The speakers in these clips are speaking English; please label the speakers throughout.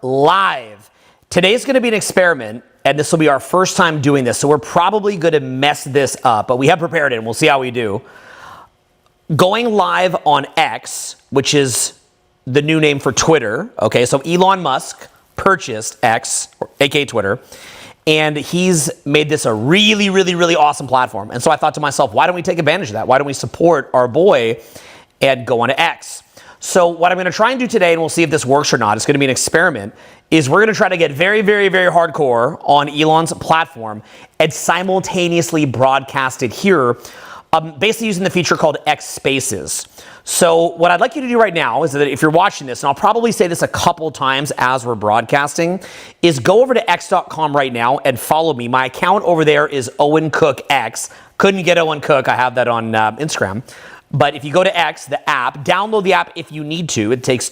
Speaker 1: Live. Today's going to be an experiment, and this will be our first time doing this, so we're probably going to mess this up, but we have prepared it, and we'll see how we do. Going live on X, which is the new name for Twitter, okay? So Elon Musk purchased X, aka Twitter, and he's made this a really, really, really awesome platform. And so I thought to myself, why don't we take advantage of that? Why don't we support our boy and go on to X? So what I'm going to try and do today, and we'll see if this works or not, it's going to be an experiment, is we're going to try to get very, very, very hardcore on Elon's platform and simultaneously broadcast it here, basically using the feature called X Spaces. So what I'd like you to do right now is that if you're watching this, and I'll probably say this a couple times as we're broadcasting, is go over to x.com right now and follow me. My account over there is Owen Cook X. Couldn't get Owen Cook. I have that on Instagram. But if you go to X, the app, download the app if you need to. It takes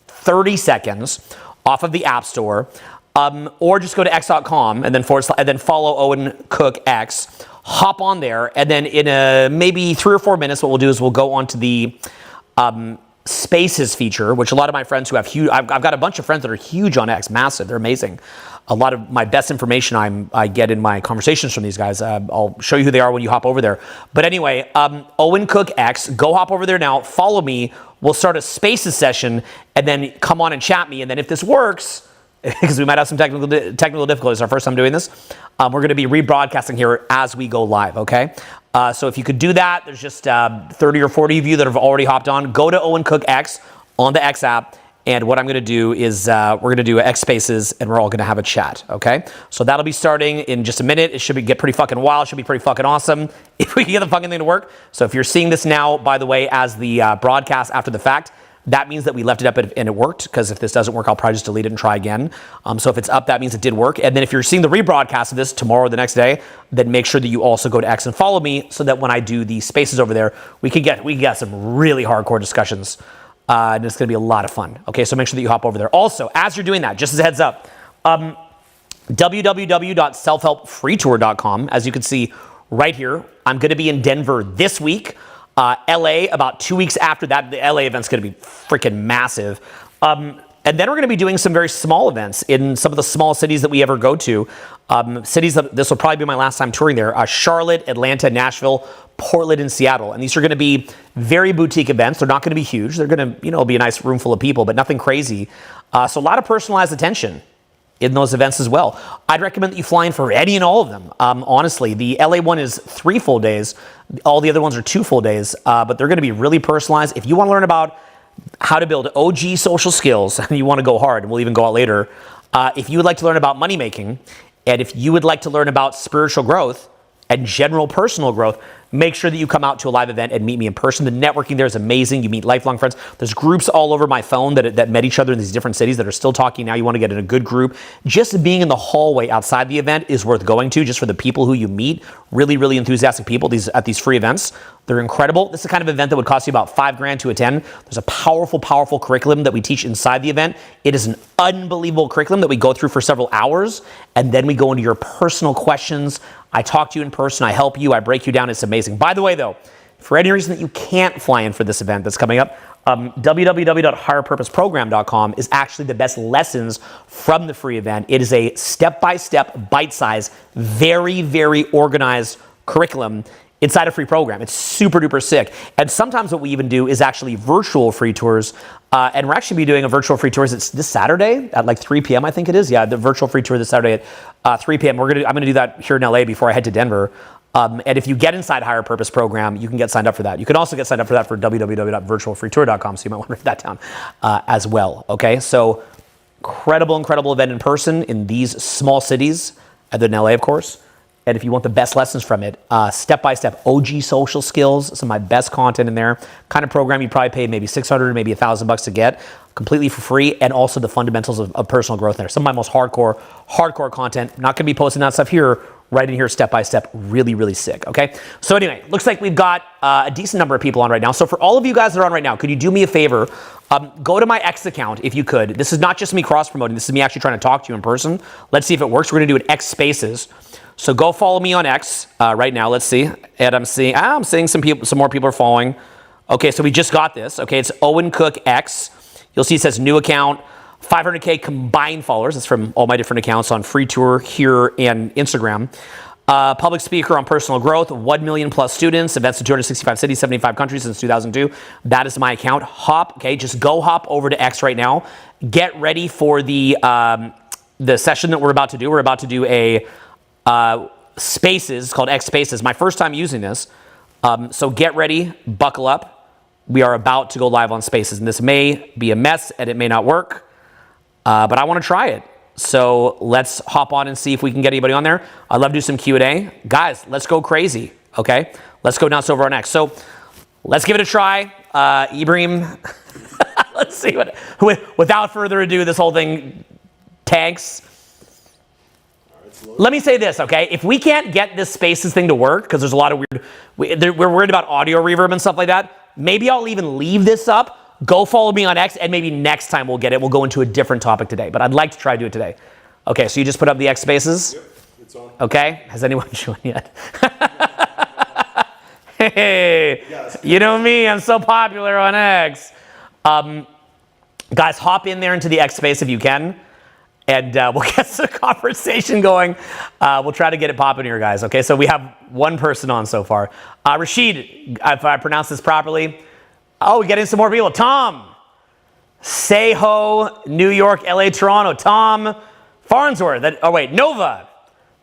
Speaker 1: 30 seconds off of the App Store. Or just go to x.com and then follow Owen Cook X. Hop on there, and then in maybe 3 or 4 minutes, what we'll do is we'll go on to the Spaces feature, which a lot of my friends who have huge, I've got a bunch of friends that are huge on X, massive, they're amazing. A lot of my best information I get in my conversations from these guys. I'll show you who they are when you hop over there. But anyway, Owen Cook X, go hop over there now, follow me, we'll start a Spaces session, and then come on and chat me, and then if this works, because we might have some technical difficulties our first time doing this, we're going to be rebroadcasting here as we go live, okay? So if you could do that, there's just 30 or 40 of you that have already hopped on. Go to Owen Cook X on the X app, and what I'm going to do is we're going to do X Spaces, and we're all going to have a chat, okay? So that'll be starting in just a minute. It should get pretty fucking wild. It should be pretty fucking awesome if we can get the fucking thing to work. So if you're seeing this now, by the way, as the broadcast after the fact, that means that we left it up and it worked, because if this doesn't work, I'll probably just delete it and try again. So if it's up, that means it did work. And then if you're seeing the rebroadcast of this tomorrow or the next day, then make sure that you also go to X and follow me, so that when I do the Spaces over there, we can get some really hardcore discussions. And it's going to be a lot of fun. Okay, so make sure that you hop over there. Also, as you're doing that, just as a heads up, www.selfhelpfreetour.com, as you can see right here, I'm going to be in Denver this week. LA, about 2 weeks after that, the LA event's going to be freaking massive. And then we're going to be doing some very small events in some of the small cities that we ever go to. Cities that this will probably be my last time touring there: Charlotte, Atlanta, Nashville, Portland, and Seattle. And these are going to be very boutique events. They're not going to be huge. They're going to, be a nice room full of people, but nothing crazy. So a lot of personalized attention in those events as well. I'd recommend that you fly in for any and all of them. Honestly, the LA one is 3 full days. All the other ones are 2 full days, but they're going to be really personalized. If you want to learn about how to build OG social skills, and you want to go hard, and we'll even go out later. If you would like to learn about money making, and if you would like to learn about spiritual growth and general personal growth, make sure that you come out to a live event and meet me in person. The networking there is amazing. You meet lifelong friends. There's groups all over my phone that met each other in these different cities that are still talking now. You want to get in a good group. Just being in the hallway outside the event is worth going to, just for the people who you meet. Really, really enthusiastic people at these free events. They're incredible. This is the kind of event that would cost you about $5,000 to attend. There's a powerful, powerful curriculum that we teach inside the event. It is an unbelievable curriculum that we go through for several hours, and then we go into your personal questions. I talk to you in person. I help you. I break you down. It's amazing. By the way, though, for any reason that you can't fly in for this event that's coming up, www.higherpurposeprogram.com is actually the best lessons from the free event. It is a step-by-step, bite-sized, very, very organized curriculum inside a free program. It's super duper sick. And sometimes what we even do is actually virtual free tours. And we're actually be doing a virtual free tours. It's this Saturday at like 3 p.m. I think it is. Yeah, the virtual free tour this Saturday at 3 p.m. I'm gonna do that here in LA before I head to Denver. And if you get inside Higher Purpose Program, you can get signed up for that. You can also get signed up for that for www.virtualfreetour.com. So you might want to write that down as well. Okay, so incredible event in person in these small cities, other than LA, of course. And if you want the best lessons from it, step-by-step OG social skills, some of my best content in there. Kind of program you probably pay maybe $600, maybe $1,000 to get, completely for free, and also the fundamentals of personal growth there. Some of my most hardcore content. Not going to be posting that stuff here, right in here, step-by-step. Really, really sick, okay? So anyway, looks like we've got a decent number of people on right now. So for all of you guys that are on right now, could you do me a favor? Go to my X account if you could. This is not just me cross-promoting. This is me actually trying to talk to you in person. Let's see if it works. We're going to do an X Spaces. So go follow me on X right now. Let's see. And I'm seeing some more people are following. Okay, so we just got this. Okay, it's Owen Cook X. You'll see it says new account. 500K combined followers. That's from all my different accounts on Free Tour, here, and Instagram. Public speaker on personal growth, 1 million plus students, events in 265 cities, 75 countries since 2002. That is my account. Just go hop over to X right now. Get ready for the session that we're about to do. We're about to do a Spaces, called X Spaces. My first time using this. So get ready, buckle up. We are about to go live on Spaces, and this may be a mess and it may not work, but I want to try it. So let's hop on and see if we can get anybody on there. I'd love to do some Q&A. Guys, let's go crazy, okay? Let's go nuts over on X. So let's give it a try. Ibrahim, let's see without further ado, this whole thing tanks. Let me say this, okay? If we can't get this Spaces thing to work, because there's a lot of we're worried about audio reverb and stuff like that, maybe I'll even leave this up. Go follow me on X, and maybe next time we'll get it. We'll go into a different topic today, but I'd like to try to do it today. Okay, so you just put up the X Spaces?
Speaker 2: Yep, it's on.
Speaker 1: Okay, has anyone joined yet? Hey, you know me, I'm so popular on X. Guys, hop in there into the X Space if you can, and we'll get some conversation going. We'll try to get it popping here, guys. Okay, so we have one person on so far. Rashid, if I pronounce this properly. Oh, we're getting some more people. Tom, Seho, New York, LA, Toronto. Tom Farnsworth. Nova,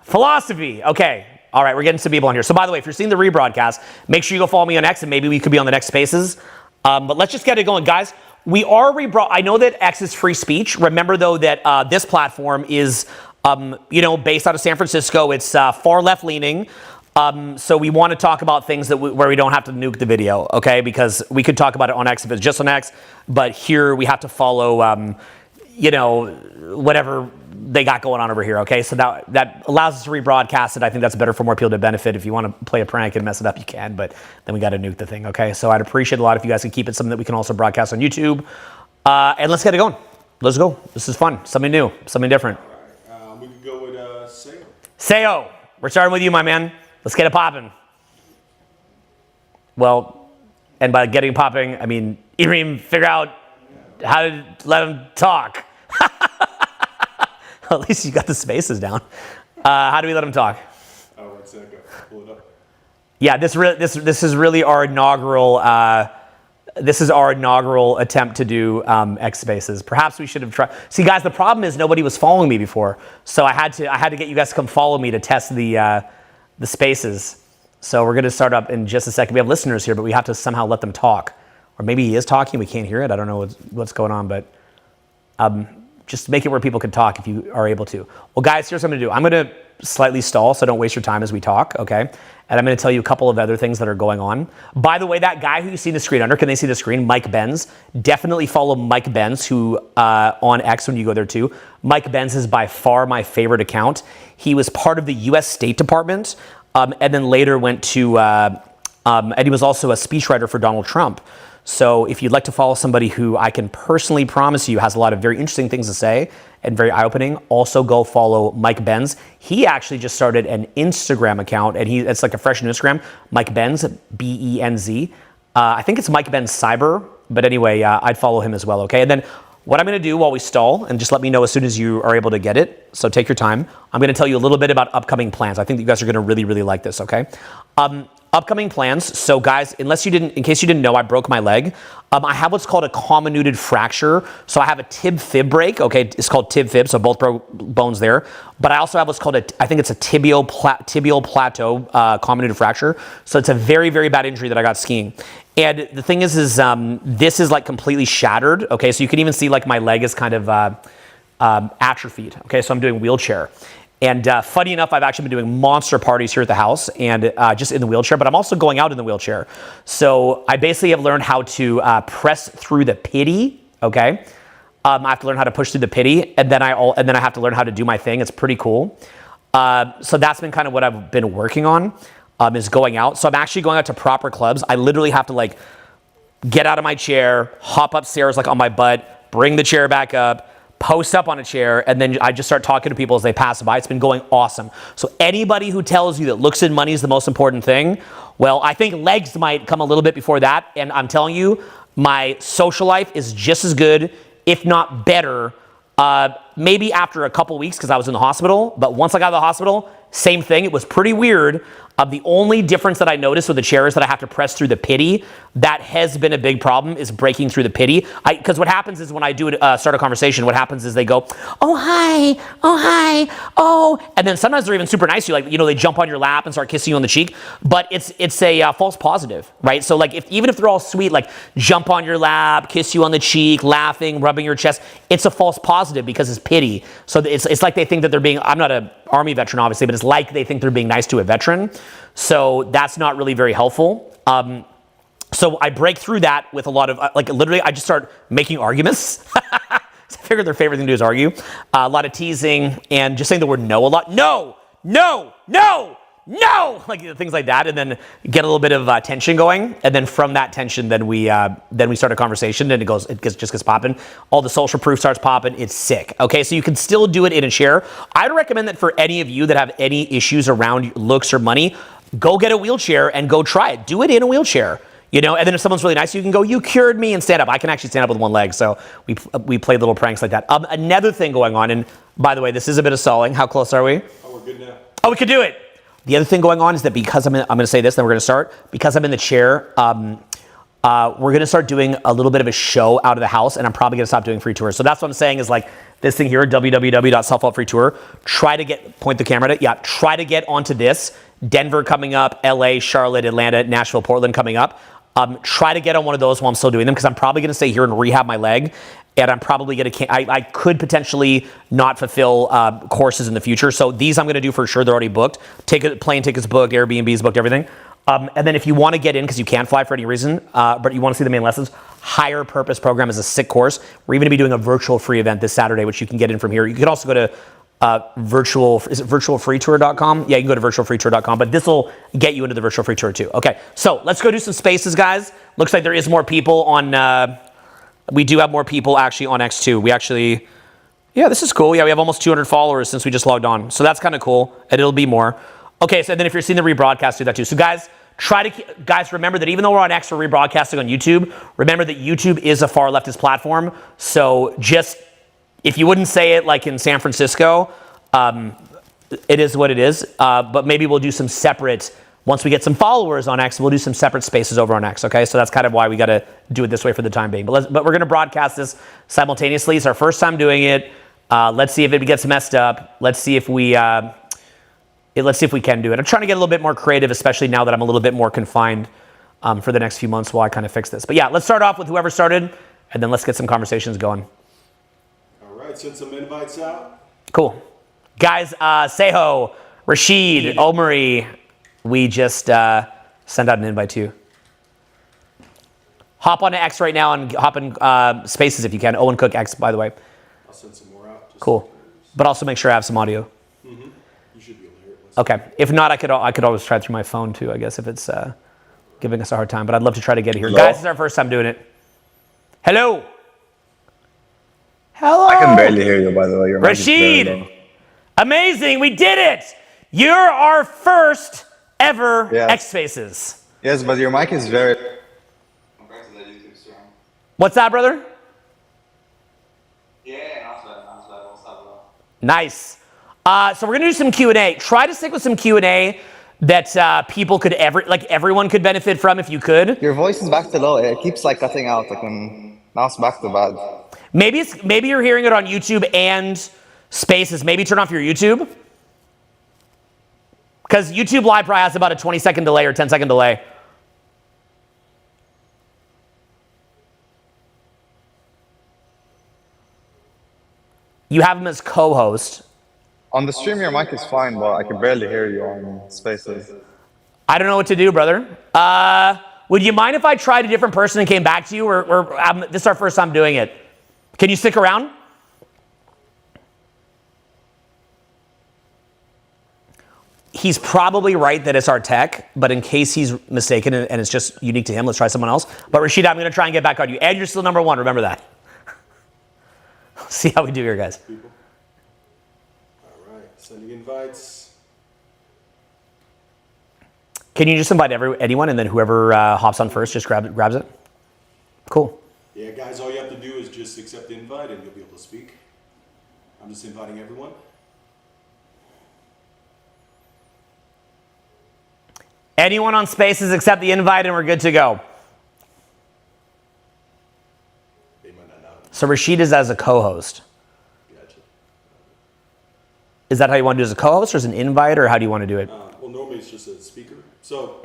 Speaker 1: Philosophy. Okay, all right, we're getting some people on here. So by the way, if you're seeing the rebroadcast, make sure you go follow me on X, and maybe we could be on the next Spaces. But let's just get it going, guys. We are I know that X is free speech. Remember, though, that this platform is, based out of San Francisco. It's far left-leaning. So we want to talk about things where we don't have to nuke the video, okay? Because we could talk about it on X if it's just on X, but here we have to follow, whatever they got going on over here, okay? So that allows us to rebroadcast it. I think that's better for more people to benefit. If you want to play a prank and mess it up, you can, but then we got to nuke the thing, okay? So I'd appreciate a lot if you guys could keep it something that we can also broadcast on YouTube. And let's get it going. Let's go. This is fun. Something new, something different.
Speaker 2: All right. We can go with Seo.
Speaker 1: Seo, we're starting with you, my man. Let's get it popping. Well, and by getting popping, I mean, Ibrahim, figure out how to let him talk. At least you got the Spaces down. How do we let him talk?
Speaker 2: Oh, 1 second. Pull it up.
Speaker 1: Yeah, this is really our inaugural. This is our inaugural attempt to do X Spaces. Perhaps we should have tried. See, guys, the problem is nobody was following me before, so I had to get you guys to come follow me to test the Spaces. So we're going to start up in just a second. We have listeners here, but we have to somehow let them talk. Or maybe he is talking, we can't hear it. I don't know what's going on, but just make it where people can talk if you are able to. Well, guys, here's what I'm going to do. I'm going to slightly stall, so don't waste your time as we talk, okay? And I'm going to tell you a couple of other things that are going on. By the way, that guy who you see the screen under, can they see the screen? Mike Benz. Definitely follow Mike Benz, who on X when you go there too. Mike Benz is by far my favorite account. He was part of the U.S. State Department, and then later went to, and he was also a speechwriter for Donald Trump. So if you'd like to follow somebody who I can personally promise you has a lot of very interesting things to say and very eye-opening, also go follow Mike Benz. He actually just started an Instagram account, and it's like a fresh Instagram. Mike Benz, B-E-N-Z. I think it's Mike Benz Cyber, but anyway, I'd follow him as well, okay? And then what I'm going to do while we stall, and just let me know as soon as you are able to get it, so take your time, I'm going to tell you a little bit about upcoming plans. I think that you guys are going to really, really like this, okay? Upcoming plans. So guys, in case you didn't know, I broke my leg. I have what's called a comminuted fracture. So I have a tib-fib break. Okay, it's called tib-fib, so both bones there. But I also have what's called I think it's a tibial plateau comminuted fracture. So it's a very, very bad injury that I got skiing. And the thing is this is like completely shattered. Okay, so you can even see like my leg is kind of atrophied. Okay, so I'm doing wheelchair. And funny enough, I've actually been doing monster parties here at the house and just in the wheelchair, but I'm also going out in the wheelchair. So I basically have learned how to press through the pity, okay? I have to learn how to push through the pity, and then I have to learn how to do my thing. It's pretty cool. So that's been kind of what I've been working on, is going out. So I'm actually going out to proper clubs. I literally have to like get out of my chair, hop upstairs like on my butt, bring the chair back up, post up on a chair, and then I just start talking to people as they pass by. It's been going awesome. So anybody who tells you that looks and money is the most important thing, well, I think legs might come a little bit before that. And I'm telling you, my social life is just as good, if not better, Maybe after a couple weeks because I was in the hospital. But once I got out of the hospital, same thing. It was pretty weird. The only difference that I noticed with the chair is that I have to press through the pity. That has been a big problem, is breaking through the pity. Because what happens is when I do it, start a conversation, what happens is they go, oh, hi, oh. And then sometimes they're even super nice to you. Like, they jump on your lap and start kissing you on the cheek. But it's a false positive, right? So like even if they're all sweet, like jump on your lap, kiss you on the cheek, laughing, rubbing your chest, it's a false positive because it's pity. So it's like they think that they're being, I'm not an Army veteran, obviously, but it's like they think they're being nice to a veteran. So that's not really very helpful. So I break through that with a lot of, literally, I just start making arguments. I figured their favorite thing to do is argue. A lot of teasing and just saying the word no a lot. No, like things like that, and then get a little bit of tension going, and then from that tension, then we start a conversation, and it just gets popping. All the social proof starts popping. It's sick. Okay, so you can still do it in a chair. I'd recommend that for any of you that have any issues around looks or money, go get a wheelchair and go try it. Do it in a wheelchair. And then if someone's really nice, you can go, you cured me, and stand up. I can actually stand up with one leg, so we played little pranks like that. Another thing going on, and by the way, this is a bit of stalling. How close are we?
Speaker 2: Oh, we're good now.
Speaker 1: Oh, we could do it. The other thing going on is that because I'm going to say this, then we're going to start. Because I'm in the chair, we're going to start doing a little bit of a show out of the house, and I'm probably going to stop doing free tours. So that's what I'm saying is like this thing here, www.selfhelpfreetour. Try to get onto this. Denver coming up, LA, Charlotte, Atlanta, Nashville, Portland coming up. Try to get on one of those while I'm still doing them because I'm probably going to stay here and rehab my leg. And I'm probably going to, I could potentially not fulfill courses in the future. So these I'm going to do for sure. They're already booked. Plane tickets booked, Airbnb's booked, everything. And then if you want to get in because you can't fly for any reason, but you want to see the main lessons, Higher Purpose Program is a sick course. We're even going to be doing a virtual free event this Saturday, which you can get in from here. You could also go to virtualfreetour.com? Yeah, you can go to virtualfreetour.com, but this will get you into the virtual free tour too. Okay, so let's go do some spaces, guys. Looks like there is more people on, we do have more people actually on X2. We actually, yeah, this is cool. Yeah, we have almost 200 followers since we just logged on. So that's kind of cool, and it'll be more. Okay, so then if you're seeing the rebroadcast, do that too. So guys, remember that even though we're on X, we're rebroadcasting on YouTube. Remember that YouTube is a far leftist platform. So just, if you wouldn't say it like in San Francisco, it is what it is. But maybe we'll do some separate, once we get some followers on X, we'll do some separate spaces over on X, okay? So that's kind of why we got to do it this way for the time being. But we're going to broadcast this simultaneously. It's our first time doing it. Let's see if it gets messed up. Let's see if we can do it. I'm trying to get a little bit more creative, especially now that I'm a little bit more confined for the next few months while I kind of fix this. But yeah, let's start off with whoever started, and then let's get some conversations going.
Speaker 2: All right, send some invites out.
Speaker 1: Cool. Guys, Seho, Rashid, Omari, we just sent out an invite to you. Hop on to X right now and hop in spaces if you can. Owen Cook X, by the way.
Speaker 2: I'll send some more out.
Speaker 1: Cool. But also make sure I have some audio.
Speaker 2: Mm-hmm. You should be able to hear it.
Speaker 1: Okay. If not, I could always try through my phone too, I guess, if it's giving us a hard time. But I'd love to try to get it here.
Speaker 3: Hello?
Speaker 1: Guys, this is our first time doing it. Hello. Hello.
Speaker 3: I can barely hear you, by the way. Your mic is very low.
Speaker 1: Rashid. Amazing. We did it. You're our first ever X Spaces.
Speaker 3: Yes, but your mic is very...
Speaker 1: What's that, brother?
Speaker 4: Yeah, what's up, bro?
Speaker 1: Nice. So we're gonna do some Q&A. Try to stick with some Q&A that people could everyone could benefit from if you could.
Speaker 3: Your voice is back to low. It keeps like cutting out. Like when now it's back to bad.
Speaker 1: Maybe you're hearing it on YouTube and Spaces. Maybe turn off your YouTube. Because YouTube Live probably has about a 20-second delay or 10-second delay. You have him as co-host.
Speaker 3: On the stream, your mic is fine, but I can barely hear you on Spaces.
Speaker 1: I don't know what to do, brother. Would you mind if I tried a different person and came back to you? Or this is our first time doing it. Can you stick around? He's probably right that it's our tech, but in case he's mistaken and it's just unique to him, let's try someone else. But Rashida, I'm going to try and get back on you. And you're still number one. Remember that. See how we do here, guys.
Speaker 2: People. All right, sending invites.
Speaker 1: Can you just invite anyone, and then whoever hops on first just grabs it? Cool.
Speaker 2: Yeah, guys, all you have to do is just accept the invite and you'll be able to speak. I'm just inviting everyone.
Speaker 1: Anyone on Spaces accept the invite and we're good to go.
Speaker 2: They might not know.
Speaker 1: So Rashid is as a co-host.
Speaker 2: Gotcha.
Speaker 1: Is that how you want to do it, as a co-host or as an invite, or how do you want to do it?
Speaker 2: Well, normally it's just a speaker. So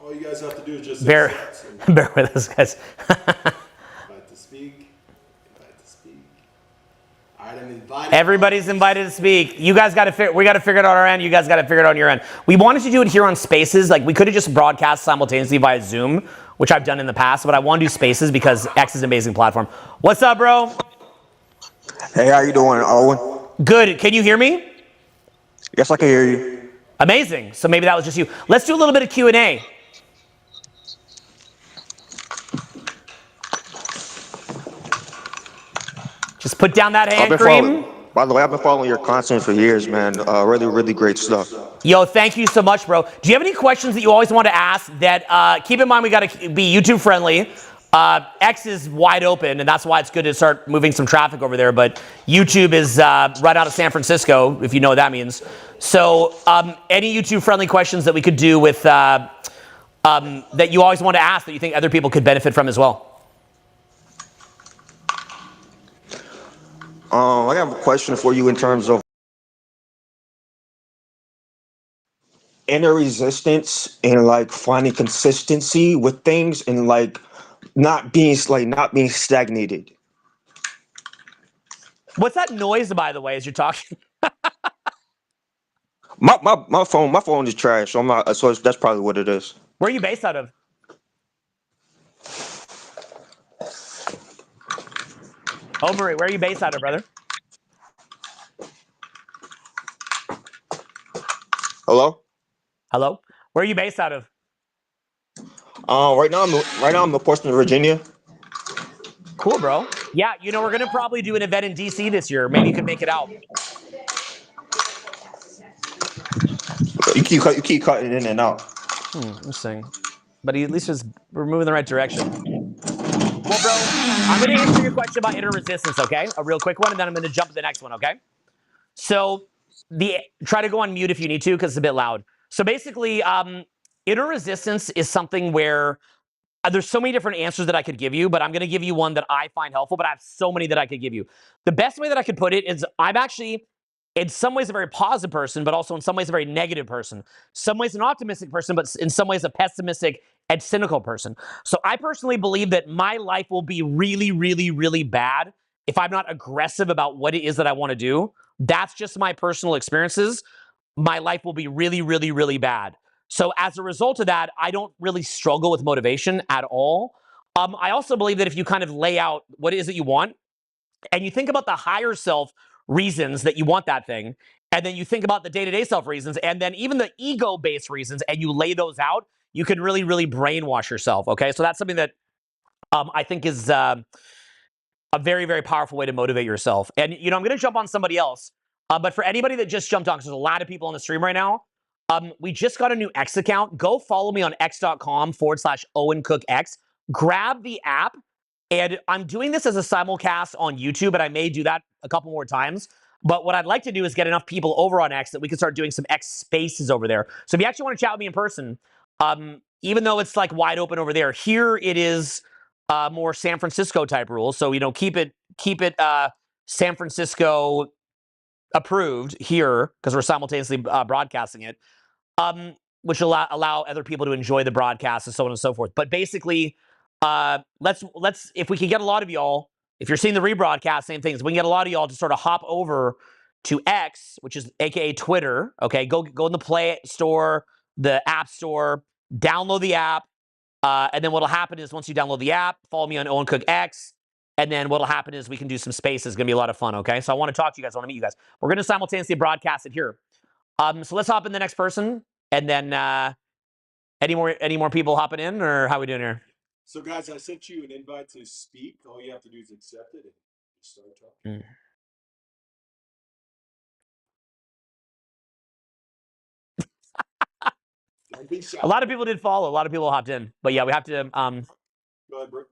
Speaker 2: all you guys have to do is just
Speaker 1: Bear,
Speaker 2: accept.
Speaker 1: bear with us, guys.
Speaker 2: Invite to speak. Invite to speak. All right, I'm inviting.
Speaker 1: Everybody's invited to speak. You guys got to we got to figure it out on our end. You guys got to figure it out on your end. We wanted to do it here on Spaces. Like, we could have just broadcast simultaneously via Zoom, which I've done in the past, but I want to do Spaces because X is an amazing platform. What's up, bro?
Speaker 5: Hey, how you doing, Owen?
Speaker 1: Good. Can you hear me?
Speaker 5: Yes, I can hear you.
Speaker 1: Amazing. So maybe that was just you. Let's do a little bit of Q&A. Just put down that hand cream.
Speaker 5: By the way, I've been following your content for years, man. Really, really great stuff.
Speaker 1: Yo, thank you so much, bro. Do you have any questions that you always want to ask that, keep in mind, we got to be YouTube friendly. X is wide open, and that's why it's good to start moving some traffic over there. But YouTube is right out of San Francisco, if you know what that means. So any YouTube friendly questions that we could do with that you always want to ask that you think other people could benefit from as well?
Speaker 5: I have a question for you in terms of inner resistance and like finding consistency with things and like not being stagnated.
Speaker 1: What's that noise, by the way, as you're talking?
Speaker 5: My phone is trash, so I'm not. So that's probably what it is.
Speaker 1: Where are you based out of? Oh, Marie, where are you based out of, brother?
Speaker 5: Hello.
Speaker 1: Hello? Where are you based out of?
Speaker 5: Right now I'm in Portsmouth, Virginia.
Speaker 1: Cool, bro. Yeah, you know, we're going to probably do an event in DC this year. Maybe you can make it out.
Speaker 5: You keep cutting in and out.
Speaker 1: Interesting. But at least we're moving in the right direction. Well, bro, I'm going to answer your question about inner resistance, okay? A real quick one, and then I'm going to jump to the next one, okay? So try to go on mute if you need to, because it's a bit loud. So basically, inner resistance is something where there's so many different answers that I could give you, but I'm going to give you one that I find helpful, but I have so many that I could give you. The best way that I could put it is I'm actually, in some ways, a very positive person, but also in some ways a very negative person. Some ways an optimistic person, but in some ways a pessimistic and cynical person. So I personally believe that my life will be really, really, really bad if I'm not aggressive about what it is that I want to do. That's just my personal experiences. My life will be really, really, really bad. So as a result of that, I don't really struggle with motivation at all. I also believe that if you kind of lay out what it is that you want, and you think about the higher self reasons that you want that thing, and then you think about the day-to-day self reasons, and then even the ego-based reasons, and you lay those out, you can really, really brainwash yourself, okay? So that's something that I think is a very, very powerful way to motivate yourself. And, you know, I'm going to jump on somebody else, but for anybody that just jumped on, because there's a lot of people on the stream right now, we just got a new X account. Go follow me on x.com/OwenCookX. Grab the app. And I'm doing this as a simulcast on YouTube, and I may do that a couple more times. But what I'd like to do is get enough people over on X that we can start doing some X spaces over there. So if you actually want to chat with me in person, even though it's like wide open over there, here it is more San Francisco type rules. So, you know, keep it San Francisco approved here because we're simultaneously broadcasting it. Which allow other people to enjoy the broadcast and so on and so forth. But basically, let's if we can get a lot of y'all, if you're seeing the rebroadcast, same things. We can get a lot of y'all to sort of hop over to X, which is AKA Twitter. Okay, go in the Play Store, the App Store, download the app, and then what'll happen is once you download the app, follow me on Owen Cook X. And then what'll happen is we can do some spaces. It's gonna be a lot of fun. Okay, so I want to talk to you guys. I want to meet you guys. We're gonna simultaneously broadcast it here. So let's hop in the next person. And then any more people hopping in, or how we doing here?
Speaker 2: So guys, I sent you an invite to speak. All you have to do is accept it and start talking. Don't be shy.
Speaker 1: A lot of people did follow. A lot of people hopped in. But yeah, we have to.
Speaker 2: Go ahead, bro.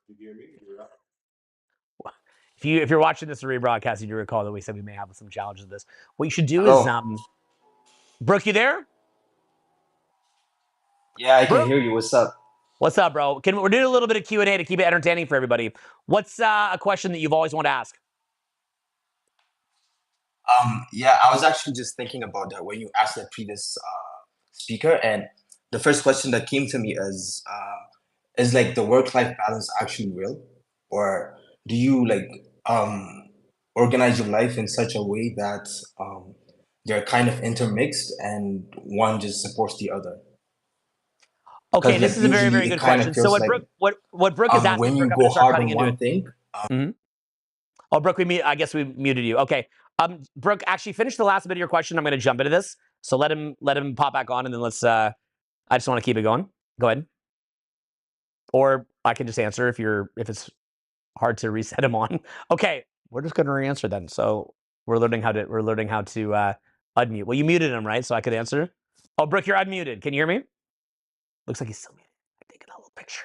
Speaker 2: You hear me? You're up.
Speaker 1: If you're watching this rebroadcast, you do recall that we said we may have some challenges with this. What you should do is,
Speaker 6: Hello.
Speaker 1: Brooke, you there?
Speaker 6: Yeah, I can
Speaker 1: Brooke,
Speaker 6: hear you. What's up?
Speaker 1: what's up, bro? We're doing a little bit of Q&A to keep it entertaining for everybody. What's a question that you've always wanted to ask?
Speaker 6: Yeah, I was actually just thinking about that when you asked the previous speaker, and the first question that came to me is like the work-life balance actually real, or do you like organize your life in such a way that they're kind of intermixed and one just supports the other?
Speaker 1: Okay,
Speaker 6: Because
Speaker 1: this
Speaker 6: like
Speaker 1: is a very,
Speaker 6: usually
Speaker 1: very
Speaker 6: it
Speaker 1: good
Speaker 6: kind
Speaker 1: question.
Speaker 6: of
Speaker 1: So
Speaker 6: feels
Speaker 1: what
Speaker 6: like
Speaker 1: Brooke is asking,
Speaker 6: when
Speaker 1: Brooke,
Speaker 6: you
Speaker 1: I'm going
Speaker 6: go
Speaker 1: to start
Speaker 6: hard
Speaker 1: cutting
Speaker 6: on
Speaker 1: into
Speaker 6: one
Speaker 1: it.
Speaker 6: thing.
Speaker 1: Mm-hmm. Oh, Brooke, I guess we muted you. Okay. Brooke, actually finish the last bit of your question. I'm going to jump into this. So let him pop back on, and then let's. I just want to keep it going. Go ahead. Or I can just answer if it's hard to reset him on. Okay, we're just going to re-answer then. So we're learning how to unmute. Well, you muted him, right? So I could answer. Oh, Brooke, you're unmuted. Can you hear me? Looks like he's still muted. I'm taking a little picture.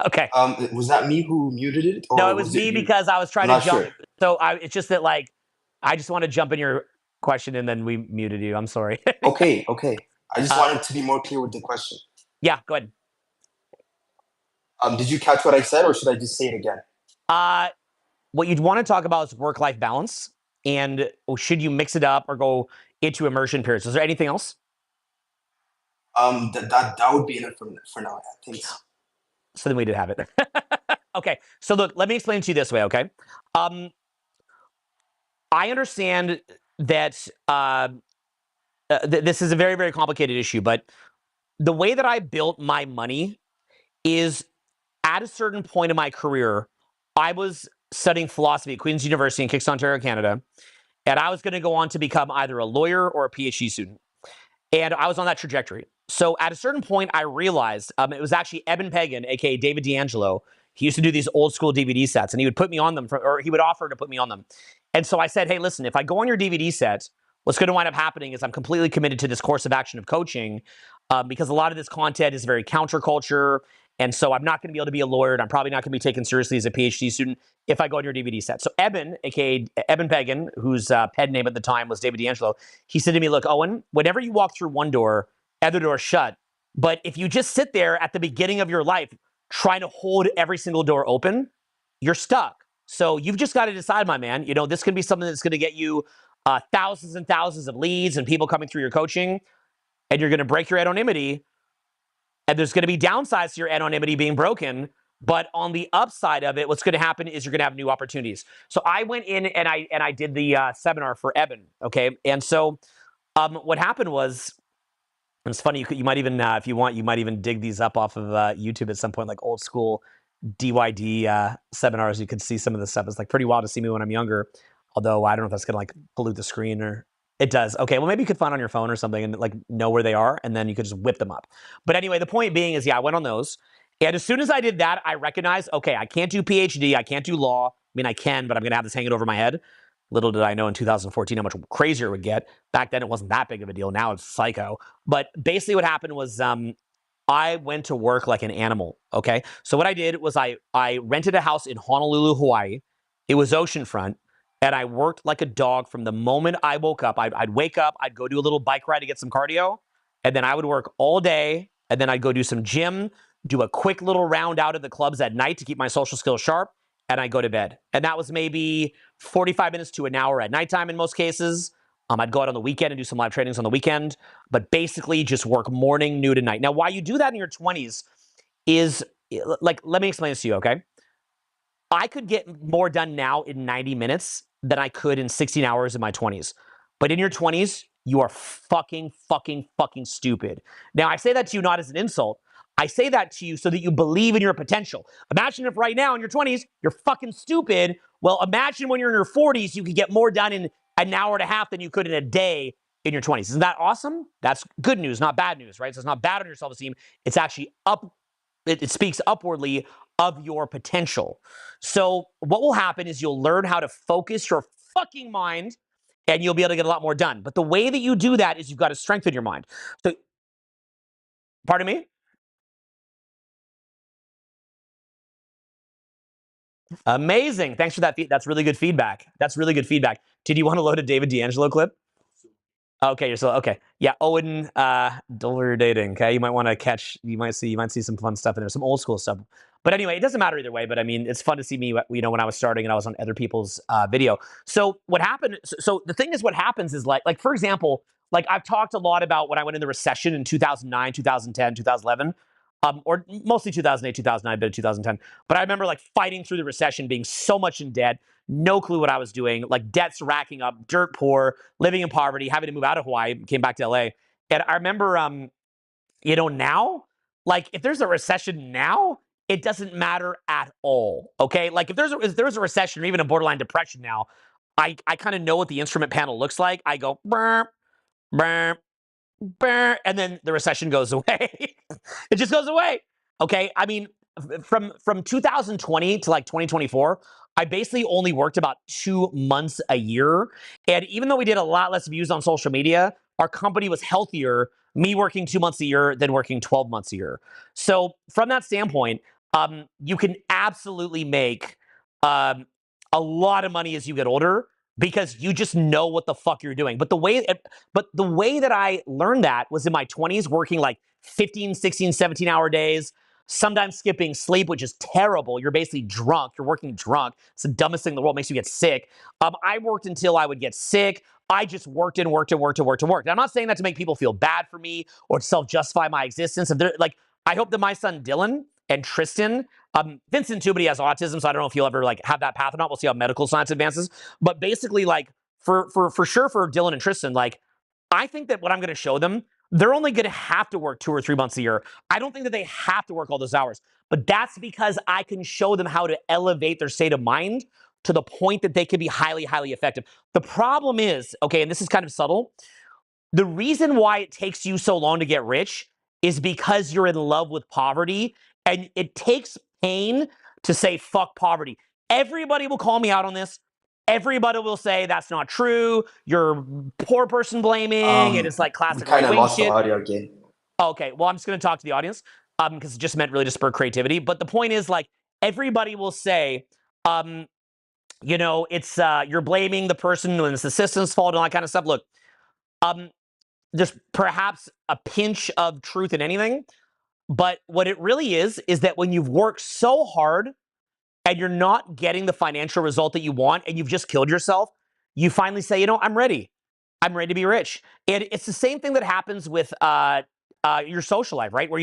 Speaker 1: Okay.
Speaker 6: Was that me who muted it,
Speaker 1: No, it
Speaker 6: or
Speaker 1: was
Speaker 6: was it
Speaker 1: me
Speaker 6: you?
Speaker 1: because I was
Speaker 6: I'm
Speaker 1: trying to
Speaker 6: not
Speaker 1: jump.
Speaker 6: sure.
Speaker 1: So it's just that I just want to jump in your question and then we muted you. I'm sorry.
Speaker 6: Okay, okay. I just
Speaker 1: uh,
Speaker 6: wanted to be more clear with the question.
Speaker 1: yeah, go ahead.
Speaker 6: Did you catch what I said, or should I just say it again?
Speaker 1: What you'd want to talk about is work-life balance, and should you mix it up or go into immersion periods? Is there anything else?
Speaker 6: That would be enough for now. Yeah, thanks.
Speaker 1: So then we did have it. Okay, so look, let me explain it to you this way, okay? I understand that this is a very, very complicated issue, but the way that I built my money is at a certain point in my career, I was studying philosophy at Queen's University in Kingston, Ontario, Canada, and I was going to go on to become either a lawyer or a PhD student. And I was on that trajectory. So at a certain point, I realized it was actually Eben Pagan, aka David D'Angelo. He used to do these old school DVD sets, and he would put me on them, or he would offer to put me on them. And so I said, hey, listen, if I go on your DVD set, what's going to wind up happening is I'm completely committed to this course of action of coaching because a lot of this content is very counterculture. And so I'm not going to be able to be a lawyer, and I'm probably not going to be taken seriously as a PhD student if I go on your DVD set. So Eben, aka Eben Pagan, whose pen name at the time was David D'Angelo, he said to me, look, Owen, whenever you walk through one door, other door shut. But if you just sit there at the beginning of your life trying to hold every single door open, you're stuck. So you've just got to decide, my man. You know, this could be something that's going to get you thousands and thousands of leads and people coming through your coaching, and you're going to break your anonymity. And there's going to be downsides to your anonymity being broken. But on the upside of it, what's going to happen is you're going to have new opportunities. So I went in and I did the seminar for Eben. Okay, and so what happened was, and it's funny, you might even, if you want, you might even dig these up off of YouTube at some point, like old school DYD seminars. You could see some of this stuff. It's like pretty wild to see me when I'm younger. Although I don't know if that's gonna like pollute the screen or it does. Okay, well maybe you could find on your phone or something and like know where they are, and then you could just whip them up. But anyway, the point being is, yeah, I went on those, and as soon as I did that, I recognized, okay, I can't do PhD, I can't do law. I mean, I can, but I'm gonna have this hanging over my head. Little did I know in 2014 how much crazier it would get. Back then, it wasn't that big of a deal. Now it's psycho. But basically, what happened was I went to work like an animal. Okay, so what I did was I rented a house in Honolulu, Hawaii. It was oceanfront, and I worked like a dog from the moment I woke up. I'd wake up, I'd go do a little bike ride to get some cardio, and then I would work all day, and then I'd go do some gym, do a quick little round out of the clubs at night to keep my social skills sharp, and I go to bed. And that was maybe 45 minutes to an hour at nighttime in most cases. I'd go out on the weekend and do some live trainings on the weekend, but basically just work morning, noon, and night. Now, why you do that in your 20s is like, let me explain this to you, okay? I could get more done now in 90 minutes than I could in 16 hours in my 20s. But in your 20s, you are fucking stupid. Now, I say that to you not as an insult. I say that to you so that you believe in your potential. Imagine if right now in your 20s, you're fucking stupid. Well, imagine when you're in your 40s, you could get more done in an hour and a half than you could in a day in your 20s. Isn't that awesome? That's good news, not bad news, right? So it's not bad on your self-esteem. It's actually up. It speaks upwardly of your potential. So what will happen is you'll learn how to focus your fucking mind and you'll be able to get a lot more done. But the way that you do that is you've got to strengthen your mind. So, pardon me? Amazing. Thanks for that. That's really good feedback. That's really good feedback. Did you want to load a David D'Angelo clip? Okay, you're still okay. Yeah, Owen, Dollar dating. Okay, you might want to catch. You might see some fun stuff in there, some old school stuff. But anyway, it doesn't matter either way. But I mean, it's fun to see me. You know, when I was starting and I was on other people's video. So what happened? So the thing is, what happens is like for example, like I've talked a lot about when I went in the recession in 2009, 2010, 2011. Or mostly 2008, 2009, a bit of 2010. But I remember like fighting through the recession, being so much in debt, no clue what I was doing, like debts racking up, dirt poor, living in poverty, having to move out of Hawaii, came back to LA. And I remember, you know, now, like if there's a recession now, it doesn't matter at all. Okay, like if there's a recession or even a borderline depression now, I kind of know what the instrument panel looks like. I go burp, burp, and then the recession goes away. It just goes away. Okay. I mean, from 2020 to like 2024, I basically only worked about 2 months a year. And even though we did a lot less views on social media, our company was healthier, me working 2 months a year than working 12 months a year. So from that standpoint, you can absolutely make um, a lot of money as you get older because you just know what the fuck you're doing. But the way that I learned that was in my 20s, working like 15, 16, 17-hour days, sometimes skipping sleep, which is terrible. You're basically drunk. You're working drunk. It's the dumbest thing in the world. It makes you get sick. I worked until I would get sick. I just worked and worked and worked and worked and worked. And I'm not saying that to make people feel bad for me or to self-justify my existence. If they're like, I hope that my son Dylan and Tristan, Vincent too, but he has autism, so I don't know if he'll ever like have that path or not. We'll see how medical science advances. But basically, like for sure for Dylan and Tristan, like I think that what I'm going to show them, they're only going to have to work 2 or 3 months a year. I don't think that they have to work all those hours, but that's because I can show them how to elevate their state of mind to the point that they can be highly, highly effective. The problem is, okay, and this is kind of subtle, the reason why it takes you so long to get rich is because you're in love with poverty, and it takes pain to say fuck poverty. Everybody will call me out on this. Everybody will say that's not true. You're poor person blaming. It is like
Speaker 6: We
Speaker 1: classic
Speaker 6: kind
Speaker 1: right
Speaker 6: of
Speaker 1: wing
Speaker 6: lost the
Speaker 1: shit.
Speaker 6: audio again.
Speaker 1: Okay, well, I'm just going to talk to the audience because it just meant really to spur creativity. But the point is, like, everybody will say, um, you know, it's you're blaming the person when it's the system's fault and all that kind of stuff. Look, um, there's perhaps a pinch of truth in anything, but what it really is that when you've worked so hard and you're not getting the financial result that you want and you've just killed yourself, you finally say, you know, I'm ready. I'm ready to be rich. And it's the same thing that happens with your social life, right? Where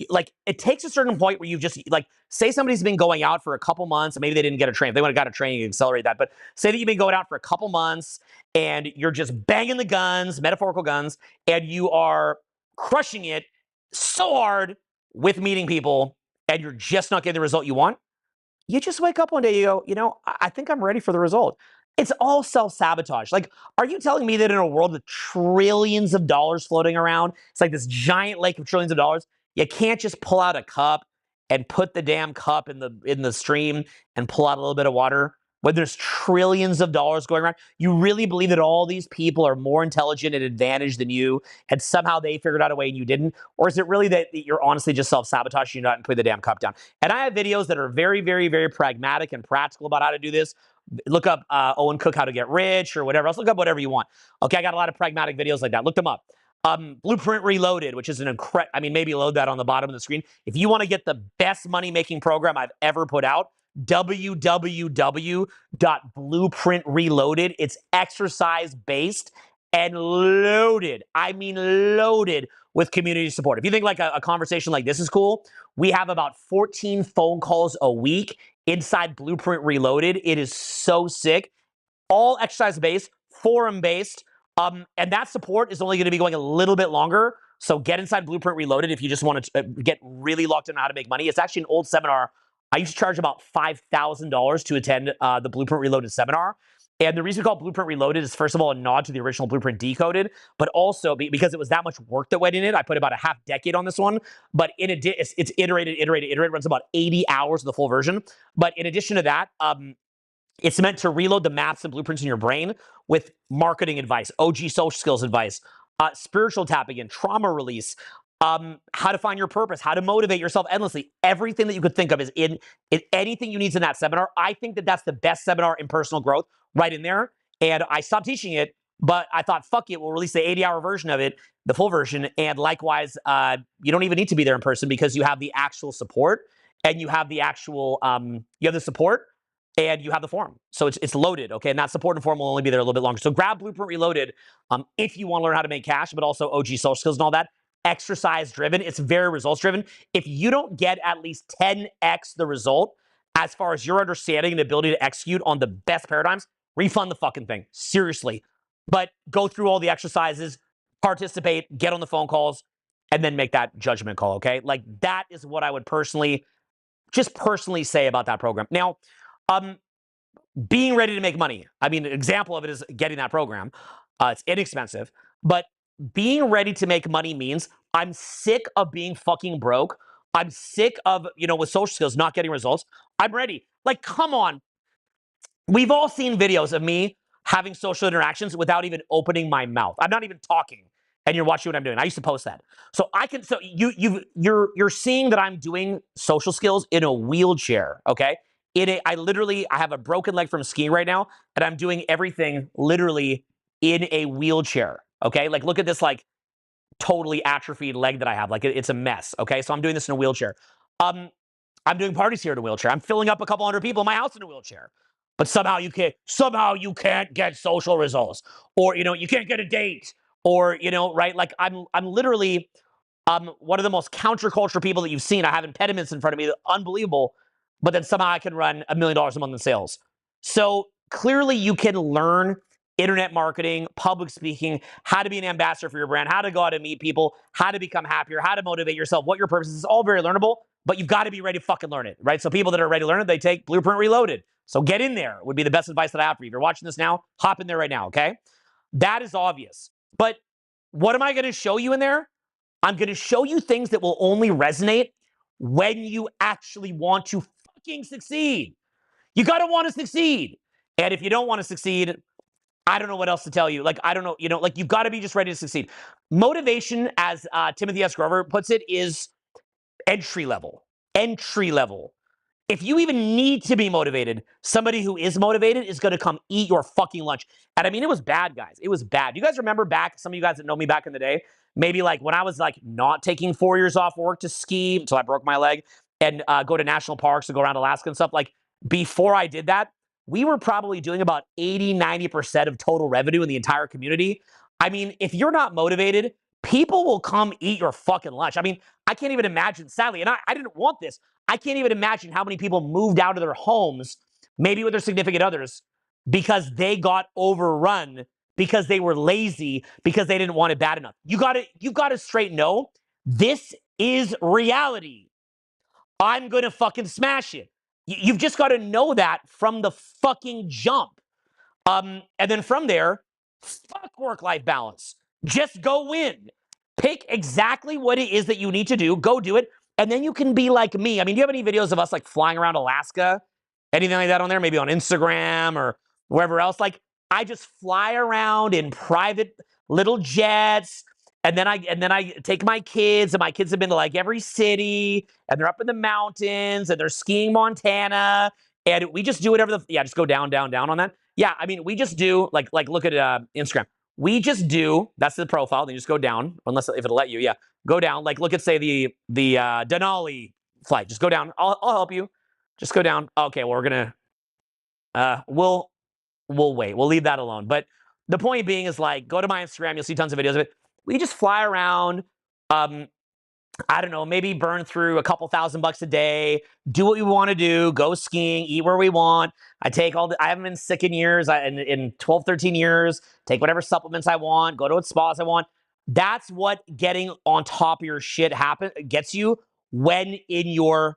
Speaker 1: like it takes a certain point where you've just like, say somebody's been going out for a couple months, and maybe they didn't get a train. If they would have got a train, you can accelerate that. But say that you've been going out for a couple months and you're just banging the guns, metaphorical guns, and you are crushing it so hard with meeting people, and you're just not getting the result you want. You just wake up one day, you go, you know, I think I'm ready for the result. It's all self-sabotage. Like, are you telling me that in a world with trillions of dollars floating around, it's like this giant lake of trillions of dollars, you can't just pull out a cup and put the damn cup in the stream and pull out a little bit of water when there's trillions of dollars going around? You really believe that all these people are more intelligent and advantaged than you, and somehow they figured out a way and you didn't? Or is it really that you're honestly just self-sabotaging, you're not putting the damn cup down? And I have videos that are very, very, very pragmatic and practical about how to do this. Look up Owen Cook, how to get rich, or whatever else. Look up whatever you want. Okay, I got a lot of pragmatic videos like that. Look them up. Blueprint Reloaded, which is an incredible, I mean, maybe load that on the bottom of the screen. If you want to get the best money-making program I've ever put out, www.blueprint Reloaded. It's exercise-based and loaded. I mean, loaded with community support. If you think like a conversation like this is cool, we have about 14 phone calls a week inside Blueprint Reloaded. It is so sick. All exercise-based, forum-based, and that support is only going to be going a little bit longer. So get inside Blueprint Reloaded if you just want to get really locked in on how to make money. It's actually an old seminar. I used to charge about $5,000 to attend the Blueprint Reloaded seminar. And the reason we call it Blueprint Reloaded is, first of all, a nod to the original Blueprint Decoded, but also because it was that much work that went in it. I put about a half decade on this one, but it's iterated, runs about 80 hours of the full version. But in addition to that, it's meant to reload the maps and blueprints in your brain with marketing advice, OG social skills advice, spiritual tapping in, trauma release, how to find your purpose, how to motivate yourself endlessly. Everything that you could think of is in anything you need in that seminar. I think that that's the best seminar in personal growth right in there. And I stopped teaching it, but I thought, fuck it, we'll release the 80-hour version of it, the full version. And likewise, you don't even need to be there in person because you have the actual support and you have the actual, you have the support and you have the forum. So it's loaded, okay? And that support and forum will only be there a little bit longer. So grab Blueprint Reloaded if you want to learn how to make cash, but also OG social skills and all that. Exercise driven. It's very results driven. If you don't get at least 10x the result as far as your understanding and ability to execute on the best paradigms, refund the fucking thing. Seriously. But go through all the exercises, participate, get on the phone calls, and then make that judgment call, okay? Like that is what I would personally say about that program. Now, being ready to make money. I mean, an example of it is getting that program. It's inexpensive, but being ready to make money means I'm sick of being fucking broke. I'm sick of, with social skills, not getting results. I'm ready. Like, come on. We've all seen videos of me having social interactions without even opening my mouth. I'm not even talking, and you're watching what I'm doing. I used to post that. So I can. So you're seeing that I'm doing social skills in a wheelchair. Okay. I have a broken leg from skiing right now, and I'm doing everything literally in a wheelchair. Okay. Like look at this like totally atrophied leg that I have. Like it's a mess. Okay. So I'm doing this in a wheelchair. I'm doing parties here in a wheelchair. I'm filling up a couple hundred people in my house in a wheelchair. But somehow you can't get social results, or you can't get a date, or right? Like I'm literally one of the most counterculture people that you've seen. I have impediments in front of me that are unbelievable, but then somehow I can run $1 million a month in sales. So clearly you can learn internet marketing, public speaking, how to be an ambassador for your brand, how to go out and meet people, how to become happier, how to motivate yourself, what your purpose is. It's all very learnable, but you've got to be ready to fucking learn it, right? So people that are ready to learn it, they take Blueprint Reloaded. So get in there would be the best advice that I have for you. If you're watching this now, hop in there right now, okay? That is obvious. But what am I going to show you in there? I'm going to show you things that will only resonate when you actually want to fucking succeed. You got to want to succeed. And if you don't want to succeed, I don't know what else to tell you. Like, I don't know, like you've got to be just ready to succeed. Motivation, as Timothy S. Grover puts it, is entry level. Entry level. If you even need to be motivated, somebody who is motivated is going to come eat your fucking lunch. And I mean, it was bad, guys. It was bad. You guys remember back, some of you guys that know me back in the day, maybe like when I was like not taking 4 years off work to ski until I broke my leg and go to national parks and go around Alaska and stuff. Like before I did that, we were probably doing about 80-90% of total revenue in the entire community. I mean, if you're not motivated, people will come eat your fucking lunch. I mean, I can't even imagine, sadly, and I didn't want this. I can't even imagine how many people moved out of their homes, maybe with their significant others, because they got overrun, because they were lazy, because they didn't want it bad enough. You got to straight know, this is reality. I'm going to fucking smash it. You've just got to know that from the fucking jump. And then from there, fuck work-life balance. Just go win. Pick exactly what it is that you need to do. Go do it. And then you can be like me. I mean, do you have any videos of us like flying around Alaska? Anything like that on there? Maybe on Instagram or wherever else? Like, I just fly around in private little jets. And then I take my kids, and my kids have been to like every city, and they're up in the mountains, and they're skiing Montana. And we just do whatever just go down, down, down on that. Yeah, I mean, we just do like look at Instagram. We just do, that's the profile. Then you just go down, unless if it'll let you. Yeah, go down. Like look at say the Denali flight. Just go down. I'll help you. Just go down. Okay, well we're gonna we'll wait. We'll leave that alone. But the point being is like go to my Instagram. You'll see tons of videos of it. We just fly around. I don't know, maybe burn through a couple $1,000 a day, do what we want to do, go skiing, eat where we want. I haven't been sick in years, in 12, 13 years, take whatever supplements I want, go to what spas I want. That's what getting on top of your shit gets you when in your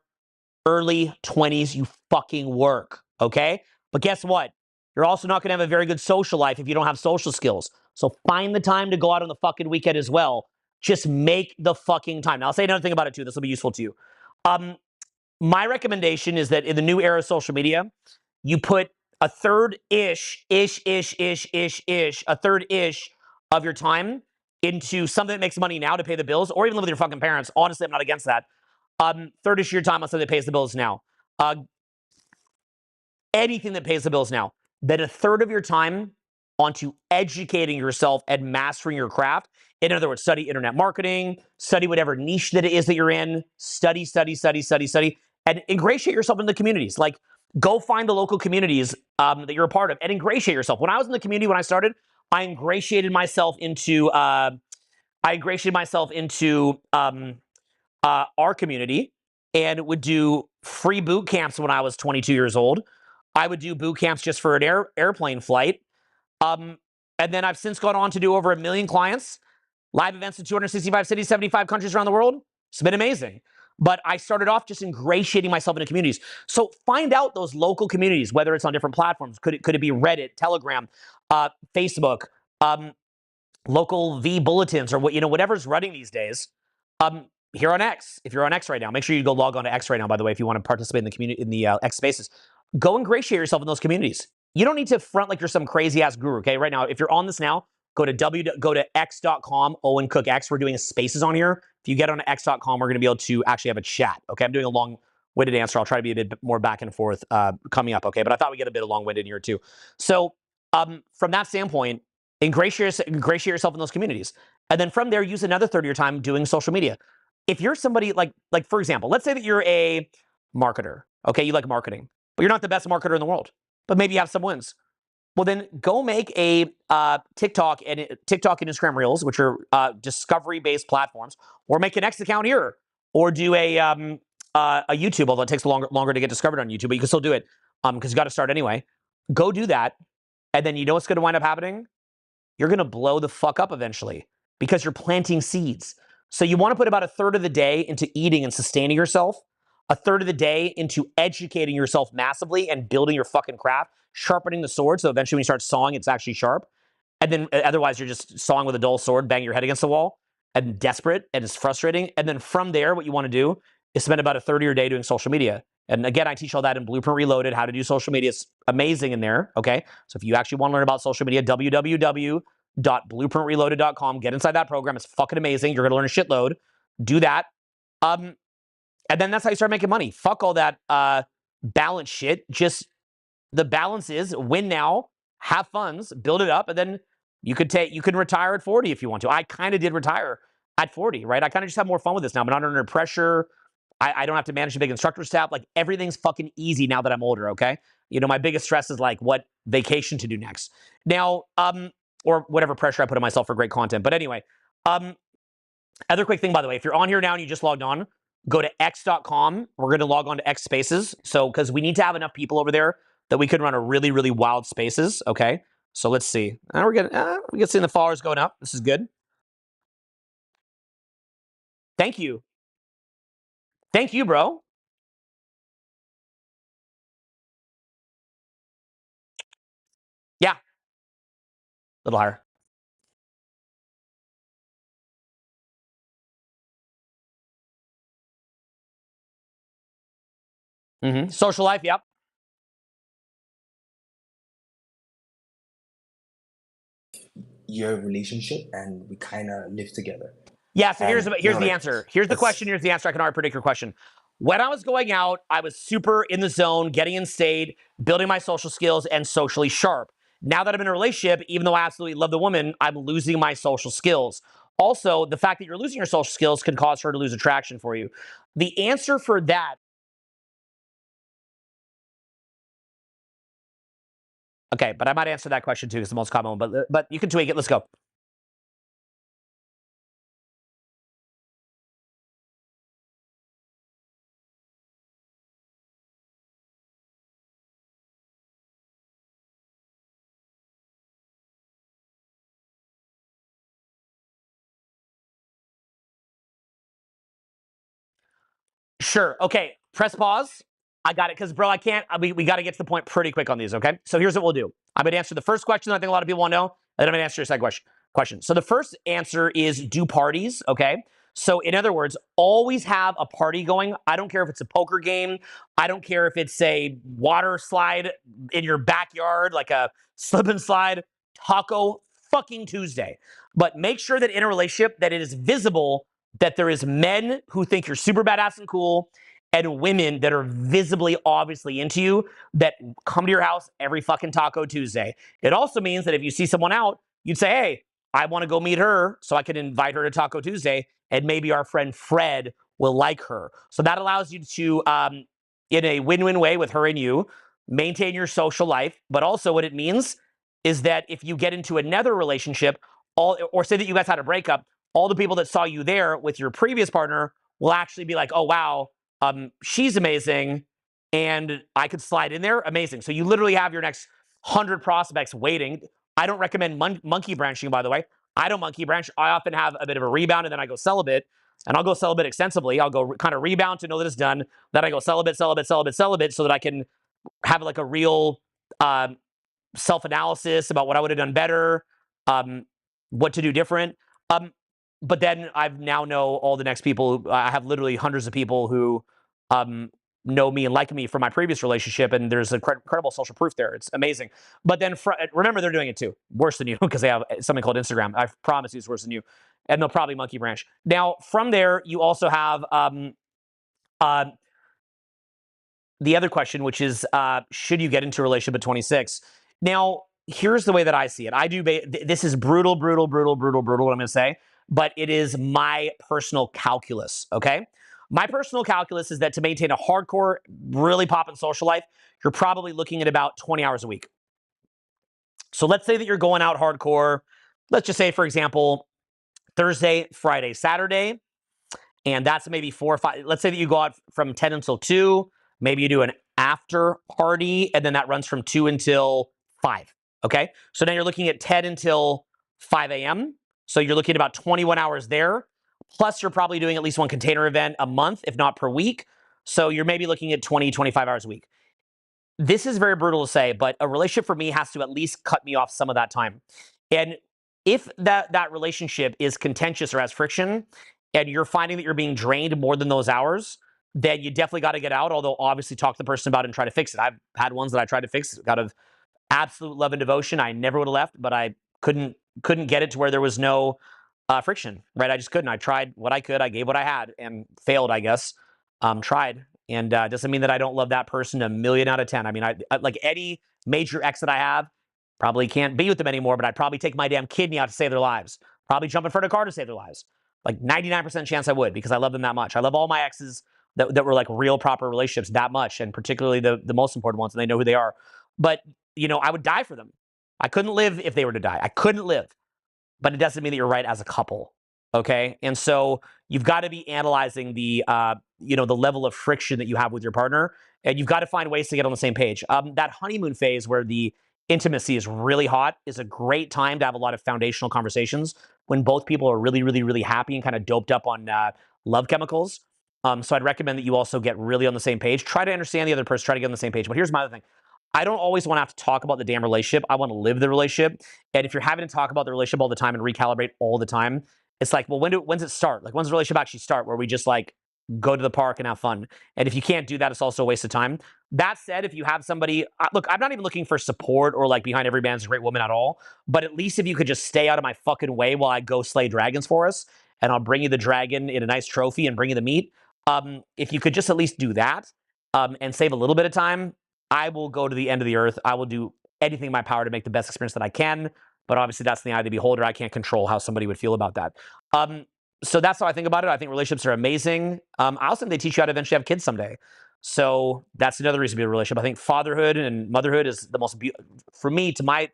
Speaker 1: early 20s you fucking work, okay? But guess what? You're also not going to have a very good social life if you don't have social skills. So find the time to go out on the fucking weekend as well. Just make the fucking time. Now, I'll say another thing about it too. This will be useful to you. My recommendation is that in the new era of social media, you put a third-ish, a third-ish of your time into something that makes money now to pay the bills, or even live with your fucking parents. Honestly, I'm not against that. Third of your time on something that pays the bills now. Anything that pays the bills now. Then a third of your time onto educating yourself and mastering your craft. In other words, study internet marketing, study whatever niche that it is that you're in, study, and ingratiate yourself in the communities. Like, go find the local communities that you're a part of and ingratiate yourself. When I was in the community when I started, I ingratiated myself into our community and would do free boot camps when I was 22 years old. I would do boot camps just for an airplane flight. And then I've since gone on to do over 1 million clients, live events in 265 cities, 75 countries around the world. It's been amazing. But I started off just ingratiating myself into communities. So find out those local communities, whether it's on different platforms. Could it be Reddit, Telegram, Facebook, local V bulletins, or whatever's running these days. Here on X, if you're on X right now, make sure you go log on to X right now. By the way, if you want to participate in the community in the X Spaces, go ingratiate yourself in those communities. You don't need to front like you're some crazy ass guru. Okay, right now, if you're on this now, go to x.com. Owen Cook X. We're doing Spaces on here. If you get on x.com, we're going to be able to actually have a chat. Okay, I'm doing a long-winded answer. I'll try to be a bit more back and forth coming up. Okay, but I thought we get a bit of long-winded here too. So from that standpoint, ingratiate yourself in those communities, and then from there, use another third of your time doing social media. If you're somebody like for example, let's say that you're a marketer. Okay, you like marketing, but you're not the best marketer in the world, but maybe you have some wins. Well, then go make a TikTok and Instagram Reels, which are discovery-based platforms, or make an X account here, or do a YouTube, although it takes longer to get discovered on YouTube, but you can still do it because you got to start anyway. Go do that, and then you know what's going to wind up happening? You're going to blow the fuck up eventually because you're planting seeds. So you want to put about a third of the day into eating and sustaining yourself, a third of the day into educating yourself massively and building your fucking craft, sharpening the sword. So eventually when you start sawing, it's actually sharp. And then otherwise you're just sawing with a dull sword, bang your head against the wall and desperate and it's frustrating. And then from there, what you want to do is spend about a third of your day doing social media. And again, I teach all that in Blueprint Reloaded, how to do social media. It's amazing in there, okay? So if you actually want to learn about social media, www.blueprintreloaded.com. Get inside that program. It's fucking amazing. You're going to learn a shitload. Do that. And then that's how you start making money. Fuck all that balance shit. Just the balance is win now, have funds, build it up, and then you can retire at 40 if you want to. I kind of did retire at 40, right? I kind of just have more fun with this now. I'm not under pressure. I don't have to manage a big instructor staff. Like everything's fucking easy now that I'm older, okay? My biggest stress is like what vacation to do next. Now, or whatever pressure I put on myself for great content. But anyway, other quick thing, by the way, if you're on here now and you just logged on, go to x.com. We're going to log on to X Spaces. So, because we need to have enough people over there that we could run a really, really wild Spaces, okay? So let's see. We're getting seeing the followers going up. This is good. Thank you. Thank you, bro. Yeah, a little higher. Social life, yep.
Speaker 6: Your relationship, and we kind of live together.
Speaker 1: Yeah, so here's
Speaker 6: And,
Speaker 1: the answer. Here's the question. Here's the answer. I can already predict your question. When I was going out, I was super in the zone, getting in state, building my social skills, and socially sharp. Now that I'm in a relationship, even though I absolutely love the woman, I'm losing my social skills. Also, the fact that you're losing your social skills can cause her to lose attraction for you. The answer for that. Okay, but I might answer that question too. It's the most common one, but you can tweak it. Let's go. Sure. Okay. Press pause. I got it. Because, bro, I can't. We got to get to the point pretty quick on these. Okay. So here's what we'll do. I'm going to answer the first question I think a lot of people want to know. And then I'm going to answer your second question. So the first answer is do parties. Okay. So in other words, always have a party going. I don't care if it's a poker game. I don't care if it's a water slide in your backyard, like a slip and slide. Taco fucking Tuesday. But make sure that in a relationship that it is visible that there is men who think you're super badass and cool and women that are visibly, obviously into you that come to your house every fucking Taco Tuesday. It also means that if you see someone out, you'd say, hey, I want to go meet her so I can invite her to Taco Tuesday, and maybe our friend Fred will like her. So that allows you to, in a win-win way with her and you, maintain your social life. But also what it means is that if you get into another relationship, or say that you guys had a breakup, all the people that saw you there with your previous partner will actually be like, oh, wow, she's amazing, and I could slide in there. Amazing. So you literally have your next 100 prospects waiting. I don't recommend monkey branching, by the way. I don't monkey branch. I often have a bit of a rebound, and then I go celibate, and I'll go celibate extensively. I'll go kind of rebound to know that it's done. Then I go celibate, celibate, celibate, celibate, so that I can have like a real self-analysis about what I would have done better, what to do different. But then I've now know all the next people. I have literally hundreds of people who know me and like me from my previous relationship, and there's incredible social proof there. It's amazing. But then remember, they're doing it too, worse than you, because they have something called Instagram. I promise you, it's worse than you, and they'll probably monkey branch. Now, from there, you also have the other question, which is, should you get into a relationship at 26? Now, here's the way that I see it. I do. This is brutal, brutal, brutal, brutal, brutal, what I'm going to say, but it is my personal calculus, okay? My personal calculus is that to maintain a hardcore, really poppin' social life, you're probably looking at about 20 hours a week. So let's say that you're going out hardcore. Let's just say, for example, Thursday, Friday, Saturday, and that's maybe 4 or 5. Let's say that you go out from 10 until 2. Maybe you do an after party, and then that runs from 2 until 5. Okay? So now you're looking at 10 until 5 a.m. So you're looking at about 21 hours there. Plus, you're probably doing at least one container event a month, if not per week. So you're maybe looking at 20, 25 hours a week. This is very brutal to say, but a relationship for me has to at least cut me off some of that time. And if that relationship is contentious or has friction, and you're finding that you're being drained more than those hours, then you definitely got to get out. Although obviously talk to the person about it and try to fix it. I've had ones that I tried to fix out of absolute love and devotion. I never would have left, but I couldn't get it to where there was no friction. Right? I just couldn't. I tried what I could. I gave what I had and failed, I guess. Tried. And doesn't mean that I don't love that person a million out of 10. I mean, I like any major ex that I have, probably can't be with them anymore, but I'd probably take my damn kidney out to save their lives. Probably jump in front of a car to save their lives. Like 99% chance I would, because I love them that much. I love all my exes that were like real proper relationships that much, and particularly the most important ones, and they know who they are. But, I would die for them. I couldn't live if they were to die. I couldn't live. But it doesn't mean that you're right as a couple. Okay? And so you've got to be analyzing the level of friction that you have with your partner, and you've got to find ways to get on the same page. That honeymoon phase where the intimacy is really hot is a great time to have a lot of foundational conversations when both people are really, really, really happy and kind of doped up on love chemicals. So I'd recommend that you also get really on the same page. Try to understand the other person, try to get on the same page. But here's my other thing. I don't always want to have to talk about the damn relationship. I want to live the relationship. And if you're having to talk about the relationship all the time and recalibrate all the time, it's like, well, when's it start? Like, when's the relationship actually start where we just like go to the park and have fun? And if you can't do that, it's also a waste of time. That said, if you have somebody, look, I'm not even looking for support or like behind every man's a great woman at all. But at least if you could just stay out of my fucking way while I go slay dragons for us, and I'll bring you the dragon in a nice trophy and bring you the meat. If you could just at least do that and save a little bit of time, I will go to the end of the earth. I will do anything in my power to make the best experience that I can. But obviously, that's in the eye of the beholder. I can't control how somebody would feel about that. So that's how I think about it. I think relationships are amazing. I also think they teach you how to eventually have kids someday. So that's another reason to be in a relationship. I think fatherhood and motherhood is the most, for me, to my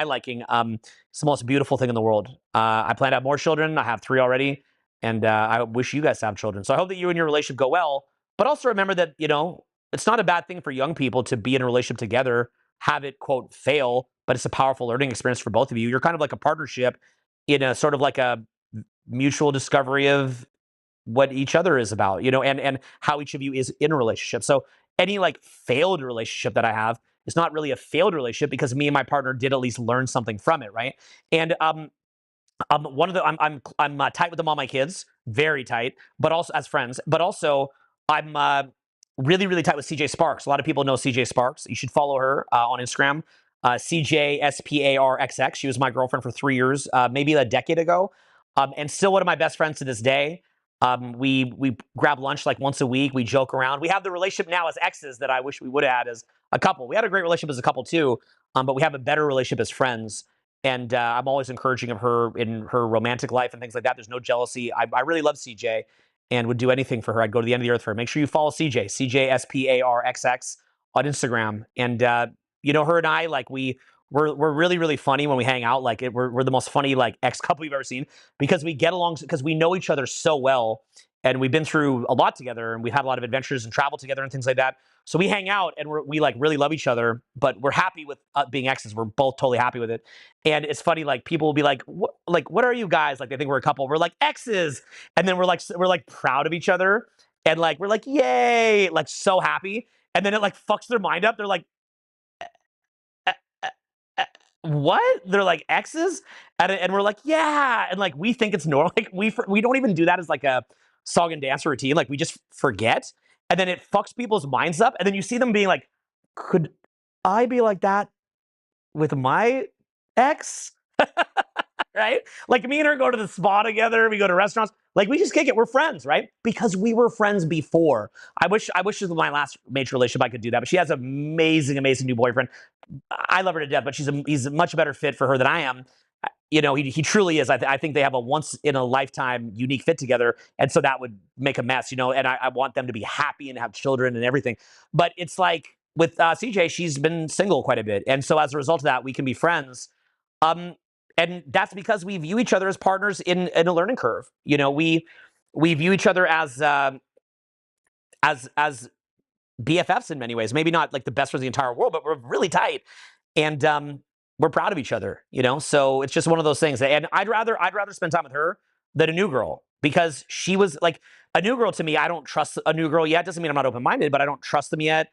Speaker 1: liking, it's the most beautiful thing in the world. I plan to have more children. I have 3 already. And I wish you guys to have children. So I hope that you and your relationship go well. But also remember that, it's not a bad thing for young people to be in a relationship together, have it, quote, fail, but it's a powerful learning experience for both of you. You're kind of like a partnership in a sort of like a mutual discovery of what each other is about, and how each of you is in a relationship. So any like failed relationship that I have is not really a failed relationship because me and my partner did at least learn something from it, right? And I'm tight with them, all my kids, very tight, but also as friends. But also I'm really, really tight with CJ Sparks. A lot of people know CJ Sparks. You should follow her on Instagram. CJSPARXX. She was my girlfriend for 3 years, maybe a decade ago, and still one of my best friends to this day. We grab lunch like once a week. We joke around. We have the relationship now as exes that I wish we would have had as a couple. We had a great relationship as a couple too, but we have a better relationship as friends. And I'm always encouraging of her in her romantic life and things like that. There's no jealousy. I really love CJ and would do anything for her. I'd go to the end of the earth for her. Make sure you follow CJ, CJSPARXX on Instagram. And her and I, like we're really really funny when we hang out. Like we're the most funny like ex couple you've ever seen because we get along because we know each other so well and we've been through a lot together and we've had a lot of adventures and travel together and things like that. So we hang out and we like really love each other, but we're happy with being exes. We're both totally happy with it. And it's funny, like people will be like, what are you guys? Like they think we're a couple. We're like exes, and then we're like proud of each other, and like we're like yay, like so happy. And then it like fucks their mind up. They're like, what? They're like exes, and we're like yeah, and like we think it's normal. Like we don't even do that as like a song and dance routine. Like we just forget, and then it fucks people's minds up. And then you see them being like, could I be like that with my ex? Right? Like me and her go to the spa together. We go to restaurants. Like we just kick it. We're friends, right? Because we were friends before. I wish this was my last major relationship. I could do that. But she has an amazing, amazing new boyfriend. I love her to death, but he's a much better fit for her than I am. He truly is. I think they have a once in a lifetime unique fit together, and so that would make a mess. And I want them to be happy and have children and everything. But it's like with CJ, she's been single quite a bit, and so as a result of that, we can be friends. And that's because we view each other as partners in a learning curve. We view each other as BFFs in many ways. Maybe not like the best friends in the entire world, but we're really tight, and we're proud of each other. So it's just one of those things. And I'd rather spend time with her than a new girl because she was like a new girl to me. I don't trust a new girl yet. Doesn't mean I'm not open minded, but I don't trust them yet.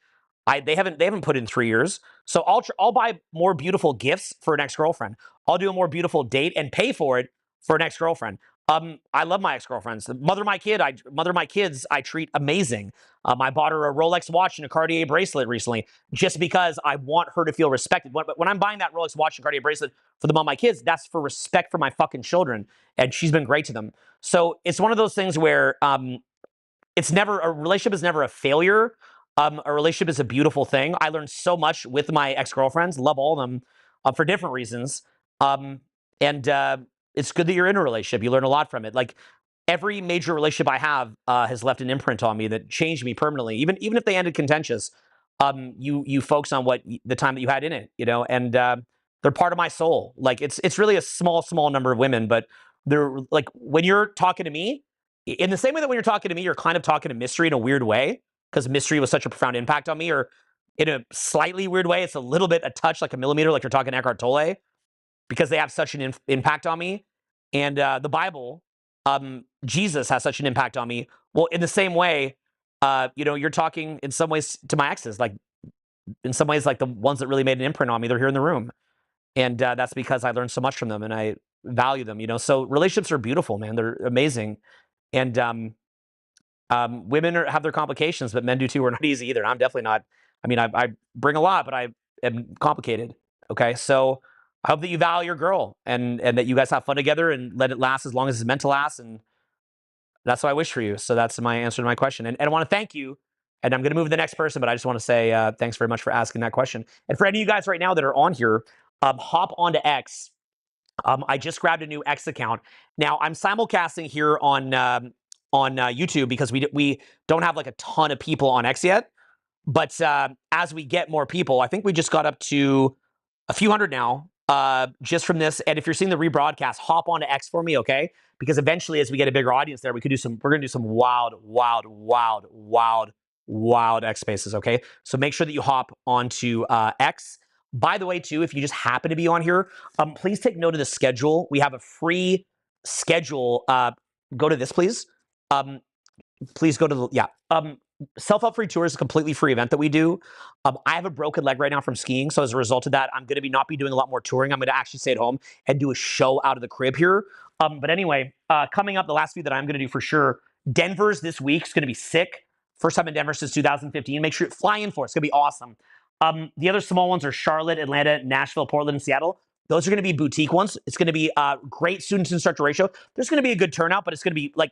Speaker 1: They haven't put in 3 years. So I'll buy more beautiful gifts for an ex-girlfriend. I'll do a more beautiful date and pay for it for an ex-girlfriend. I love my ex-girlfriends. The mother of my kids, I treat amazing. I bought her a Rolex watch and a Cartier bracelet recently just because I want her to feel respected. But when I'm buying that Rolex watch and Cartier bracelet for the mom of my kids, that's for respect for my fucking children. And she's been great to them. So it's one of those things where a relationship is never a failure. A relationship is a beautiful thing. I learned so much with my ex-girlfriends, love all of them for different reasons. And it's good that you're in a relationship. You learn a lot from it. Like every major relationship I have has left an imprint on me that changed me permanently. Even if they ended contentious, you focus on the time that you had in it, and they're part of my soul. Like it's really a small number of women, but they're like when you're talking to me, in the same way that when you're talking to me, you're kind of talking to Mystery in a weird way because Mystery was such a profound impact on me, or in a slightly weird way, it's a little bit a touch like a millimeter, like you're talking to Eckhart Tolle, because they have such an impact on me. And the Bible, Jesus has such an impact on me. Well, in the same way, you're talking in some ways to my exes, like in some ways, like the ones that really made an imprint on me, they're here in the room. And that's because I learned so much from them and I value them, So relationships are beautiful, man. They're amazing. And women have their complications, but men do too. We're not easy either. I'm definitely not. I mean, I bring a lot, but I am complicated. Okay. So I hope that you value your girl and that you guys have fun together and let it last as long as it's meant to last. And that's what I wish for you. So that's my answer to my question. And I want to thank you. And I'm going to move to the next person, but I just want to say thanks very much for asking that question. And for any of you guys right now that are on here, hop onto X. I just grabbed a new X account. Now I'm simulcasting here on YouTube because we don't have like a ton of people on X yet. But as we get more people, I think we just got up to a few hundred now just from this. And if you're seeing the rebroadcast, hop onto X for me, okay? Because eventually, as we get a bigger audience there, we're gonna do some wild X spaces, okay? So make sure that you hop onto X. By the way, too, if you just happen to be on here, please take note of the schedule. We have a free schedule. Go to this, please. Please go to the Self-Help Free Tour is a completely free event that we do. I have a broken leg right now from skiing, so as a result of that, I'm going to not be doing a lot more touring. I'm going to actually stay at home and do a show out of the crib here. But anyway, coming up, the last few that I'm going to do for sure, Denver's this week is going to be sick. First time in Denver since 2015. Make sure you fly in for it. It's going to be awesome. The other small ones are Charlotte, Atlanta, Nashville, Portland, and Seattle. Those are going to be boutique ones. It's going to be great student instructor ratio. There's going to be a good turnout, but it's going to be like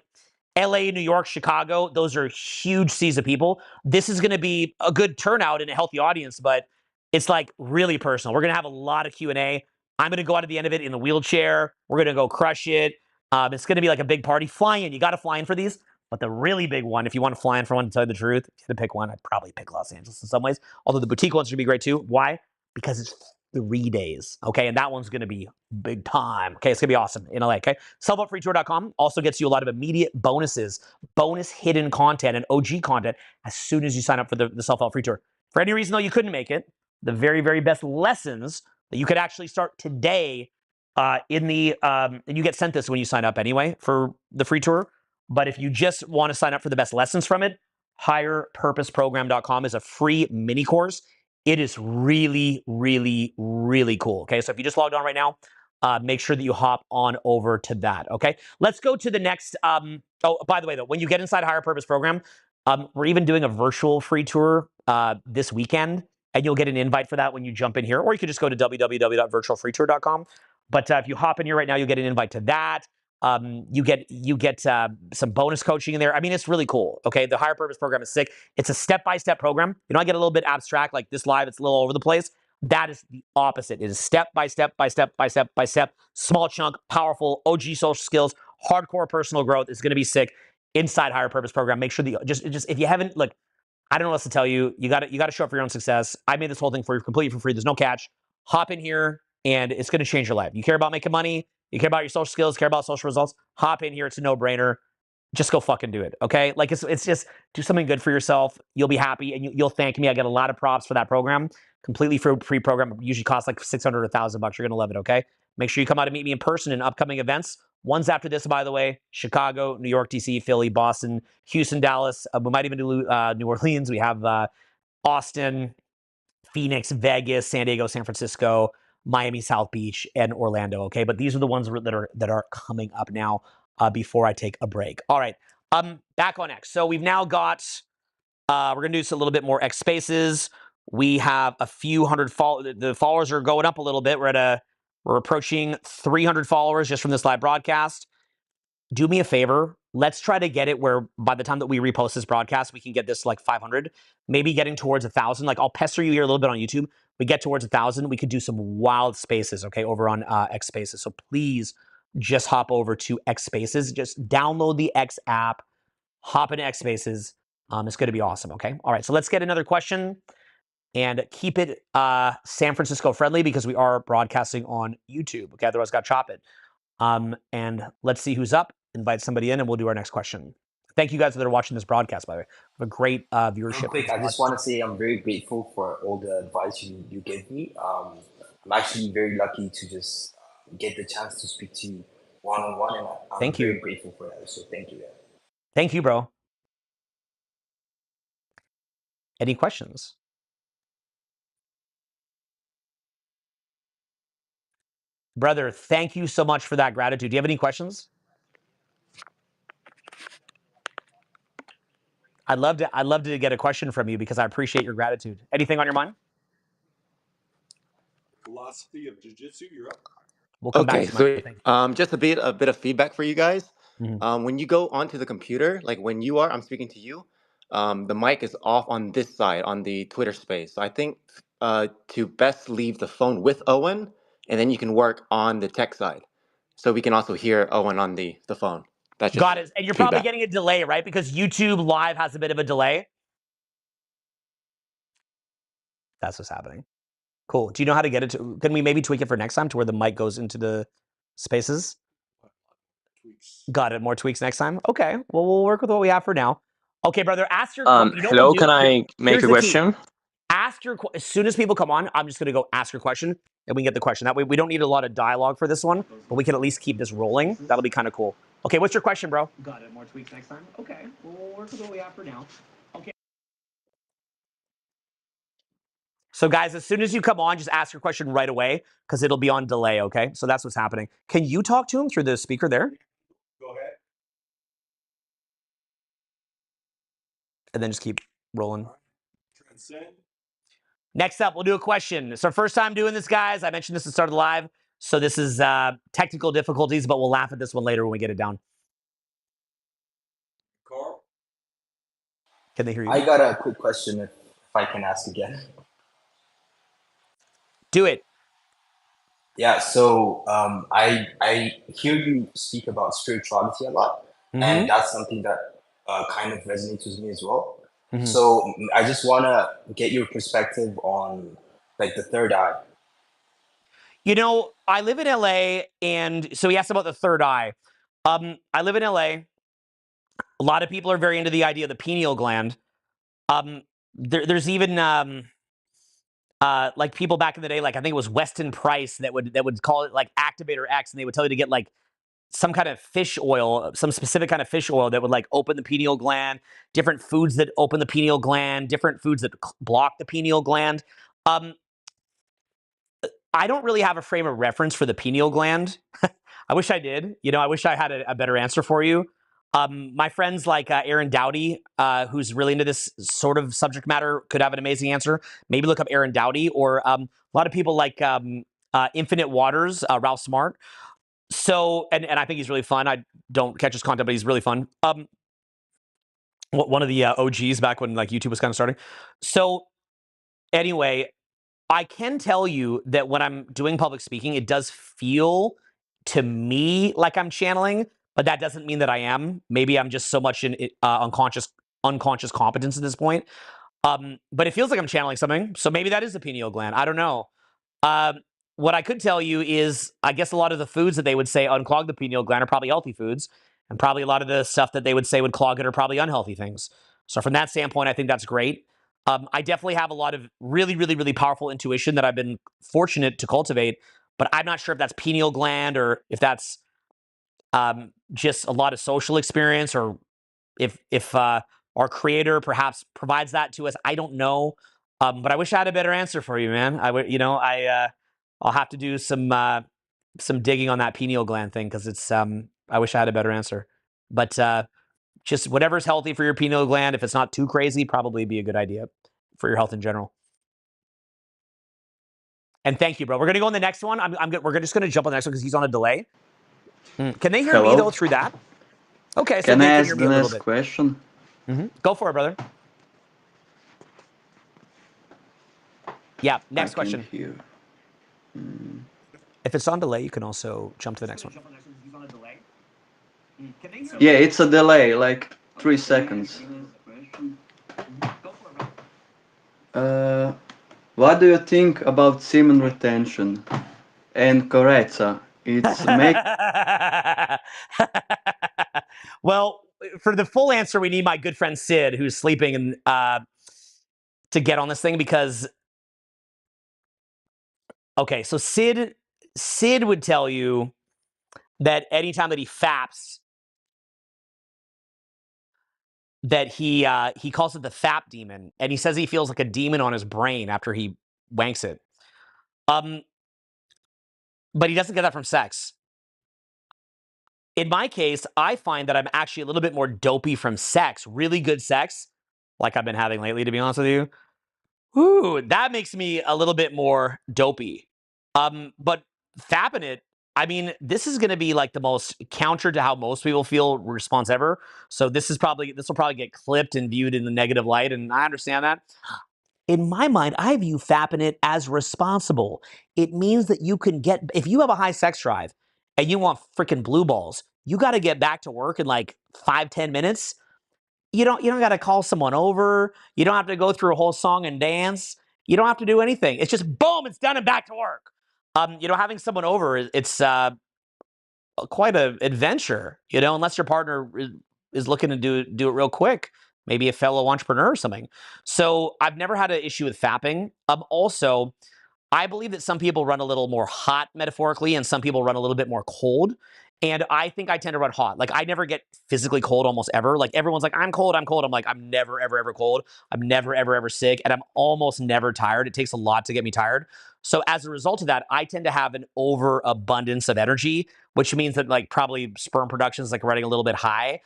Speaker 1: LA, New York, Chicago. Those are huge seas of people. This is going to be a good turnout and a healthy audience, but it's like really personal. We're going to have a lot of Q&A. I'm going to go out at the end of it in the wheelchair. We're going to go crush it. It's going to be like a big party. Fly in. You got to fly in for these. But the really big one, if you want to fly in for one, to tell you the truth, if you had to pick one, I'd probably pick Los Angeles in some ways. Although the boutique ones should be great too. Why? Because it's 3 days. Okay. And that one's going to be big time. Okay. It's going to be awesome in LA. Okay. Selfoutfreetour.com also gets you a lot of immediate bonuses, bonus hidden content, and OG content as soon as you sign up for the Self Out Free Tour. For any reason, though, you couldn't make it, the very, very best lessons that you could actually start today and you get sent this when you sign up anyway for the free tour. But if you just want to sign up for the best lessons from it, higherpurposeprogram.com is a free mini course. It is really, really, really cool. Okay, so if you just logged on right now, make sure that you hop on over to that. Okay, let's go to the next. Oh, by the way, though, when you get inside Higher Purpose Program, we're even doing a virtual free tour this weekend, and you'll get an invite for that when you jump in here, or you could just go to www.virtualfreetour.com. But if you hop in here right now, you'll get an invite to that. You get some bonus coaching in there. I mean, it's really cool. Okay, the Higher Purpose Program is sick. It's a step-by-step program. You know, I get a little bit abstract, like this live, it's a little over the place. That is the opposite. It is step by step by step by step by step, small chunk, powerful, OG social skills, hardcore personal growth. Is going to be sick inside Higher Purpose Program. Make sure that you just if you haven't, look, I don't know what else to tell you. You got to show up for your own success. I made this whole thing for you completely for free. There's no catch. Hop in here, and it's going to change your life. You care about making money. You care about your social skills. Care about social results. Hop in here. It's a no-brainer. Just go fucking do it. Okay, like it's just do something good for yourself. You'll be happy, and you'll thank me. I get a lot of props for that program. Completely free program. Usually costs like $600 or $1,000. You're gonna love it. Okay. Make sure you come out and meet me in person in upcoming events. Ones after this, by the way, Chicago, New York, DC, Philly, Boston, Houston, Dallas. We might even do New Orleans. We have Austin, Phoenix, Vegas, San Diego, San Francisco, Miami, South Beach, and Orlando. Okay, but these are the ones that are coming up now before I take a break. All right, back on X. So we've now got. We're gonna do a little bit more X Spaces. We have a few hundred the followers are going up a little bit. We're approaching 300 followers just from this live broadcast. Do me a favor. Let's try to get it where by the time that we repost this broadcast, we can get this like 500, maybe getting towards 1,000. Like I'll pester you here a little bit on YouTube. We get towards 1,000, we could do some wild spaces, okay, over on X Spaces. So please just hop over to X Spaces. Just download the X app, hop into X Spaces. It's going to be awesome, okay? All right, so let's get another question and keep it San Francisco friendly because we are broadcasting on YouTube, okay? Otherwise, got to chop it. And let's see who's up. Invite somebody in, and we'll do our next question. Thank you guys that are watching this broadcast, by the way. We have a great viewership.
Speaker 6: Real quick, I just want to say I'm very grateful for all the advice you gave me. I'm actually very lucky to just get the chance to speak to you one-on-one, and I'm
Speaker 1: Thank you.
Speaker 6: very grateful for that. So thank you.
Speaker 1: Thank you, bro. Any questions? Brother, thank you so much for that gratitude. Do you have any questions? I'd love to get a question from you because I appreciate your gratitude. Anything on your mind?
Speaker 2: Philosophy of Jiu-Jitsu, you're up.
Speaker 1: We'll come
Speaker 7: Okay,
Speaker 1: back to
Speaker 7: so
Speaker 1: my thing.
Speaker 7: just a bit of feedback for you guys.
Speaker 1: Mhm.
Speaker 7: When you go onto the computer, like when you are, I'm speaking to you, the mic is off on this side on the Twitter space. So I think to best leave the phone with Owen, and then you can work on the tech side, so we can also hear Owen on the phone. That's just
Speaker 1: Got it. And you're probably
Speaker 7: feedback.
Speaker 1: getting a delay, right? Because YouTube Live has a bit of a delay. That's what's happening. Cool. Do you know how to get it to? Can we maybe tweak it for next time to where the mic goes into the spaces?
Speaker 2: Tweaks.
Speaker 1: Got it. More tweaks next time. Okay. Well, we'll work with what we have for now. Okay, brother. Ask your. You know what
Speaker 8: Hello,
Speaker 1: we'll do?
Speaker 8: can I make
Speaker 1: Here's
Speaker 8: a
Speaker 1: the key.
Speaker 8: question?
Speaker 1: Ask your as soon as people come on. I'm just gonna go ask your question, and we can get the question. That way, we don't need a lot of dialogue for this one, but we can at least keep this rolling. That'll be kind of cool. Okay, what's your question, bro? Got it. More tweaks next time. Okay. Well, we'll work with what we have for now. Okay. So, guys, as soon as you come on, just ask your question right away because it'll be on delay. Okay. So that's what's happening. Can you talk to him through the speaker there?
Speaker 2: Go ahead.
Speaker 1: And then just keep rolling.
Speaker 2: Transcend.
Speaker 1: Next up, we'll do a question. It's our first time doing this, guys. I mentioned this at the start of the live. So this is technical difficulties, but we'll laugh at this one later when we get it down.
Speaker 6: Carl?
Speaker 1: Can they hear you?
Speaker 6: I got a quick question if I can ask again.
Speaker 1: Do it.
Speaker 6: Yeah, so I hear you speak about spirituality a lot, and that's something that kind of resonates with me as well. So I just want to get your perspective on like the third eye.
Speaker 1: You know, I live in LA, and so he asked about the third eye. I live in LA. A lot of people are very into the idea of the pineal gland. There's even like people back in the day, like I think it was Weston Price that would call it like activator X, and they would tell you to get like some kind of fish oil, some specific kind of fish oil that would like open the pineal gland, different foods that open the pineal gland, different foods that block the pineal gland. I don't really have a frame of reference for the pineal gland. I wish I did. You know, I wish I had a better answer for you. My friends like Aaron Dowdy, who's really into this sort of subject matter, could have an amazing answer. Maybe look up Aaron Dowdy, or a lot of people like Infinite Waters, Ralph Smart. So, and I think he's really fun. I don't catch his content, but he's really fun. One of the OGs back when like YouTube was kind of starting. So, anyway, I can tell you that when I'm doing public speaking, it does feel to me like I'm channeling, but that doesn't mean that I am. Maybe I'm just so much in unconscious competence at this point. But it feels like I'm channeling something. So maybe that is the pineal gland. I don't know. What I could tell you is, I guess a lot of the foods that they would say unclog the pineal gland are probably healthy foods, and probably a lot of the stuff that they would say would clog it are probably unhealthy things. So from that standpoint, I think that's great. I definitely have a lot of really, really, really powerful intuition that I've been fortunate to cultivate, but I'm not sure if that's pineal gland or if that's just a lot of social experience, or if our creator perhaps provides that to us. I don't know, but I wish I had a better answer for you, man. I would, I'll have to do some digging on that pineal gland thing, because it's I wish I had a better answer. But just whatever's healthy for your pineal gland, if it's not too crazy, probably be a good idea for your health in general. And thank you, bro. We're gonna go on the next one. We're just gonna jump on the next one because he's on a delay. Can they hear me
Speaker 8: Hello?
Speaker 1: though through that? Okay, so
Speaker 8: Can I
Speaker 1: they can
Speaker 8: ask
Speaker 1: hear me
Speaker 8: the
Speaker 1: a little
Speaker 8: next
Speaker 1: bit.
Speaker 8: question?
Speaker 1: Go for it, brother. Yeah, next
Speaker 8: I can
Speaker 1: question.
Speaker 8: hear.
Speaker 1: If it's on delay, you can also jump to the next one.
Speaker 8: Yeah, it's a delay, like 3 seconds. What do you think about semen retention and Corazza? It's make
Speaker 1: Well, for the full answer, we need my good friend Sid, who's sleeping, and to get on this thing, because okay, so Sid would tell you that anytime that he faps, that he calls it the fap demon, and he says he feels like a demon on his brain after he wanks it. But he doesn't get that from sex. In my case, I find that I'm actually a little bit more dopey from sex, really good sex, like I've been having lately, to be honest with you. Ooh, that makes me a little bit more dopey. But fapping it, I mean, this is going to be like the most counter to how most people feel response ever. So this will probably get clipped and viewed in the negative light, and I understand that. In my mind, I view fapping it as responsible. It means that you can get, if you have a high sex drive and you want freaking blue balls, you got to get back to work in like 5-10 minutes. You don't got to call someone over. You don't have to go through a whole song and dance. You don't have to do anything. It's just boom, it's done and back to work. Having someone over, it's quite an adventure. Unless your partner is looking to do it real quick, maybe a fellow entrepreneur or something. So I've never had an issue with fapping. Also, I believe that some people run a little more hot metaphorically, and some people run a little bit more cold. And I think I tend to run hot. Like, I never get physically cold almost ever. Like, everyone's like, I'm cold, I'm cold. I'm like, I'm never, ever, ever cold. I'm never, ever, ever sick. And I'm almost never tired. It takes a lot to get me tired. So as a result of that, I tend to have an overabundance of energy, which means that like probably sperm production is like running a little bit high.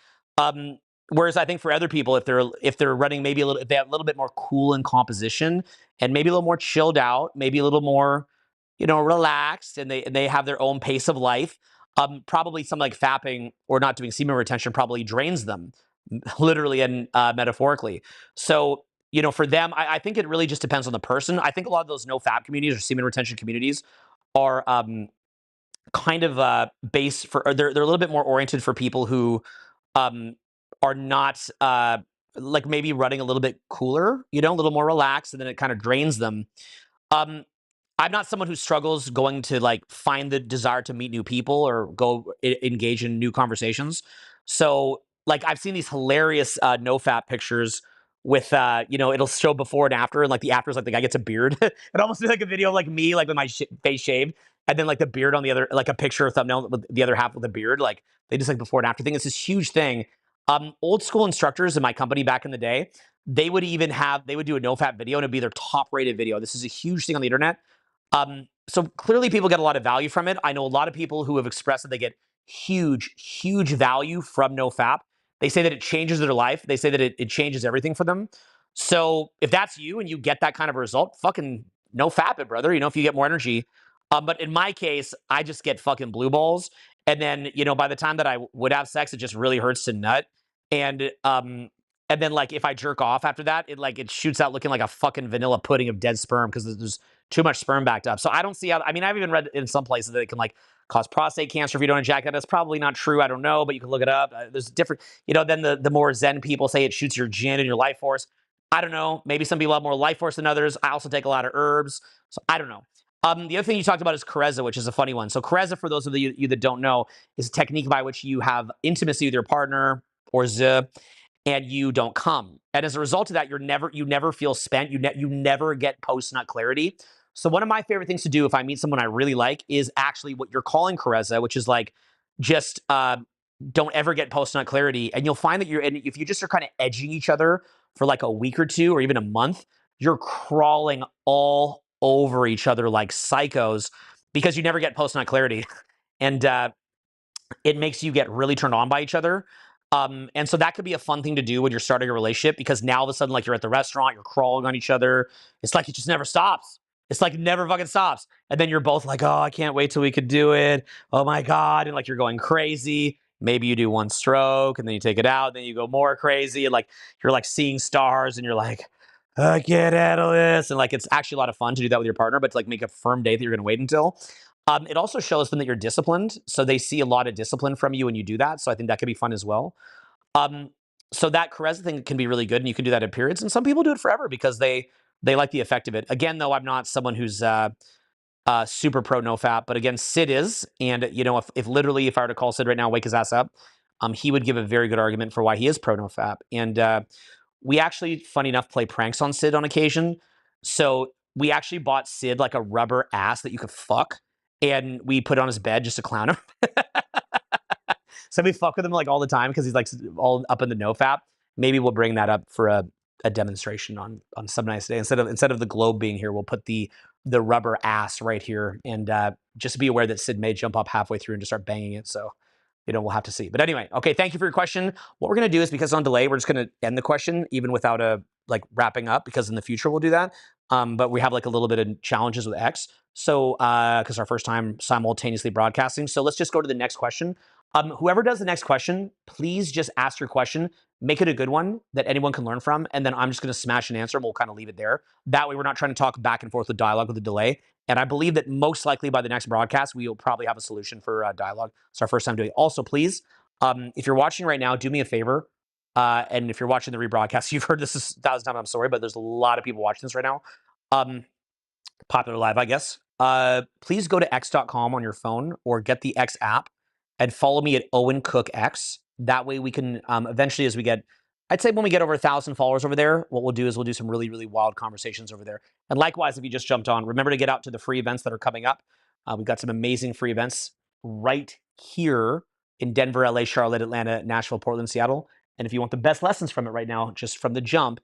Speaker 1: Whereas I think for other people, if they're running maybe a little, if they have a little bit more cool in composition and maybe a little more chilled out, maybe a little more, relaxed, and they have their own pace of life, probably something like fapping or not doing semen retention probably drains them, literally and metaphorically. So, for them, I think it really just depends on the person. I think a lot of those no fap communities or semen retention communities are kind of based for, or they're a little bit more oriented for people who um, are not like maybe running a little bit cooler, a little more relaxed, and then it kind of drains them. Um, I'm not someone who struggles going to like find the desire to meet new people or go engage in new conversations. So like I've seen these hilarious no fap pictures with it'll show before and after, and like the after is like the guy gets a beard. It almost looks like a video of like me like with my face shaved, and then like the beard on the other, like a picture or thumbnail with the other half with a beard. Like they just like before and after thing. It's this huge thing. Old school instructors in my company back in the day, they would do a no fap video and it'd be their top rated video. This is a huge thing on the internet. So clearly people get a lot of value from it. I know a lot of people who have expressed that they get huge, huge value from NoFap. They say that it changes their life. They say that it changes everything for them. So if that's you and you get that kind of a result, fucking NoFap it, brother. If you get more energy. But in my case, I just get fucking blue balls. And then, by the time that I would have sex, it just really hurts to nut. And then like if I jerk off after that, it shoots out looking like a fucking vanilla pudding of dead sperm because there's too much sperm backed up. So I don't see how, I've even read in some places that it can like cause prostate cancer if you don't ejaculate. That's probably not true. I don't know, but you can look it up. There's different, then the more Zen people say it shoots your gin and your life force. I don't know. Maybe some people have more life force than others. I also take a lot of herbs. So I don't know. The other thing you talked about is Carezza, which is a funny one. So Carezza, for those of you that don't know, is a technique by which you have intimacy with your partner or Z, and you don't come. And as a result of that, you never feel spent. You never get post-nut clarity. So one of my favorite things to do if I meet someone I really like is actually what you're calling Carezza, which is like just don't ever get post-nut clarity. And you'll find that if you just are kind of edging each other for like a week or two or even a month, you're crawling all over each other like psychos because you never get post-nut clarity. And it makes you get really turned on by each other. And so that could be a fun thing to do when you're starting a relationship because now all of a sudden, like you're at the restaurant, you're crawling on each other. It's like it just never stops. It's like it never fucking stops. And then you're both like, oh, I can't wait till we could do it. Oh my God. And like you're going crazy. Maybe you do one stroke and then you take it out. Then you go more crazy. And like you're like seeing stars and you're like, I can't handle this. And like it's actually a lot of fun to do that with your partner, but to like make a firm date that you're going to wait until. It also shows them that you're disciplined. So they see a lot of discipline from you when you do that. So I think that could be fun as well. Um, so that Carezza thing can be really good, and you can do that in periods. And some people do it forever because they like the effect of it. Again, though, I'm not someone who's super pro nofap, but again, Sid is. And if literally if I were to call Sid right now, wake his ass up, he would give a very good argument for why he is pro nofap. And we actually, funny enough, play pranks on Sid on occasion. So we actually bought Sid like a rubber ass that you could fuck, and we put it on his bed just to clown him. So we fuck with him like all the time because he's like all up in the nofap. Maybe we'll bring that up for a demonstration on some nice day. Instead of the globe being here, we'll put the rubber ass right here, and just be aware that Sid may jump up halfway through and just start banging it. So we'll have to see. But anyway, okay, thank you for your question. What we're going to do is, because it's on delay, we're just going to end the question even without like wrapping up, because in the future we'll do that. But we have like a little bit of challenges with X. So, because our first time simultaneously broadcasting. So let's just go to the next question. Whoever does the next question, please just ask your question. Make it a good one that anyone can learn from. And then I'm just going to smash an answer and we'll kind of leave it there. That way we're not trying to talk back and forth with dialogue with a delay. And I believe that most likely by the next broadcast, we will probably have a solution for dialogue. It's our first time doing it. Also, please, if you're watching right now, do me a favor. And if you're watching the rebroadcast, you've heard this 1,000 times. I'm sorry, but there's a lot of people watching this right now. Popular live, I guess. Please go to x.com on your phone or get the X app and follow me at Owen Cook X. That way we can eventually, as we get, I'd say when we get over 1,000 followers over there, what we'll do is we'll do some really, really wild conversations over there. And likewise, if you just jumped on, remember to get out to the free events that are coming up. We've got some amazing free events right here in Denver, LA, Charlotte, Atlanta, Nashville, Portland, Seattle. And if you want the best lessons from it right now, just from the jump,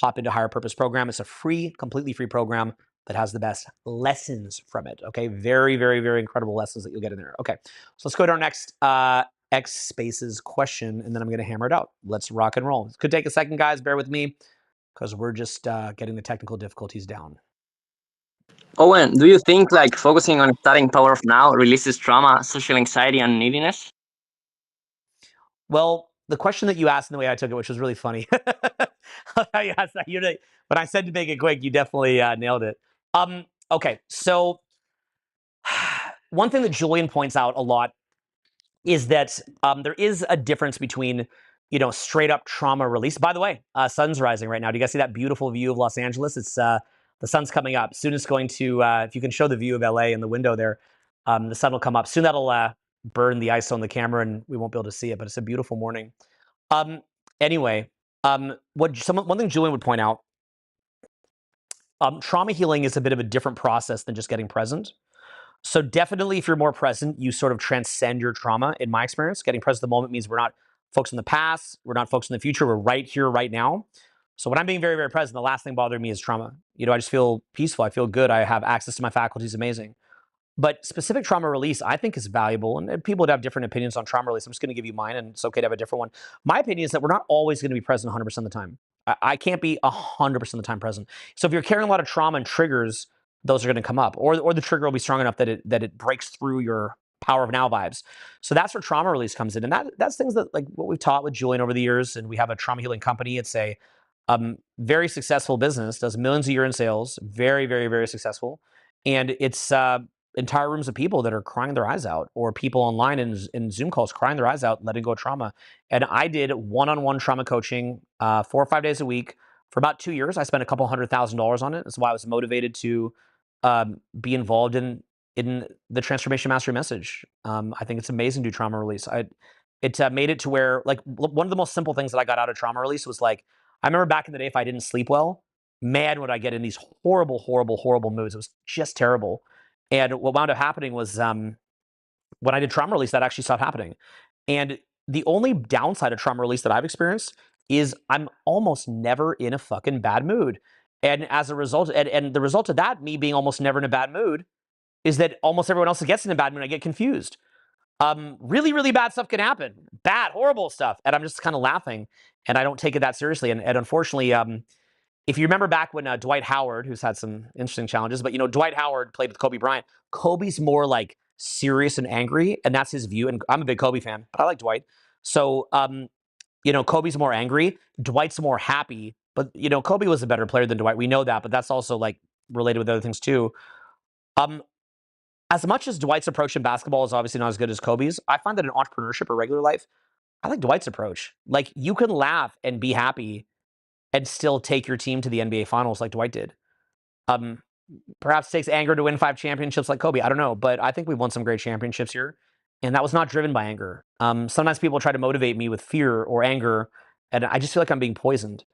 Speaker 1: hop into Higher Purpose Program. It's a free, completely free program that has the best lessons from it. Okay, very, very, very incredible lessons that you'll get in there. Okay, so let's go to our next X spaces question, and then I'm going to hammer it out. Let's rock and roll. It could take a second, guys. Bear with me because we're just getting the technical difficulties down.
Speaker 9: Owen, do you think like focusing on studying power of now releases trauma, social anxiety, and neediness?
Speaker 1: Well, the question that you asked and the way I took it, which was really funny. How you asked that, when I said to make it quick, you definitely nailed it. Okay, so one thing that Julian points out a lot is that there is a difference between, straight up trauma release. By the way, sun's rising right now. Do you guys see that beautiful view of Los Angeles? It's the sun's coming up. Soon it's going to, if you can show the view of LA in the window there, the sun will come up. Soon that'll burn the ice on the camera and we won't be able to see it, but it's a beautiful morning. Anyway, one thing Julian would point out, trauma healing is a bit of a different process than just getting present. So definitely, if you're more present, you sort of transcend your trauma. In my experience, getting present at the moment means we're not focused on the past, we're not focused on the future, we're right here, right now. So when I'm being very, very present, the last thing bothering me is trauma. I just feel peaceful. I feel good. I have access to my faculties. Amazing. But specific trauma release, I think, is valuable. And people would have different opinions on trauma release. I'm just going to give you mine, and it's okay to have a different one. My opinion is that we're not always going to be present 100% of the time. I can't be 100% of the time present. So if you're carrying a lot of trauma and triggers, those are going to come up. Or the trigger will be strong enough that it breaks through your power of now vibes. So that's where trauma release comes in. And that's things that, like what we've taught with Julian over the years. And we have a trauma healing company. It's a very successful business, does millions a year in sales, very, very, very successful. And it's entire rooms of people that are crying their eyes out, or people online in Zoom calls crying their eyes out, letting go of trauma. And I did one-on-one trauma coaching 4 or 5 days a week for about 2 years. I spent a couple $100,000 on it. That's why I was motivated to be involved in the Transformation Mastery message. I think it's amazing to do trauma release. It made it to where, like, one of the most simple things that I got out of trauma release was, like, I remember back in the day, if I didn't sleep well, man, would I get in these horrible, horrible, horrible moods. It was just terrible. And what wound up happening was when I did trauma release, that actually stopped happening. And the only downside of trauma release that I've experienced is I'm almost never in a fucking bad mood. And as a result, and the result of that, me being almost never in a bad mood, is that almost everyone else that gets in a bad mood, I get confused. Really, really bad stuff can happen. Bad, horrible stuff. And I'm just kind of laughing, and I don't take it that seriously. And unfortunately, if you remember back when Dwight Howard, who's had some interesting challenges, but Dwight Howard played with Kobe Bryant. Kobe's more like serious and angry, and that's his view. And I'm a big Kobe fan, but I like Dwight. So, Kobe's more angry. Dwight's more happy. But Kobe was a better player than Dwight. We know that, but that's also like related with other things too. As much as Dwight's approach in basketball is obviously not as good as Kobe's, I find that in entrepreneurship or regular life, I like Dwight's approach. Like, you can laugh and be happy and still take your team to the NBA Finals like Dwight did. Perhaps it takes anger to win 5 championships like Kobe. I don't know, but I think we've won some great championships here, and that was not driven by anger. Sometimes people try to motivate me with fear or anger, and I just feel like I'm being poisoned.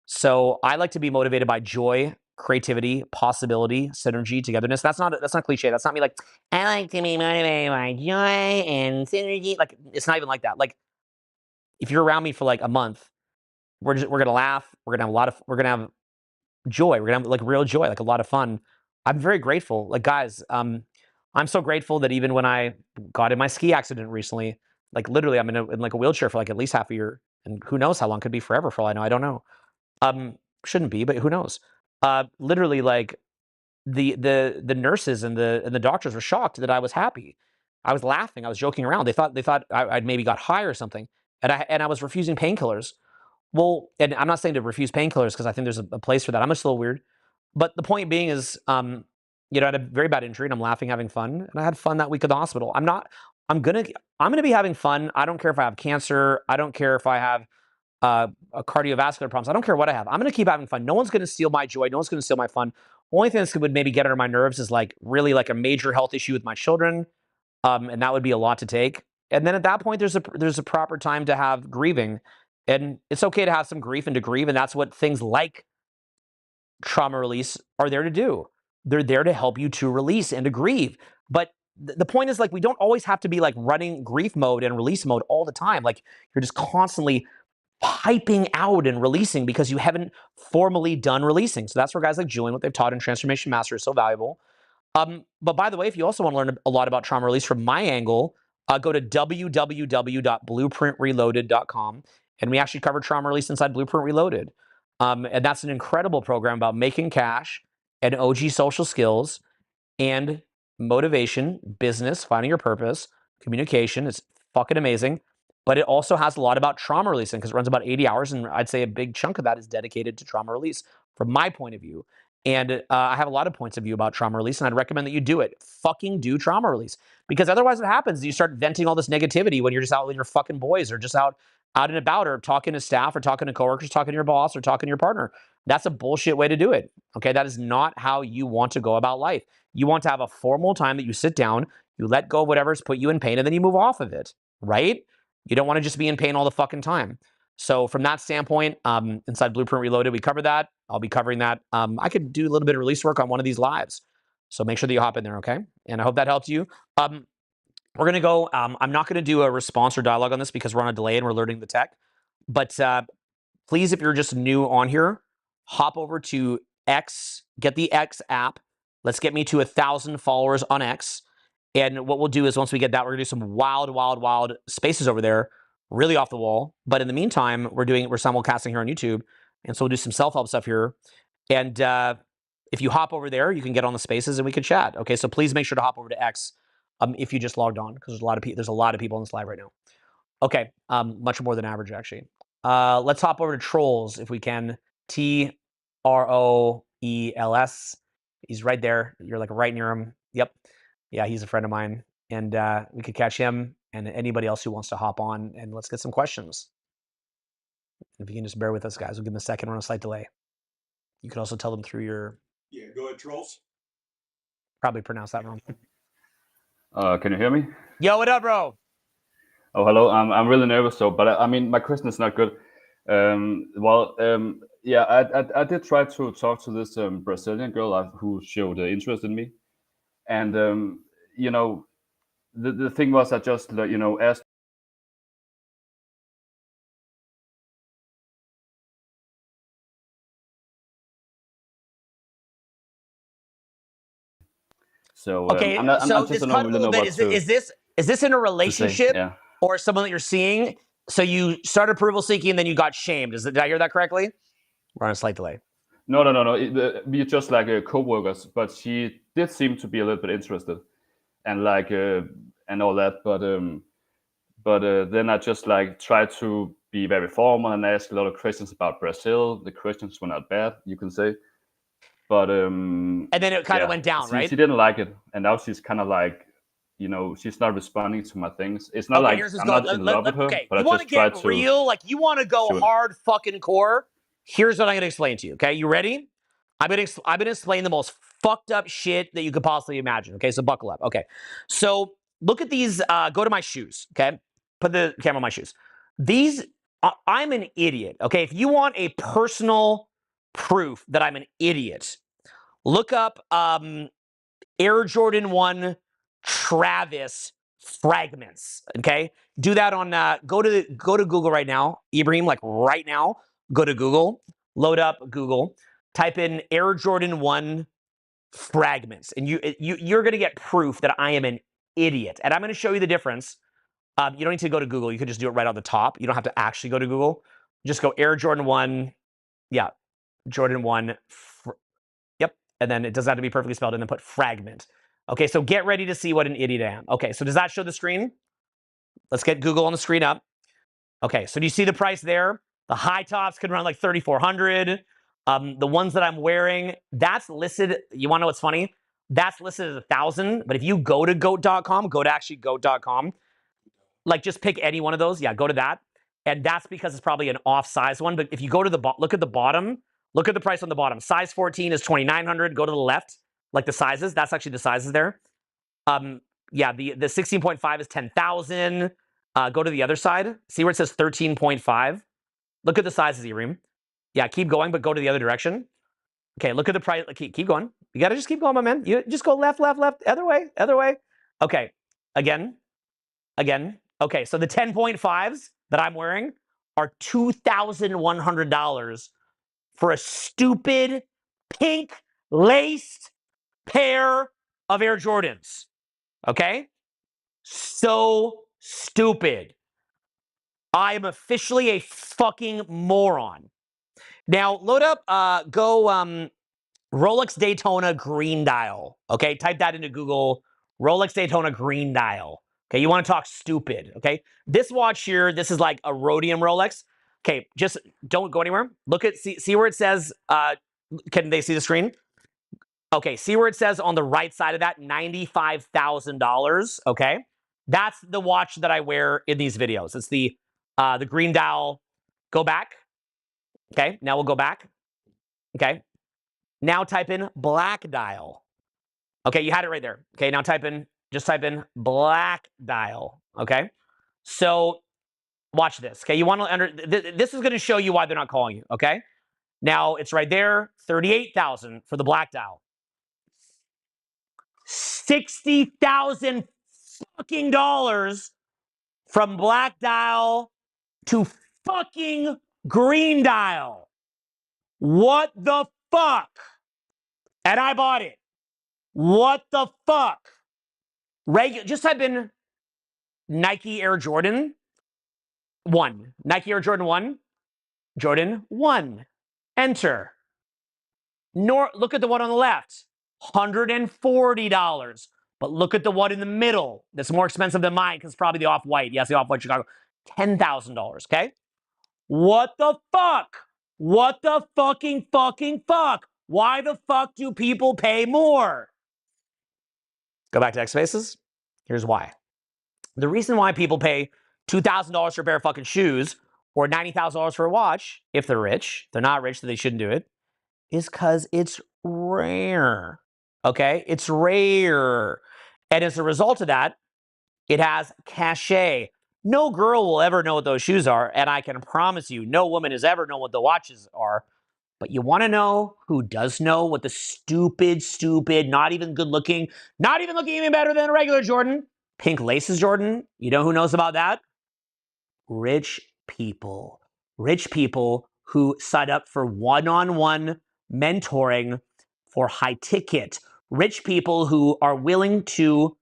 Speaker 1: So I like to be motivated by joy, creativity, possibility, synergy, togetherness. That's not cliche. That's not me like, I like to be motivated by joy and synergy. Like, it's not even like that. Like, if you're around me for like a month, we're gonna laugh. We're gonna have joy. We're gonna have like real joy, like a lot of fun. I'm very grateful. Like, guys, I'm so grateful that even when I got in my ski accident recently, like literally I'm in like a wheelchair for like at least half a year, and who knows how long, could be forever for all I know. I don't know. Shouldn't be, but who knows? Literally, like the nurses and the doctors were shocked that I was happy. I was laughing. I was joking around. They thought I'd maybe got high or something, and I was refusing painkillers. Well, and I'm not saying to refuse painkillers because I think there's a place for that. I'm just a little weird. But the point being is, I had a very bad injury and I'm laughing, having fun. And I had fun that week at the hospital. I'm going to be having fun. I don't care if I have cancer. I don't care if I have a cardiovascular problems. I don't care what I have. I'm going to keep having fun. No one's going to steal my joy. No one's going to steal my fun. Only thing that would maybe get under my nerves is like really like a major health issue with my children. And that would be a lot to take. And then at that point, there's a proper time to have grieving. And it's okay to have some grief and to grieve. And that's what things like trauma release are there to do. They're there to help you to release and to grieve. But the point is, like, we don't always have to be like running grief mode and release mode all the time. Like, you're just constantly piping out and releasing because you haven't formally done releasing. So that's where guys like Julian, what they've taught in Transformation Master, is so valuable. But by the way, if you also want to learn a lot about trauma release from my angle, go to www.blueprintreloaded.com, and we actually cover trauma release inside Blueprint Reloaded. And that's an incredible program about making cash and OG social skills and motivation, business, finding your purpose, communication. It's fucking amazing. But it also has a lot about trauma releasing because it runs about 80 hours. And I'd say a big chunk of that is dedicated to trauma release from my point of view. And I have a lot of points of view about trauma release, and I'd recommend that you do it. Fucking do trauma release. Because otherwise what happens is you start venting all this negativity when you're just out with your fucking boys or just out and about or talking to staff or talking to coworkers, talking to your boss or talking to your partner. That's a bullshit way to do it. Okay, that is not how you want to go about life. You want to have a formal time that you sit down, you let go of whatever's put you in pain, and then you move off of it, right? You don't want to just be in pain all the fucking time. So from that standpoint, inside Blueprint Reloaded, we cover that. I'll be covering that. I could do a little bit of release work on one of these lives. So make sure that you hop in there, okay? And I hope that helps you. We're going to go, I'm not going to do a response or dialogue on this because we're on a delay and we're learning the tech. But please, if you're just new on here, hop over to X, get the X app. Let's get me to 1,000 followers on X. And what we'll do is once we get that, we're going to do some wild spaces over there, really off the wall. But in the meantime, we're simulcasting here on YouTube. And so we'll do some self-help stuff here. And if you hop over there, you can get on the spaces and we can chat. Okay, so please make sure to hop over to X if you just logged on because there's a lot of people on this live right now. Okay, much more than average actually. Let's hop over to Trolls if we can. Troels. He's right there. You're like right near him. Yep. Yeah, he's a friend of mine. And we could catch him and anybody else who wants to hop on and let's get some questions. If you can just bear with us, guys, we'll give them a second. We're on a slight delay. You could also tell them through your.
Speaker 10: Yeah, go ahead, Trolls.
Speaker 1: Probably pronounced that wrong.
Speaker 11: Can you hear me?
Speaker 1: Yo, what up, bro?
Speaker 11: Oh, hello. I'm really nervous, but I mean, my question is not good. Yeah, I did try to talk to this Brazilian girl who showed interest in me, and the thing was I just asked. So
Speaker 1: okay,
Speaker 11: I'm not,
Speaker 1: so
Speaker 11: I just
Speaker 1: this
Speaker 11: don't
Speaker 1: cut a
Speaker 11: really
Speaker 1: little
Speaker 11: know
Speaker 1: bit.
Speaker 11: what to
Speaker 1: Is this in a relationship
Speaker 11: yeah.
Speaker 1: or someone that you're seeing? So you started approval seeking, and then you got shamed. Did I hear that correctly? We're on a slight delay.
Speaker 11: No. We're just like co-workers, but she did seem to be a little bit interested, and and all that. But then I just like tried to be very formal and ask a lot of questions about Brazil. The questions were not bad, you can say. But
Speaker 1: and then it kind of went down, right?
Speaker 11: She didn't like it, and now she's kind of like, she's not responding to my things. It's not like I'm not in love with her,
Speaker 1: okay,
Speaker 11: but
Speaker 1: you
Speaker 11: I
Speaker 1: want to
Speaker 11: just try
Speaker 1: get
Speaker 11: to.
Speaker 1: real, like you want to go
Speaker 11: Sure.
Speaker 1: hard fucking core. Here's what I'm going to explain to you. Okay, you ready? I'm going to explain the most fucked up shit that you could possibly imagine. Okay, so buckle up. Okay, so look at these. Go to my shoes. Okay, put the camera on my shoes. These. I'm an idiot. Okay, if you want a personal proof that I'm an idiot, look up Air Jordan 1 Travis fragments. Okay, do that on go to Google right now, Ibrahim. Like right now, go to Google, load up Google, type in Air Jordan 1 fragments, and you're gonna get proof that I am an idiot. And I'm gonna show you the difference. You don't need to go to Google. You could just do it right on the top. You don't have to actually go to Google. Just go Air Jordan 1. Yeah, Jordan 1. Yep. And then it doesn't have to be perfectly spelled, and then put fragment. Okay, so get ready to see what an idiot I am. Okay, so does that show the screen? Let's get Google on the screen up. Okay, so do you see the price there? The high tops can run like 3,400. The ones that I'm wearing, that's listed. You want to know what's funny? That's listed as 1,000. But if you go to goat.com, go to actually goat.com, like just pick any one of those. Yeah, go to that. And that's because it's probably an off-size one. But if you go to look at the bottom, look at the price on the bottom. Size 14 is 2,900. Go to the left, like the sizes. That's actually the sizes there. Yeah, the 16.5 is 10,000. Go to the other side. See where it says 13.5? Look at the sizes, Irim. Yeah, keep going, but go to the other direction. Okay, look at the price. Keep going. You got to just keep going, my man. You just go left, left, left. Other way, other way. Okay, again. Okay, so the 10.5s that I'm wearing are $2,100 for a stupid pink laced pair of Air Jordans. Okay? So stupid. I am officially a fucking moron. Now, load up, go Rolex Daytona green dial. Okay, type that into Google. Rolex Daytona green dial. Okay, you want to talk stupid. Okay, this watch here, this is like a rhodium Rolex. Okay, just don't go anywhere. Look at, see where it says, can they see the screen? Okay, see where it says on the right side of that, $95,000. Okay, that's the watch that I wear in these videos. It's the green dial. Go back. Okay, now we'll go back. Okay, now type in black dial. Okay, you had it right there. Okay, now just type in black dial. Okay, so watch this. Okay, you want to this is going to show you why they're not calling you. Okay, now it's right there, 38,000 for the black dial. 60,000 fucking dollars from black dial to fucking green dial. What the fuck? And I bought it. What the fuck? Just type in Nike Air Jordan 1. Nike Air Jordan 1. Jordan 1. Enter. Look at the one on the left. $140. But look at the one in the middle. That's more expensive than mine because it's probably the Off-White. Yes, the Off-White Chicago. $10,000, okay? What the fuck? What the fucking fuck? Why the fuck do people pay more? Go back to X Spaces. Here's why. The reason why people pay $2,000 for a pair of fucking shoes or $90,000 for a watch, if they're rich, they're not rich, so they shouldn't do it, is because it's rare. Okay? It's rare. And as a result of that, it has cachet. No girl will ever know what those shoes are, and I can promise you, no woman has ever known what the watches are. But you want to know who does know what the stupid, not even good looking, not even looking even better than a regular Jordan, pink laces Jordan? You know who knows about that? Rich people. Rich people who sign up for one-on-one mentoring for high ticket. Rich people who are willing to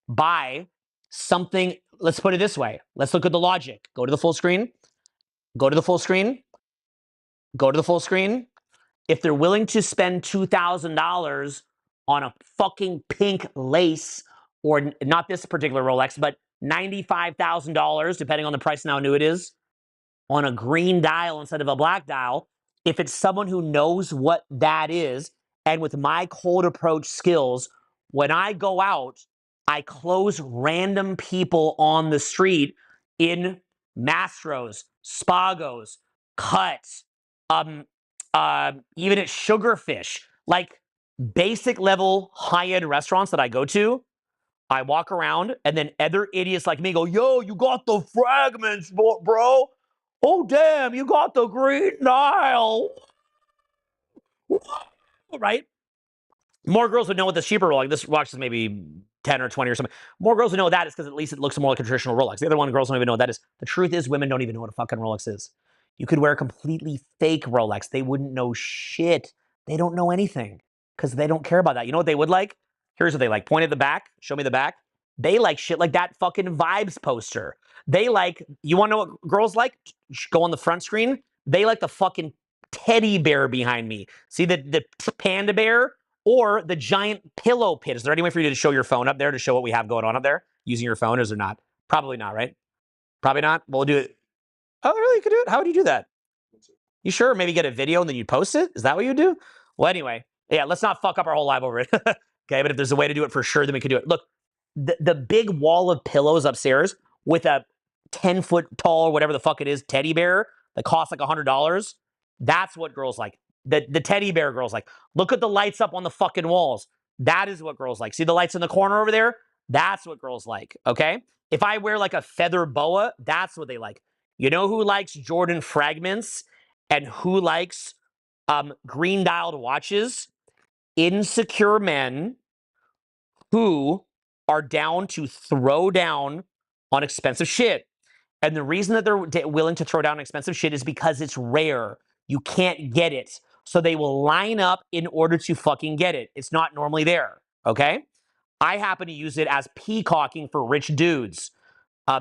Speaker 1: buy something. Let's put it this way. Let's look at the logic. Go to the full screen. Go to the full screen. Go to the full screen. If they're willing to spend $2,000 on a fucking pink lace, or not this particular Rolex, but $95,000, depending on the price and how new it is, on a green dial instead of a black dial, if it's someone who knows what that is, and with my cold approach skills, when I go out, I close random people on the street in Mastros, Spagos, Cuts, even at Sugarfish, like basic level high-end restaurants that I go to. I walk around, and then other idiots like me go, yo, you got the fragments, bro. Oh, damn, you got the green dial. Right? More girls would know what the cheaper Rolex, this watch is maybe 10 or 20 or something. More girls would know what that is because at least it looks more like a traditional Rolex. The other one, girls don't even know what that is. The truth is, women don't even know what a fucking Rolex is. You could wear a completely fake Rolex. They wouldn't know shit. They don't know anything because they don't care about that. You know what they would like? Here's what they like. Point at the back. Show me the back. They like shit like that fucking Vibes poster. They like, you want to know what girls like? Go on the front screen. They like the fucking teddy bear behind me. See the panda bear? Or the giant pillow pit. Is there any way for you to show your phone up there to show what we have going on up there using your phone? Or is there not? Probably not, right? Probably not. We'll do it. Oh, really? You could do it? How would you do that? You sure? Maybe get a video and then you post it? Is that what you do? Well, anyway, yeah, let's not fuck up our whole live over it. Okay, but if there's a way to do it for sure, then we could do it. Look, the big wall of pillows upstairs with a 10-foot tall, whatever the fuck it is, teddy bear that costs like $100. That's what girls like. The teddy bear girls like. Look at the lights up on the fucking walls. That is what girls like. See the lights in the corner over there? That's what girls like, okay? If I wear like a feather boa, that's what they like. You know who likes Jordan fragments and who likes green dialed watches? Insecure men who are down to throw down on expensive shit. And the reason that they're willing to throw down expensive shit is because it's rare. You can't get it. So they will line up in order to fucking get it. It's not normally there, okay? I happen to use it as peacocking for rich dudes.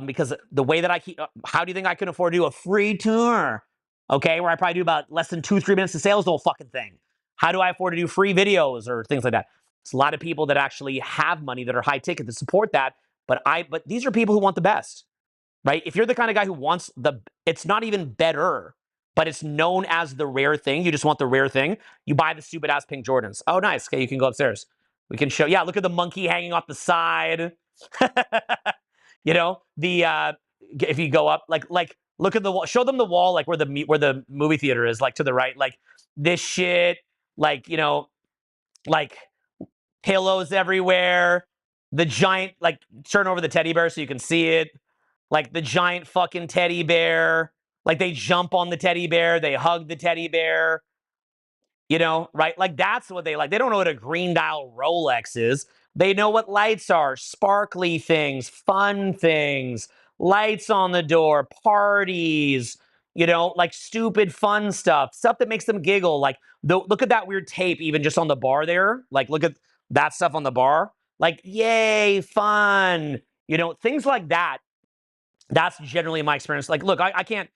Speaker 1: Because the way that I keep, how do you think I can afford to do a free tour? Okay, where I probably do about less than 2-3 minutes of sales, the whole fucking thing. How do I afford to do free videos or things like that? It's a lot of people that actually have money that are high ticket to support that. But these are people who want the best, right? If you're the kind of guy who wants it's not even better, but it's known as the rare thing. You just want the rare thing. You buy the stupid ass pink Jordans. Oh, nice. Okay, you can go upstairs. We can show. Yeah, look at the monkey hanging off the side. You know, if you go up, like look at the wall, show them the wall, like where the movie theater is, like to the right, like this shit, like, you know, like pillows everywhere, the giant, like turn over the teddy bear so you can see it, like the giant fucking teddy bear, like they jump on the teddy bear, they hug the teddy bear, you know, right? Like that's what they like. They don't know what a green dial Rolex is. They know what lights are, sparkly things, fun things, lights on the door, parties, you know, like stupid fun stuff that makes them giggle. Like, look at that weird tape, even just on the bar there. Like, look at that stuff on the bar. Like, yay, fun. You know, things like that. That's generally my experience. Like, look, I can't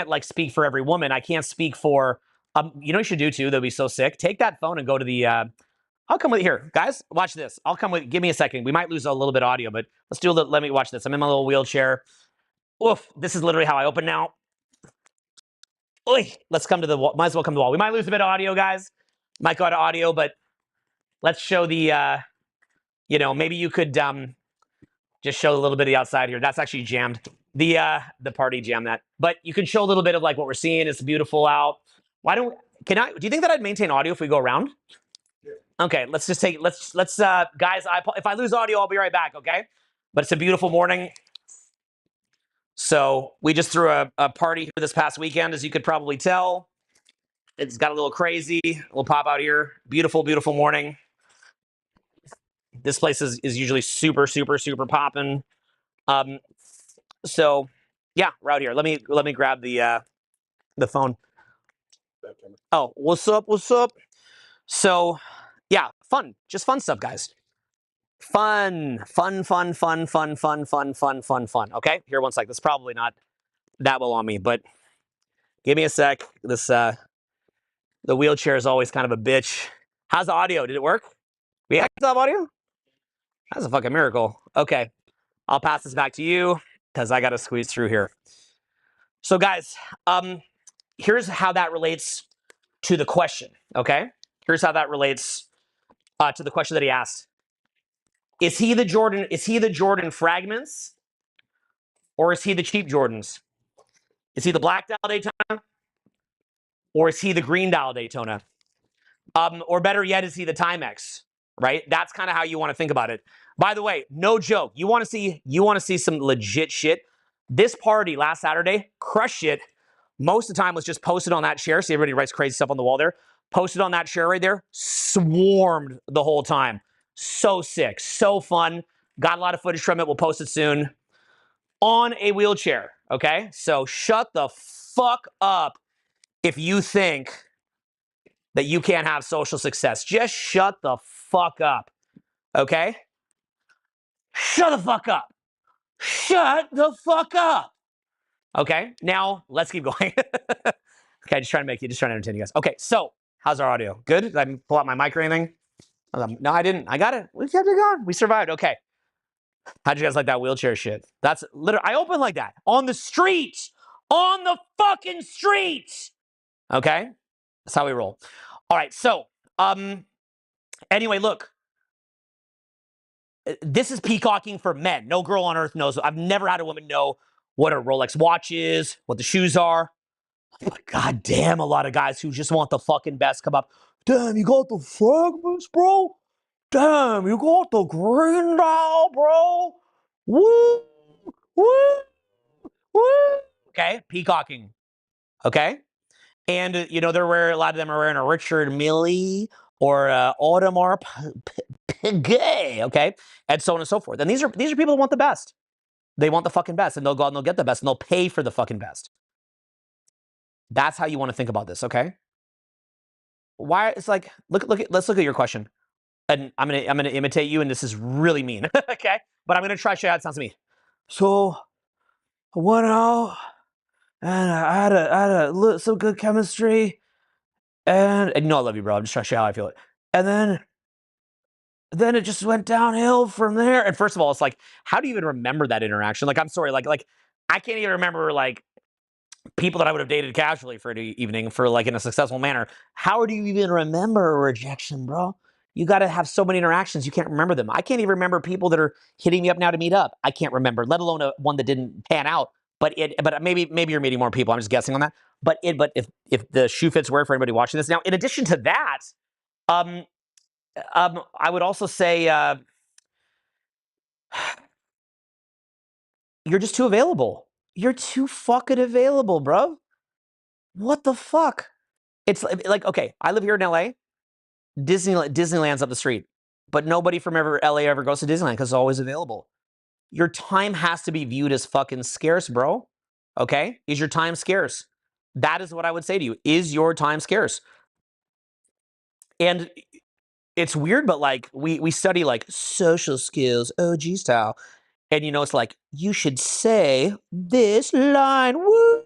Speaker 1: like speak for every woman. I can't speak for, you know what you should do too? That'd be so sick. Take that phone and go to the, I'll come with here, guys. Watch this. I'll come with. Give me a second. We might lose a little bit of audio, but let's do a little. Let me watch this. I'm in my little wheelchair. Oof. This is literally how I open now. Oy. Let's come to the wall. Might as well come to the wall. We might lose a bit of audio, guys. Might go out of audio, but let's show the. You know, maybe you could just show a little bit of the outside here. That's actually jammed. The party jammed that, but you can show a little bit of like what we're seeing. It's beautiful out. Why don't? Do you think that I'd maintain audio if we go around? Okay, let's just take let's guys, if I lose audio, I'll be right back, okay? But it's a beautiful morning. So we just threw a party here this past weekend, as you could probably tell. It's got a little crazy. We'll pop out here. Beautiful, beautiful morning. This place is usually super, super, super popping. So yeah, we're out here. Let me grab the phone. Oh, what's up? What's up? So yeah, fun. Just fun stuff, guys. Fun. Okay, here, one sec. This is probably not that well on me, but give me a sec. This the wheelchair is always kind of a bitch. How's the audio? Did it work? We actually have audio? That's a fucking miracle. Okay, I'll pass this back to you because I got to squeeze through here. So, guys, here's how that relates to the question. Okay, here's how that relates to the question that he asked. Is he the Jordan fragments, or is he the cheap Jordans? Is he the black dial Daytona, or is he the green dial Daytona? Or better yet, is he the Timex? Right? That's kind of how you want to think about it. By the way, no joke. You want to see some legit shit. This party last Saturday, crushed it. Most of the time was just posted on that share. See, everybody writes crazy stuff on the wall there. Posted on that share right there. Swarmed the whole time. So sick, so fun. Got a lot of footage from it. We'll post it soon. On a wheelchair. Okay, so shut the fuck up if you think that you can't have social success. Just shut the fuck up. Okay? Shut the fuck up. Shut the fuck up. Okay? Now, let's keep going. Okay, just trying to entertain you guys. Okay, so how's our audio? Good? Did I pull out my mic or anything? No, I didn't. I got it. We kept it going. We survived. Okay. How'd you guys like that wheelchair shit? That's literally, I open like that on the street. On the fucking street. Okay? That's how we roll. All right, so, anyway, look. This is peacocking for men. No girl on earth knows. I've never had a woman know what a Rolex watch is, what the shoes are. God damn, a lot of guys who just want the fucking best come up. Damn, you got the fragments, bro? Damn, you got the green dial, bro? Woo! Woo! Woo! Okay, peacocking. Okay? And, you know, a lot of them are wearing a Richard Mille or Audemars Piguet, okay? And so on and so forth. And these are people who want the best. They want the fucking best, and they'll go out and they'll get the best, and they'll pay for the fucking best. That's how you want to think about this, okay? Why? It's like, let's look at your question. and I'm gonna imitate you, and this is really mean, okay? But I'm gonna try to show you how it sounds to me. So I went out, and I had some good chemistry, and no, I love you, bro. I'm just trying to show you how I feel it. And then it just went downhill from there. And first of all, it's like, how do you even remember that interaction? Like, I'm sorry, like I can't even remember like people that I would have dated casually for an evening for like in a successful manner. How do you even remember a rejection, bro? You got to have so many interactions, you can't remember them. I can't even remember people that are hitting me up now to meet up. I can't remember, let alone one that didn't pan out. But maybe you're meeting more people. I'm just guessing on that. But if the shoe fits where for anybody watching this now, in addition to that, I would also say you're just too available. You're too fucking available, bro. What the fuck? It's like, okay, I live here in LA. Disneyland's up the street, but nobody from LA ever goes to Disneyland because it's always available. Your time has to be viewed as fucking scarce, bro. Okay? Is your time scarce? That is what I would say to you. Is your time scarce? And it's weird, but like we study like social skills, OG style. And it's like, you should say this line. Woo!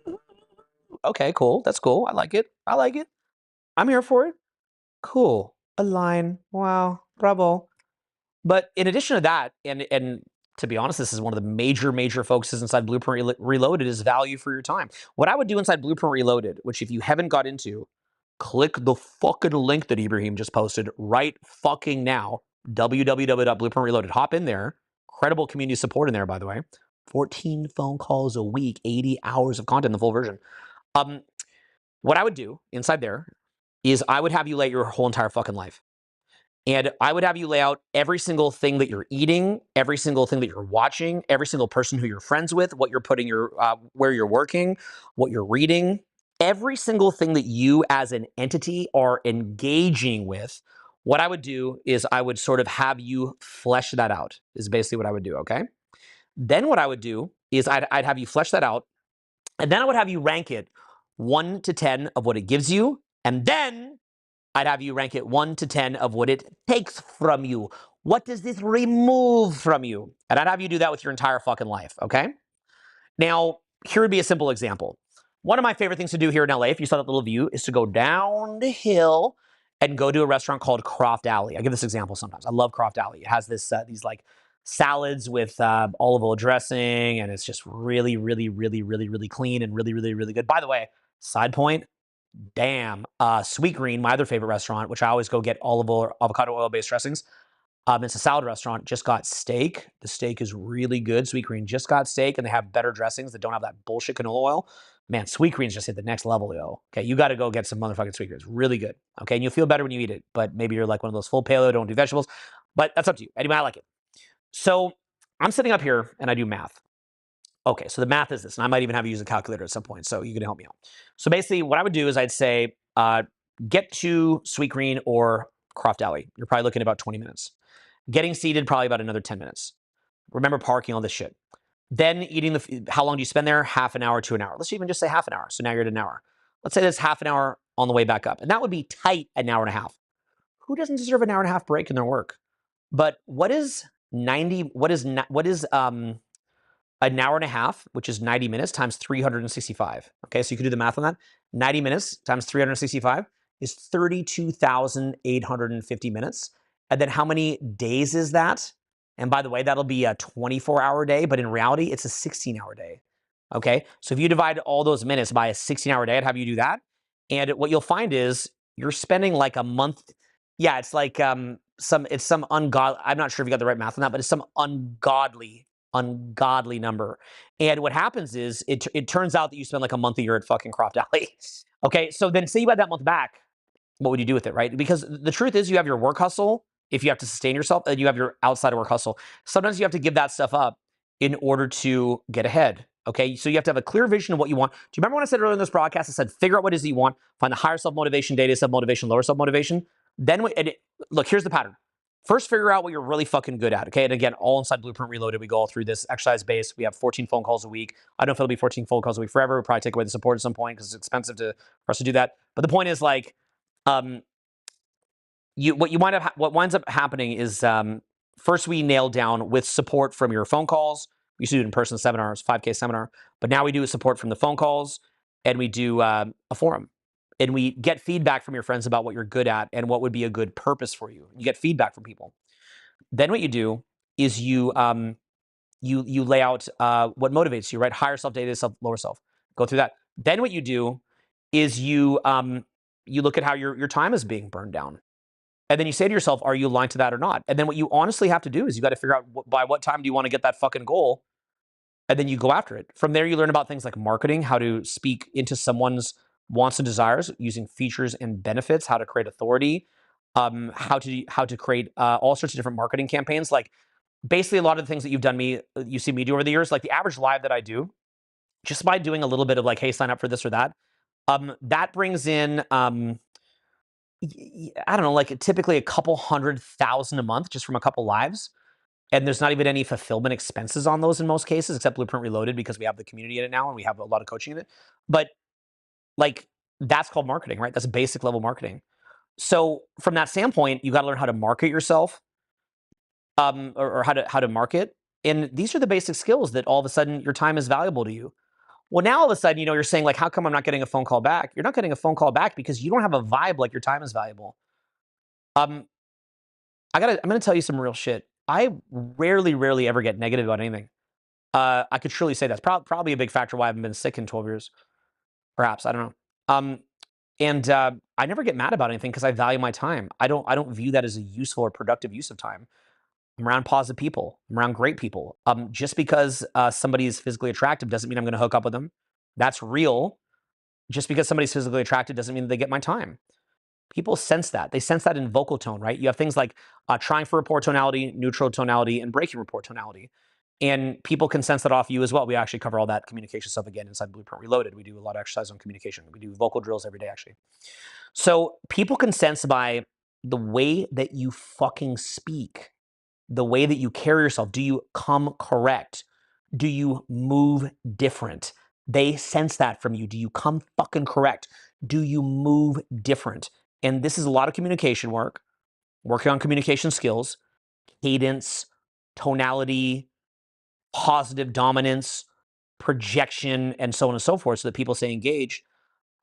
Speaker 1: Okay, cool. That's cool. I like it. I'm here for it. Cool. A line. Wow. Bravo. But in addition to that, and to be honest, this is one of the major focuses inside Blueprint Reloaded is value for your time. What I would do inside Blueprint Reloaded, which if you haven't got into, click the fucking link that Ibrahim just posted right fucking now, www.blueprintreloaded. Hop in there. Incredible community support in there, by the way. 14 phone calls a week, 80 hours of content, the full version. What I would do inside there is I would have you lay your whole entire fucking life. And I would have you lay out every single thing that you're eating, every single thing that you're watching, every single person who you're friends with, what you're putting where you're working, what you're reading, every single thing that you as an entity are engaging with. What I would do is I would sort of have you flesh that out, is basically what I would do, okay? Then what I would do is I'd have you flesh that out, and then I would have you rank it 1 to 10 of what it gives you, and then I'd have you rank it 1 to 10 of what it takes from you. What does this remove from you? And I'd have you do that with your entire fucking life, okay? Now, here would be a simple example. One of my favorite things to do here in LA, if you saw that little view, is to go down the hill and go to a restaurant called Croft Alley. I give this example sometimes. I love Croft Alley. It has these like salads with olive oil dressing, and it's just really clean and really good. By the way, side point, damn, Sweet Green, my other favorite restaurant, which I always go get olive oil, avocado oil based dressings. It's a salad restaurant, just got steak. The steak is really good. Sweet Green just got steak, and they have better dressings that don't have that bullshit canola oil. Man, Sweet Green's just hit the next level, yo. Okay, you got to go get some motherfucking Sweet Greens. Really good. Okay, and you'll feel better when you eat it, but maybe you're like one of those full paleo, don't do vegetables. But that's up to you. Anyway, I like it. So I'm sitting up here and I do math. Okay, so the math is this, and I might even have you use a calculator at some point, so you can help me out. So basically, what I would do is I'd say, get to Sweet Green or Croft Alley. You're probably looking at about 20 minutes. Getting seated, probably about another 10 minutes. Remember parking, all this shit. Then eating how long do you spend there? Half an hour to an hour. Let's even just say half an hour. So now you're at an hour. Let's say that's half an hour on the way back up. And that would be tight an hour and a half. Who doesn't deserve an hour and a half break in their work? But what is an hour and a half, which is 90 minutes, times 365. Okay, so you can do the math on that. 90 minutes times 365 is 32,850 minutes. And then how many days is that? And by the way, that'll be a 24-hour day, but in reality, it's a 16-hour day. Okay, so if you divide all those minutes by a 16-hour day, I'd have you do that. And what you'll find is you're spending like a month. Yeah, it's like some ungodly. I'm not sure if you got the right math on that, but it's some ungodly number. And what happens is it turns out that you spend like a month a year at fucking Croft Alley. Okay, so then say you had that month back, what would you do with it, right? Because the truth is you have your work hustle if you have to sustain yourself, and you have your outside of work hustle. Sometimes you have to give that stuff up in order to get ahead. Okay, so you have to have a clear vision of what you want. Do you remember when I said earlier in this broadcast, I said, figure out what it is that you want, find the higher self-motivation, data self-motivation, lower self-motivation. Then, look, here's the pattern. First, figure out what you're really fucking good at, okay? And again, all inside Blueprint Reloaded, we go all through this exercise base. We have 14 phone calls a week. I don't know if it'll be 14 phone calls a week forever. We'll probably take away the support at some point because it's expensive for us to do that. But the point is, like, what winds up happening is first we nail down with support from your phone calls. We used to do it in person seminars, 5K seminar, but now we do support from the phone calls, and we do a forum, and we get feedback from your friends about what you're good at and what would be a good purpose for you. You get feedback from people. Then what you do is you lay out what motivates you, right? Higher self, data self, lower self. Go through that. Then what you do is you look at how your time is being burned down. And then you say to yourself, are you aligned to that or not? And then what you honestly have to do is you got to figure out by what time do you want to get that fucking goal? And then you go after it. From there, you learn about things like marketing, how to speak into someone's wants and desires using features and benefits, how to create authority, how to create all sorts of different marketing campaigns. Like basically a lot of the things that you see me do over the years, like the average live that I do, just by doing a little bit of like, hey, sign up for this or that, that brings in I don't know, like typically a couple 100,000 a month just from a couple lives. And there's not even any fulfillment expenses on those in most cases, except Blueprint Reloaded, because we have the community in it now and we have a lot of coaching in it. But like that's called marketing, right? That's basic level marketing. So from that standpoint, you got to learn how to market yourself, or how to market. And these are the basic skills that all of a sudden your time is valuable to you. Well, now all of a sudden, you're saying like, how come I'm not getting a phone call back? You're not getting a phone call back because you don't have a vibe like your time is valuable. I'm gonna tell you some real shit. I rarely ever get negative about anything. I could truly say that's probably a big factor why I haven't been sick in 12 years. Perhaps, I don't know. And I never get mad about anything because I value my time. I don't view that as a useful or productive use of time. I'm around positive people. I'm around great people. Just because somebody is physically attractive doesn't mean I'm going to hook up with them. That's real. Just because somebody's physically attractive doesn't mean that they get my time. People sense that. They sense that in vocal tone, right? You have things like trying for rapport tonality, neutral tonality, and breaking rapport tonality. And people can sense that off you as well. We actually cover all that communication stuff again inside Blueprint Reloaded. We do a lot of exercise on communication. We do vocal drills every day, actually. So people can sense by the way that you fucking speak, the way that you carry yourself. Do you come correct? Do you move different? They sense that from you. Do you come fucking correct? Do you move different? And this is a lot of communication work, working on communication skills, cadence, tonality, positive dominance, projection, and so on and so forth, so that people stay engaged,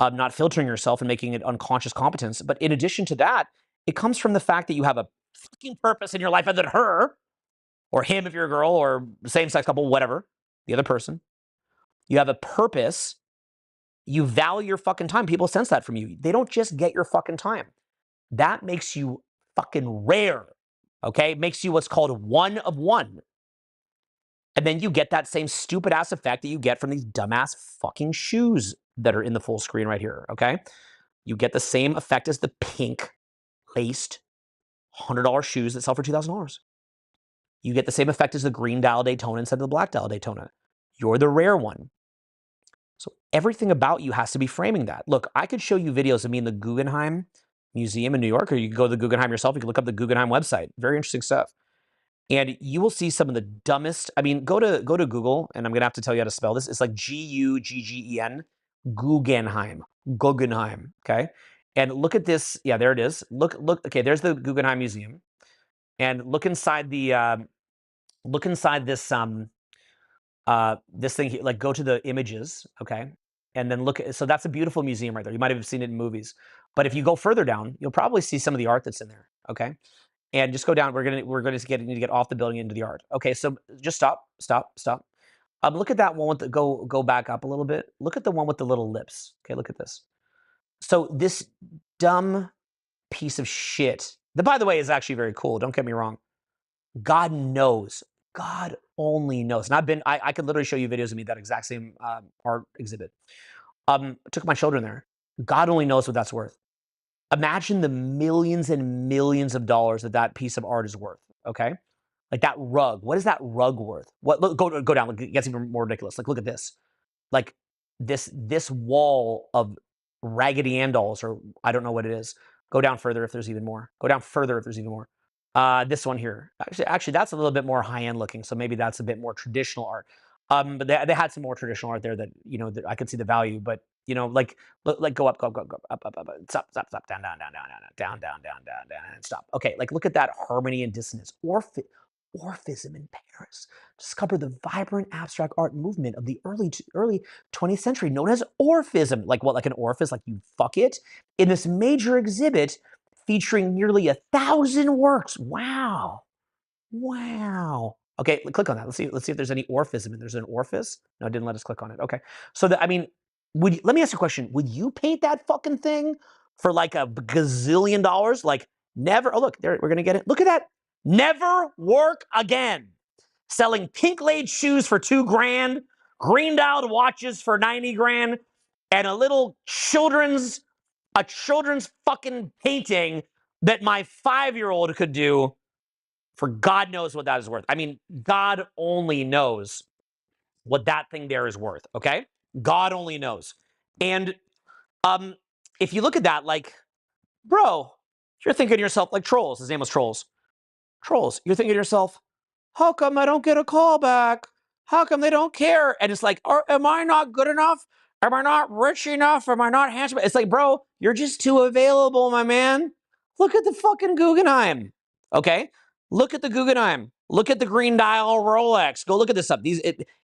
Speaker 1: not filtering yourself and making it unconscious competence. But in addition to that, it comes from the fact that you have a fucking purpose in your life other than her, or him if you're a girl, or same-sex couple, whatever, the other person. You have a purpose. You value your fucking time. People sense that from you. They don't just get your fucking time. That makes you fucking rare, okay? It makes you what's called one of one. And then you get that same stupid ass effect that you get from these dumbass fucking shoes that are in the full screen right here, okay? You get the same effect as the pink laced $100 shoes that sell for $2,000. You get the same effect as the green dial Daytona instead of the black dial Daytona. You're the rare one. So everything about you has to be framing that. Look, I could show you videos of me in the Guggenheim Museum in New York, or you can go to the Guggenheim yourself. You can look up the Guggenheim website. Very interesting stuff. And you will see some of the dumbest. I mean, go to Google, and I'm gonna have to tell you how to spell this. It's like Guggen, Guggenheim, Guggenheim. Okay, and look at this. Yeah, there it is. Look. Okay, there's the Guggenheim Museum, and look inside the this this thing here. Like, go to the images. Okay, and then look. So that's a beautiful museum right there. You might have seen it in movies, but if you go further down, you'll probably see some of the art that's in there. Okay. And just go down. We're gonna need to get off the building into the art. Okay, so just stop. Look at that one with the go back up a little bit. Look at the one with the little lips. Okay, look at this. So this dumb piece of shit, that by the way is actually very cool. Don't get me wrong. God knows. God only knows. And I could literally show you videos of me that exact same art exhibit. Took my children there. God only knows what that's worth. Imagine the millions and millions of dollars that piece of art is worth, okay? Like that rug. What is that rug worth? What? Look, go down. It gets even more ridiculous. Like, look at this. Like this wall of Raggedy Ann dolls, or I don't know what it is. Go down further if there's even more. Go down further if there's even more. This one here. Actually, that's a little bit more high-end looking, so maybe that's a bit more traditional art. But they had some more traditional art there that that I could see the value, but You know, like go up, go up, stop, down, and stop. Okay, like look at that harmony and dissonance. Orphism in Paris. Discover the vibrant abstract art movement of the early 20th century, known as Orphism. Like what? Like an orifice? Like you fuck it? In this major exhibit featuring nearly 1,000 works. Wow. Wow. Okay, click on that. Let's see if there's any orphism. There's an orifice. No, it didn't let us click on it. Okay. So I mean, let me ask you a question. Would you paint that fucking thing for like a gazillion dollars? Like never. Oh, look, there, we're gonna get it. Look at that. Never work again. Selling pink laid shoes for $2,000, green dialed watches for 90 grand, and a children's fucking painting that my 5-year-old could do for God knows what that is worth. I mean, God only knows what that thing there is worth, okay? God only knows. And if you look at that, like, bro, you're thinking to yourself, like Trolls, his name was Trolls. Trolls, you're thinking to yourself, how come I don't get a call back? How come they don't care? And it's like, am I not good enough? Am I not rich enough? Am I not handsome? It's like, bro, you're just too available, my man. Look at the fucking Guggenheim. Okay? Look at the Guggenheim. Look at the green dial Rolex. Go look at this stuff.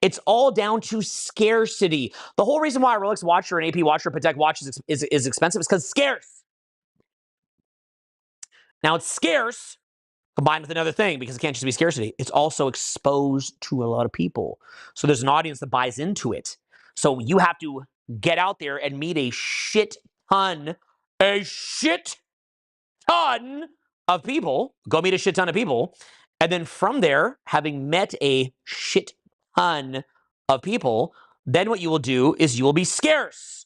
Speaker 1: It's all down to scarcity. The whole reason why a Rolex watch or an AP watch or Patek watch is expensive is because it's scarce. Now it's scarce combined with another thing, because it can't just be scarcity. It's also exposed to a lot of people. So there's an audience that buys into it. So you have to get out there and meet a shit ton of people. Go meet a shit ton of people. And then from there, having met a shit ton of people, then what you will do is you will be scarce.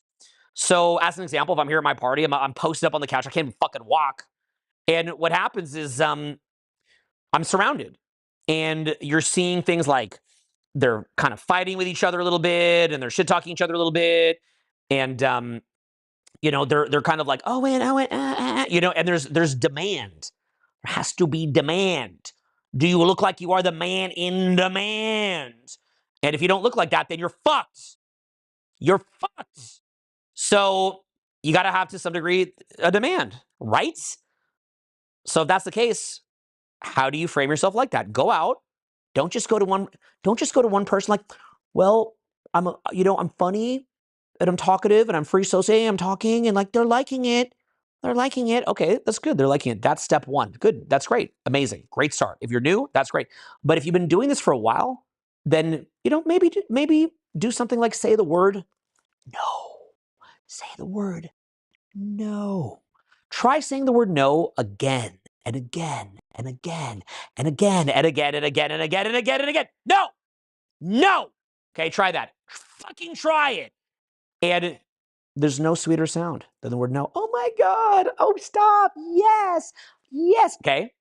Speaker 1: So as an example, if I'm here at my party, I'm posted up on the couch, I can't even fucking walk. And what happens is I'm surrounded. And you're seeing things like they're kind of fighting with each other a little bit, and they're shit talking each other a little bit. And you know, they're kind of like, Owen, you know, and there's demand. There has to be demand. Do you look like you are the man in demand? And if you don't look like that, then you're fucked. You're fucked. So you got to have, to some degree, a demand, right? So if that's the case, how do you frame yourself like that? Go out. Don't just go to one person like, well, I'm funny and I'm talkative and I'm free associating, I'm talking, and like they're liking it. They're liking it. Okay, that's good. They're liking it. That's step one. Good. That's great. Amazing. Great start. If you're new, that's great. But if you've been doing this for a while, then maybe do something like say the word no. Say the word no. Try saying the word no again and again and again and again and again and again and again and again and again. No. No. Okay, try that. Fucking try it. And there's no sweeter sound than the word no. Oh my God. Oh, stop. Yes. Yes. Okay.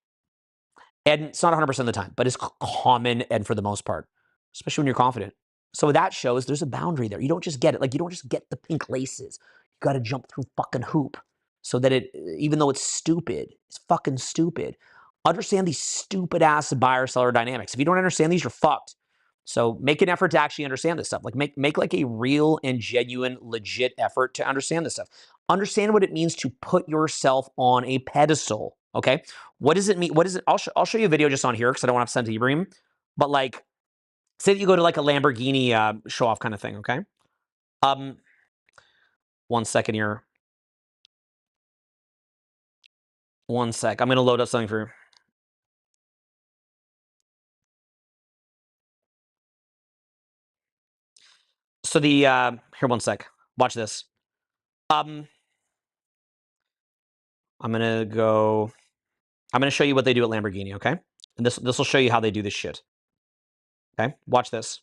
Speaker 1: And it's not 100% of the time, but it's common and for the most part, especially when you're confident. So that shows there's a boundary there. You don't just get it. Like, you don't just get the pink laces. You got to jump through fucking hoop so that even though it's stupid, it's fucking stupid. Understand these stupid ass buyer seller dynamics. If you don't understand these, you're fucked. So make an effort to actually understand this stuff. Like make like a real and genuine, legit effort to understand this stuff. Understand what it means to put yourself on a pedestal. Okay. What does it mean? What is it? I'll show you a video just on here because I don't want to send to Ibrahim. But like, say that you go to like a Lamborghini show off kind of thing. Okay. 1 second here. 1 sec. I'm gonna load up something for you. So the here, 1 sec. Watch this. I'm gonna show you what they do at Lamborghini. Okay. And this will show you how they do this shit. Okay. Watch this.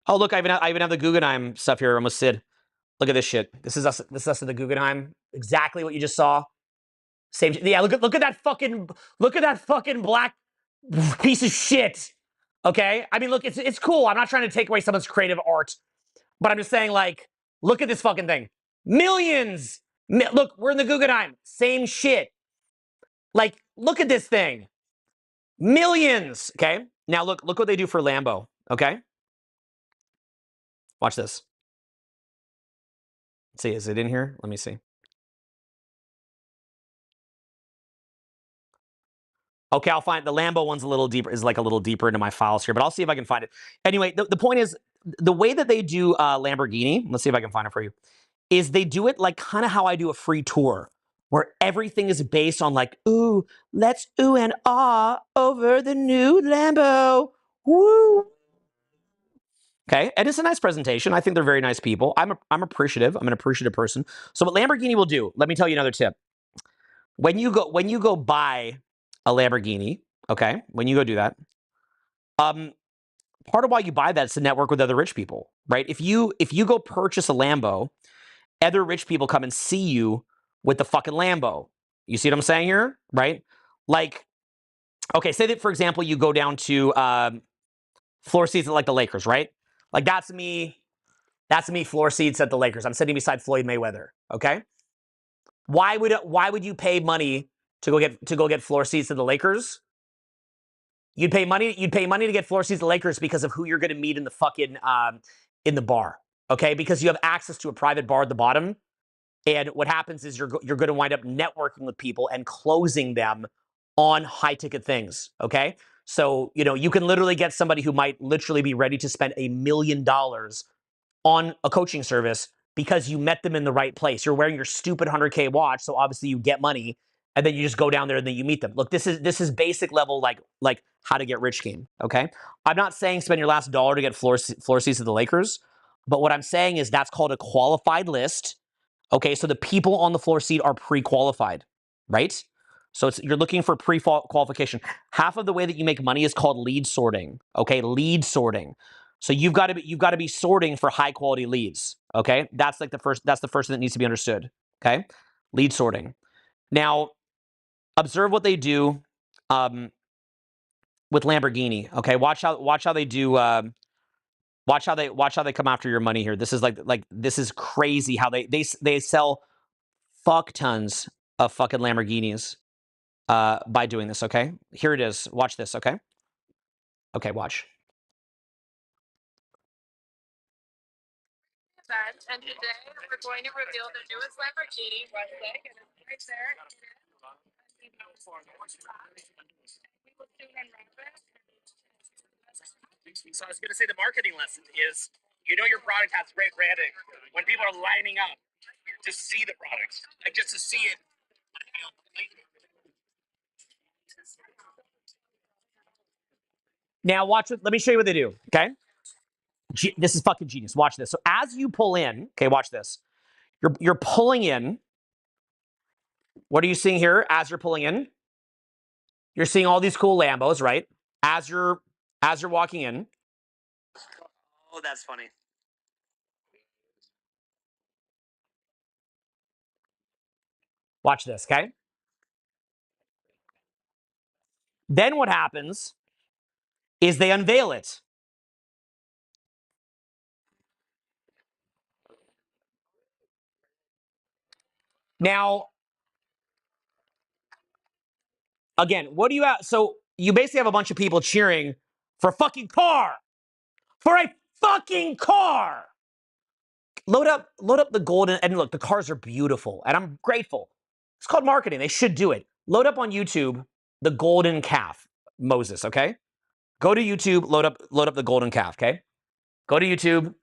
Speaker 1: Oh, look, I even have the Guggenheim stuff here. Almost Sid. Look at this shit. This is us. This is us at the Guggenheim. Exactly what you just saw. Same. Yeah. Look at that fucking black piece of shit. Okay. I mean, look, it's cool. I'm not trying to take away someone's creative art, but I'm just saying, like, look at this fucking thing. Millions. Look, we're in the Guggenheim. Same shit. Like, look at this thing. Millions. Okay. Now look what they do for Lambo. Okay. Watch this. see, is it in here? Let me see. Okay, I'll find the Lambo one's a little deeper, is like a little deeper into my files here, but I'll see if I can find it. Anyway, the point is, the way that they do Lamborghini, let's see if I can find it for you, is they do it like kind of how I do a free tour, where everything is based on like, ooh, let's ooh and ah over the new Lambo. Woo. Okay, and it's a nice presentation. I think they're very nice people. I'm appreciative. I'm an appreciative person. So what Lamborghini will do, let me tell you another tip. When you go buy a Lamborghini, okay, when you go do that, part of why you buy that is to network with other rich people, right? If you go purchase a Lambo, other rich people come and see you with the fucking Lambo. You see what I'm saying here, right? Like, okay, say that for example you go down to floor seats at like the Lakers, right? Like that's me floor seats at the Lakers. I'm sitting beside Floyd Mayweather. Okay, why would you pay money to go get floor seats at the Lakers? You'd pay money to get floor seats at the Lakers because of who you're going to meet in the fucking in the bar. Okay, because you have access to a private bar at the bottom. And what happens is you're going to wind up networking with people and closing them on high ticket things. Okay, so you can literally get somebody who might literally be ready to spend $1 million on a coaching service because you met them in the right place. You're wearing your stupid 100K watch, so obviously you get money, and then you just go down there and then you meet them. Look, this is basic level like how to get rich game. Okay, I'm not saying spend your last dollar to get floor seats at the Lakers, but what I'm saying is that's called a qualified list. Okay, so the people on the floor seat are pre-qualified, right? So you're looking for pre-qualification. Half of the way that you make money is called lead sorting. Okay, lead sorting. So you've got to be sorting for high quality leads. Okay, that's the first thing that needs to be understood. Okay, lead sorting. Now, observe what they do with Lamborghini. Okay, watch how they do. Watch how they come after your money here. This is this is crazy how they sell fuck tons of fucking Lamborghinis by doing this. Okay, here it is. Watch this. Okay, watch. And today we're going to reveal the newest Lamborghini, right there. So I was going to say the marketing lesson is, your product has great branding. When people are lining up to see the product, like just to see it. Now watch it. Let me show you what they do. Okay, this is fucking genius. Watch this. So as you pull in, okay, watch this. You're pulling in. What are you seeing here? As you're pulling in, you're seeing all these cool Lambos, right? As you're walking in. Oh, that's funny. Watch this, okay? Then what happens is they unveil it. Now, again, what do you have? So you basically have a bunch of people cheering for a fucking car. For a fucking car. Load up the golden, and look, the cars are beautiful, and I'm grateful. It's called marketing. They should do it. Load up on YouTube the golden calf, Moses, okay? Go to YouTube, load up the golden calf, okay? Go to YouTube.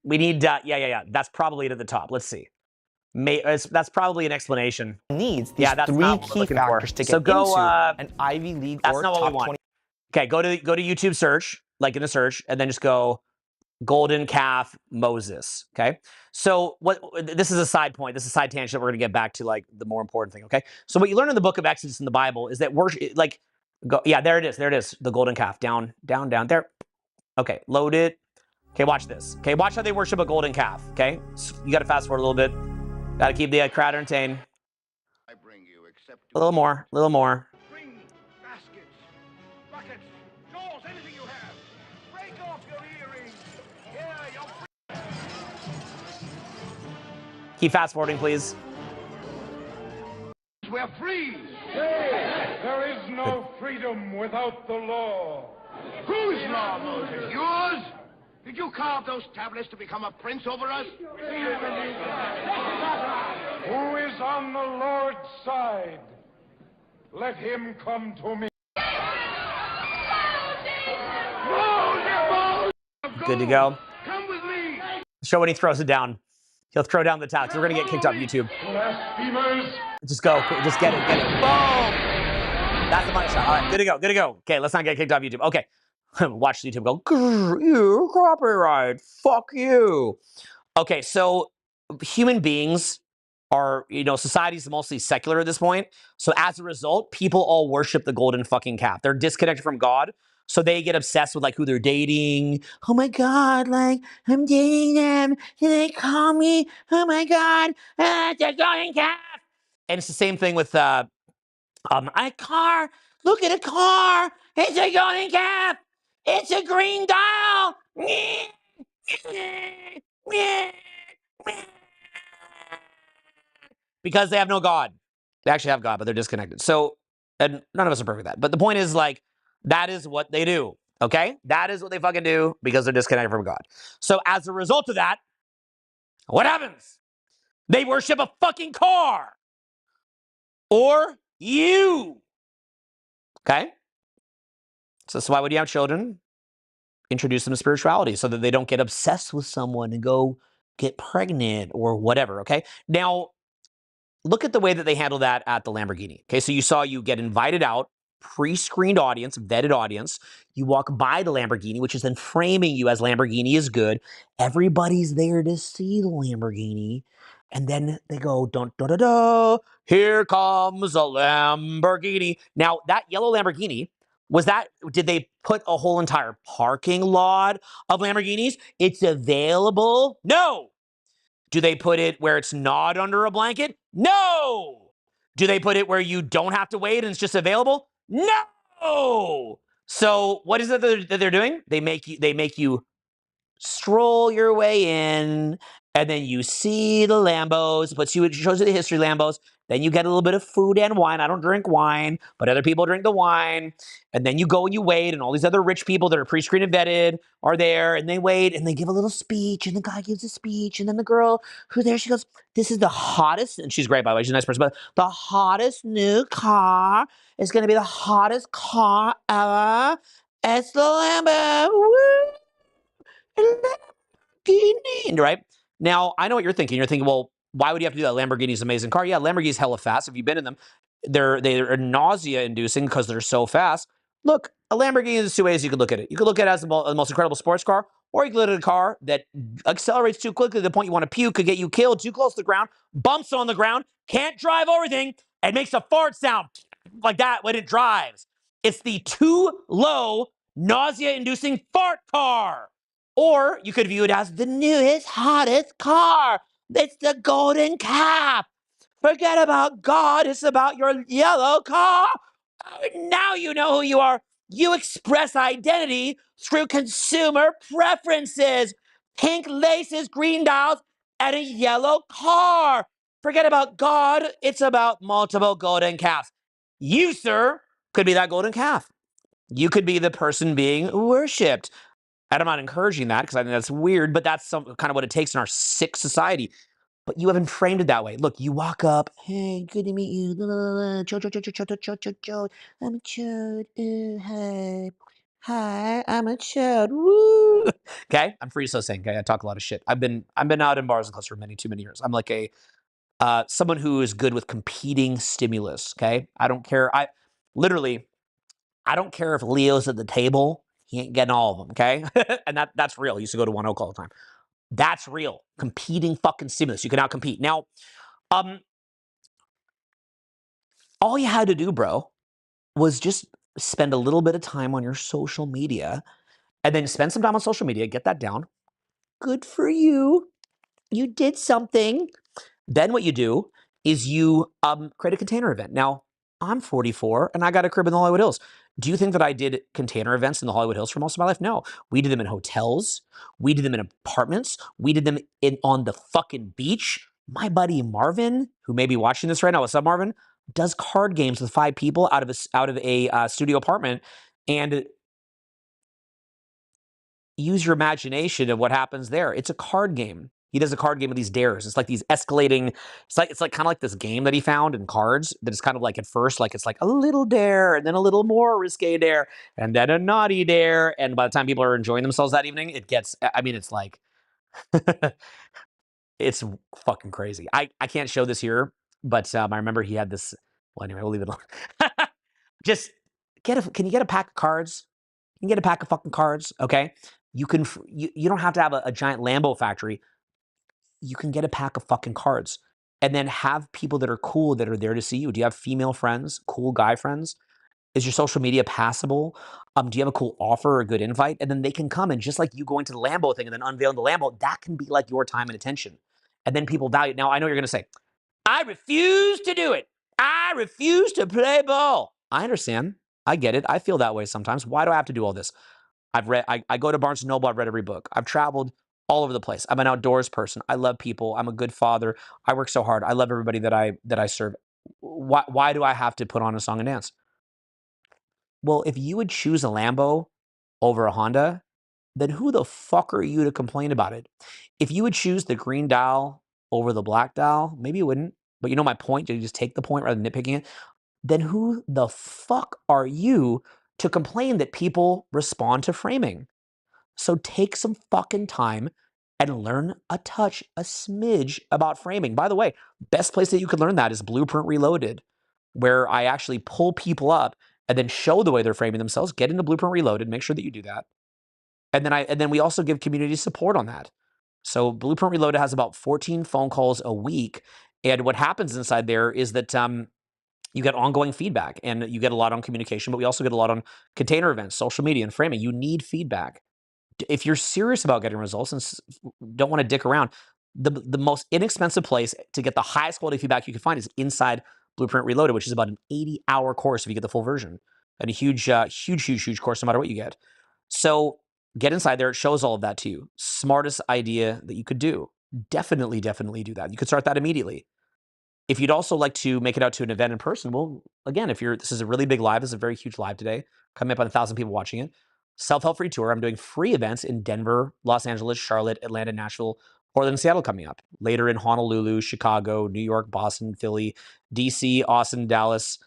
Speaker 1: We need yeah. That's probably it at the top. Let's see. That's probably an explanation.
Speaker 10: Needs these three key factors to get into an Ivy League or top 20.
Speaker 1: Okay, go to YouTube search, like in the search, and then just go golden calf Moses. Okay, so this is a side point. This is a side tangent that we're going to get back to, like the more important thing. Okay, so what you learn in the book of Exodus in the Bible is that worship, there it is, the golden calf, down there. Okay, load it. Okay, watch this. Okay, watch how they worship a golden calf. Okay, so you got to fast forward a little bit. Got to keep the crowd entertained. A little more.
Speaker 12: Bring baskets, buckets, dolls, anything you have. Break off your earrings. Here,
Speaker 1: Keep fast forwarding, please.
Speaker 12: we're free. There is no freedom without the law. Whose law, Moses? Yours? Did you carve those tablets to become a prince over us?
Speaker 13: Who is on the Lord's side? Let him come to me.
Speaker 1: Good to go.
Speaker 12: Come with me.
Speaker 1: Show when he throws it down. He'll throw down the towel. We're gonna get kicked off YouTube.
Speaker 13: Blasphemers.
Speaker 1: Just go. Just get it. Get it. Boom. That's the money shot. All right. Good to go. Good to go. Okay. Let's not get kicked off YouTube. Okay. Watch YouTube go. "Grr, you copyright. Fuck you. Okay. So human beings are, society's mostly secular at this point. So as a result, people all worship the golden fucking calf. They're disconnected from God. So they get obsessed with like who they're dating. Oh my God, like I'm dating them. And they call me. Oh my God, it's a golden calf. And it's the same thing with a car. Look at a car. It's a golden calf. It's a green dial. Because they have no God. They actually have God, but they're disconnected. So, and none of us are perfect at that. But the point is, like, that is what they do. Okay? That is what they fucking do because they're disconnected from God. So, as a result of that, what happens? They worship a fucking car. Or you. Okay? So why would you have children? Introduce them to spirituality so that they don't get obsessed with someone and go get pregnant or whatever. Okay? Now, look at the way that they handle that at the Lamborghini. Okay, so you get invited out, pre-screened audience, vetted audience. You walk by the Lamborghini, which is then framing you as Lamborghini is good. Everybody's there to see the Lamborghini. And then they go, dun, dun, dun, dun, here comes a Lamborghini. Now, that yellow Lamborghini, did they put a whole entire parking lot of Lamborghinis? It's available? No. Do they put it where it's not under a blanket? No. Do they put it where you don't have to wait and it's just available? No. So what is it that they're doing? They make you stroll your way in, and then you see the Lambos, it shows you the history Lambos. Then you get a little bit of food and wine. I don't drink wine, but other people drink the wine. And then you go and you wait, and all these other rich people that are pre-screened and vetted are there, and they wait, and they give a little speech, and the guy gives a speech, and then the girl who's there, she goes, this is the hottest, and she's great, by the way, she's a nice person, but the hottest new car is going to be the hottest car ever. It's the Lambo. Woo! Lamborghini, right? Now, I know what you're thinking. You're thinking, well, why would you have to do that? Lamborghini's an amazing car. Yeah, Lamborghini's hella fast. If you've been in them, they're nausea-inducing because they're so fast. Look, a Lamborghini, there's two ways you could look at it. You could look at it as the most incredible sports car, or you could look at a car that accelerates too quickly to the point you want to puke, could get you killed, too close to the ground, bumps on the ground, can't drive over anything, and makes a fart sound like that when it drives. It's the too low, nausea-inducing fart car. Or you could view it as the newest, hottest car. It's the golden calf. Forget about God. It's about your yellow car. Now you know who you are. You express identity through consumer preferences. Pink laces, green dials, and a yellow car. Forget about God. It's about multiple golden calves. You, sir, could be that golden calf. You could be the person being worshipped. And I'm not encouraging that because I think that's weird, but that's kind of what it takes in our sick society. But you haven't framed it that way. Look, you walk up, hey, good to meet you. Chode, chode, chode, chode, chode, chode, chode. I'm a chode. Hey. Hi, I'm a chode. Woo. Okay, I'm free to saying. Okay, I talk a lot of shit. I've been out in bars and clubs for too many years. I'm like someone who is good with competing stimulus. Okay, I don't care. I don't care if Leo's at the table. He ain't getting all of them, okay? And that's real. I used to go to One Oak all the time. That's real. Competing fucking stimulus. You can outcompete. Now, all you had to do, bro, was just spend a little bit of time on your social media and then spend some time on social media, get that down. Good for you. You did something. Then what you do is you create a container event. Now, I'm 44 and I got a crib in the Hollywood Hills. Do you think that I did container events in the Hollywood Hills for most of my life? No. We did them in hotels. We did them in apartments. We did them on the fucking beach. My buddy Marvin, who may be watching this right now, what's up, Marvin? Does card games with 5 people out of a studio apartment, and use your imagination of what happens there. It's a card game. He does a card game with these dares. It's like these escalating. It's like kind of like this game that he found in cards. That is kind of like at first, like it's like a little dare, and then a little more risque dare, and then a naughty dare. And by the time people are enjoying themselves that evening, it gets. I mean, it's like it's fucking crazy. I can't show this here, but I remember he had this. Well, anyway, we'll leave it alone. Just can you get a pack of cards? You can get a pack of fucking cards, okay? You can you don't have to have a giant Lambo factory. You can get a pack of fucking cards and then have people that are cool that are there to see you. Do you have female friends, cool guy friends? Is your social media passable? Do you have a cool offer or a good invite? And then they can come and just like you going to the Lambo thing and then unveiling the Lambo, that can be like your time and attention. And then people value it. Now, I know you're going to say, I refuse to do it. I refuse to play ball. I understand. I get it. I feel that way sometimes. Why do I have to do all this? I go to Barnes & Noble. I've read every book. I've traveled all over the place. I'm an outdoors person. I love people. I'm a good father. I work so hard. I love everybody that I serve. Why do I have to put on a song and dance? Well, if you would choose a Lambo over a Honda, then who the fuck are you to complain about it? If you would choose the green dial over the black dial, maybe you wouldn't. But you know my point? You just take the point rather than nitpicking it. Then who the fuck are you to complain that people respond to framing? So take some fucking time and learn a smidge about framing. By the way, best place that you could learn that is Blueprint Reloaded, where I actually pull people up and then show the way they're framing themselves. Get into Blueprint Reloaded, make sure that you do that. And then we also give community support on that. So Blueprint Reloaded has about 14 phone calls a week. And what happens inside there is that you get ongoing feedback and you get a lot on communication, but we also get a lot on container events, social media, and framing. You need feedback. If you're serious about getting results and don't want to dick around, the most inexpensive place to get the highest quality feedback you can find is inside Blueprint Reloaded, which is about an 80-hour course if you get the full version, and a huge course no matter what you get. So get inside there. It shows all of that to you. Smartest idea that you could do. Definitely do that. You could start that immediately. If you'd also like to make it out to an event in person, well, again, this is a really big live, this is a very huge live today, coming up on 1,000 people watching it. Self-help free tour. I'm doing free events in Denver, Los Angeles, Charlotte, Atlanta, Nashville, Portland, and Seattle coming up. Later in Honolulu, Chicago, New York, Boston, Philly, DC, Austin, Dallas,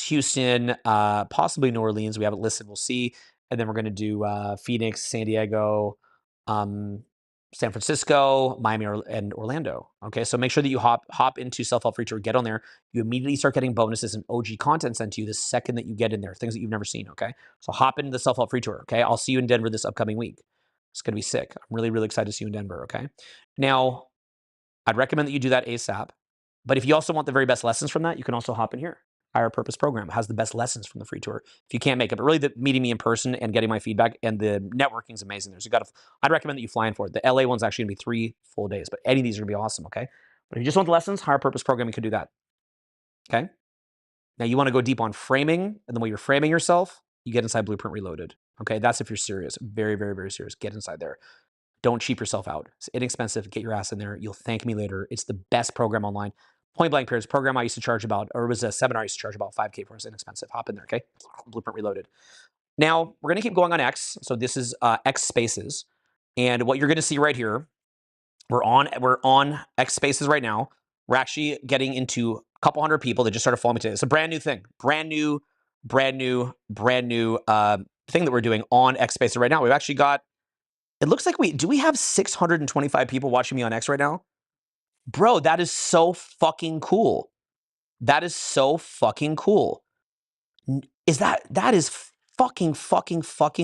Speaker 1: Houston, possibly New Orleans. We have it listed. We'll see. And then we're going to do Phoenix, San Diego, San Francisco, Miami, and Orlando. Okay, so make sure that you hop into Self-Help Free Tour, get on there. You immediately start getting bonuses and OG content sent to you the second that you get in there, things that you've never seen. Okay, so hop into the Self-Help Free Tour. Okay, I'll see you in Denver this upcoming week. It's gonna be sick. I'm really excited to see you in Denver. Okay, now I'd recommend that you do that ASAP. But if you also want the very best lessons from that, you can also hop in here. Higher Purpose Program has the best lessons from the free tour. If you can't make it, but really meeting me in person and getting my feedback and the networking is amazing there. So I'd recommend that you fly in for it. The LA one's actually gonna be 3 full days, but any of these are gonna be awesome, okay? But if you just want the lessons, Higher Purpose Program, you can do that, okay? Now you wanna go deep on framing, and the way you're framing yourself, you get inside Blueprint Reloaded, okay? That's if you're serious, very serious, get inside there. Don't cheap yourself out. It's inexpensive. Get your ass in there. You'll thank me later. It's the best program online. Point blank period. Program I used to charge about, or it was a seminar I used to charge about $5K for. It's inexpensive. Hop in there, okay? Blueprint Reloaded. Now, we're going to keep going on X. So this is X Spaces. And what you're going to see right here, we're on X Spaces right now. We're actually getting into a couple hundred people that just started following me today. It's a brand new thing. Brand new thing that we're doing on X Spaces right now. We've actually got, it looks like we have 625 people watching me on X right now? Bro, that is so fucking cool. That is so fucking cool. That is fucking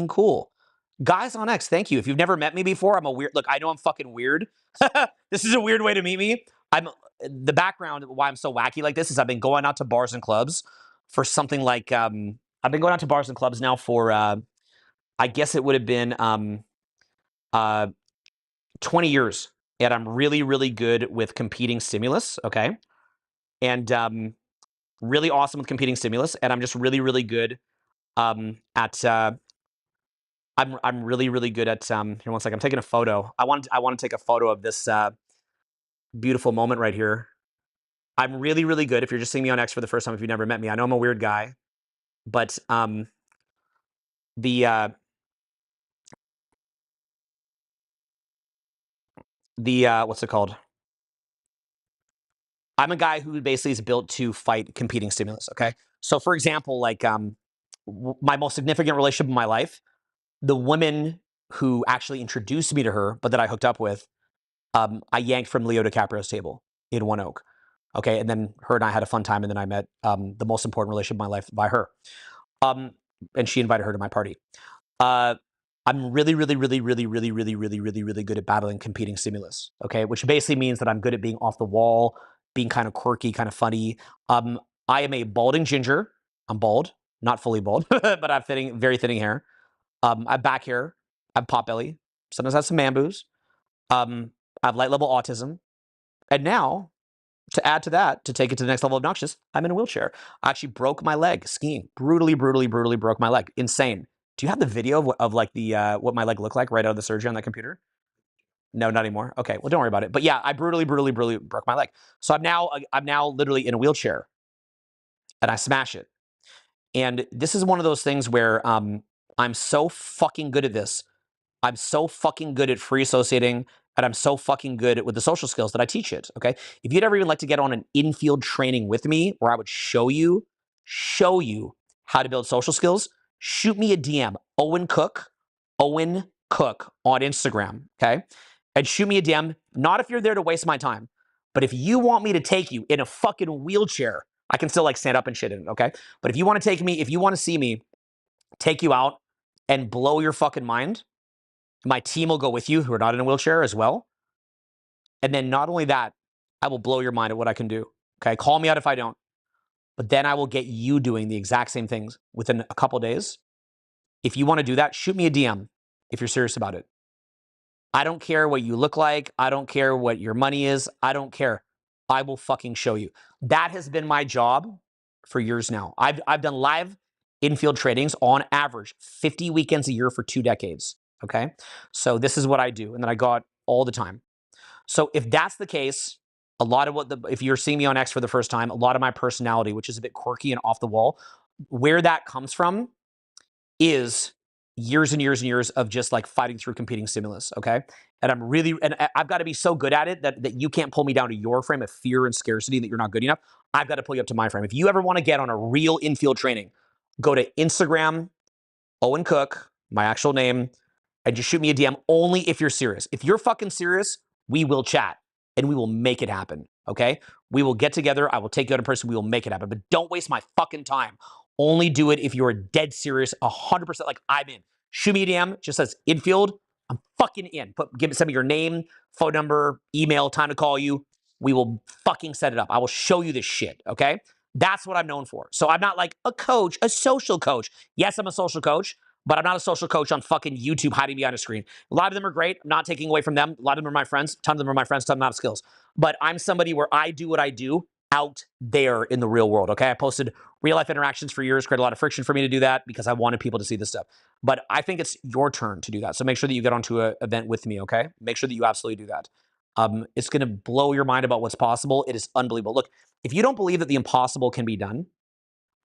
Speaker 1: cool. Guys on X, thank you. If you've never met me before, I'm a weird, look, I know I'm fucking weird. This is a weird way to meet me. The background why I'm so wacky like this is I've been going out to bars and clubs for something like, I've been going out to bars and clubs now for, I guess it would have been, 20 years, and I'm really good with competing stimulus, okay? And really awesome with competing stimulus, and I'm just really good at I'm really good at here, one second. I'm taking a photo. I want to take a photo of this beautiful moment right here. I'm really good. If you're just seeing me on X for the first time, if you've never met me, I know I'm a weird guy, but the the what's it called? I'm a guy who basically is built to fight competing stimulus. Okay, so for example, like my most significant relationship in my life, the woman who actually introduced me to her, but that I hooked up with, I yanked from Leo DiCaprio's table in One Oak. Okay, and then her and I had a fun time, and then I met the most important relationship of my life by her, and she invited her to my party. I'm really, really, really, really, really, really, really, really, really good at battling competing stimulus. Okay, which basically means that I'm good at being off the wall, being kind of quirky, kind of funny. I am a balding ginger. I'm bald, not fully bald, but I have very thinning hair. I have back hair. I have pot belly. Sometimes I have some man boobs. I have light level autism, and now to add to that, to take it to the next level of obnoxious, I'm in a wheelchair. I actually broke my leg skiing. Brutally, brutally, brutally broke my leg. Insane. Do you have the video of like the what my leg looked like right out of the surgery on that computer? No, not anymore. Okay, well, don't worry about it. But yeah, I brutally, brutally, brutally broke my leg. So I'm now literally in a wheelchair, and I smash it. And this is one of those things where I'm so fucking good at this. I'm so fucking good at free associating, and I'm so fucking good with the social skills that I teach it. Okay. If you'd ever even like to get on an infield training with me where I would show you how to build social skills, shoot me a DM, Owen Cook on Instagram. Okay. And shoot me a DM, not if you're there to waste my time, but if you want me to take you in a fucking wheelchair, I can still like stand up and shit in it. Okay. But if you want to take me, if you want to see me take you out and blow your fucking mind, my team will go with you who are not in a wheelchair as well. And then not only that, I will blow your mind at what I can do. Okay, call me out if I don't. But then I will get you doing the exact same things within a couple days. If you want to do that, shoot me a DM if you're serious about it. I don't care what you look like. I don't care what your money is. I don't care. I will fucking show you. That has been my job for years now. I've done live infield trainings on average 50 weekends a year for 2 decades. Okay. So this is what I do and that I got all the time. So if that's the case, a lot of if you're seeing me on X for the first time, a lot of my personality, which is a bit quirky and off the wall, where that comes from is years and years and years of just like fighting through competing stimulus. Okay. And I've got to be so good at it that you can't pull me down to your frame of fear and scarcity that you're not good enough. I've got to pull you up to my frame. If you ever want to get on a real infield training, go to Instagram, Owen Cook, my actual name, and just shoot me a DM only if you're serious. If you're fucking serious, we will chat and we will make it happen. Okay. We will get together. I will take you out in person. We will make it happen, but don't waste my fucking time. Only do it if you're dead serious, 100% like I'm in. Shoot me a DM, just says infield. I'm fucking in. Give me some of your name, phone number, email, time to call you. We will fucking set it up. I will show you this shit. Okay. That's what I'm known for. So I'm not like a coach, a social coach. Yes, I'm a social coach, but I'm not a social coach on fucking YouTube hiding behind a screen. A lot of them are great. I'm not taking away from them. A lot of them are my friends. A ton of them are my friends. Ton of them have skills. But I'm somebody where I do what I do out there in the real world. Okay. I posted real life interactions for years, created a lot of friction for me to do that because I wanted people to see this stuff. But I think it's your turn to do that. So make sure that you get onto an event with me. Okay. Make sure that you absolutely do that. It's going to blow your mind about what's possible. It is unbelievable. Look, if you don't believe that the impossible can be done,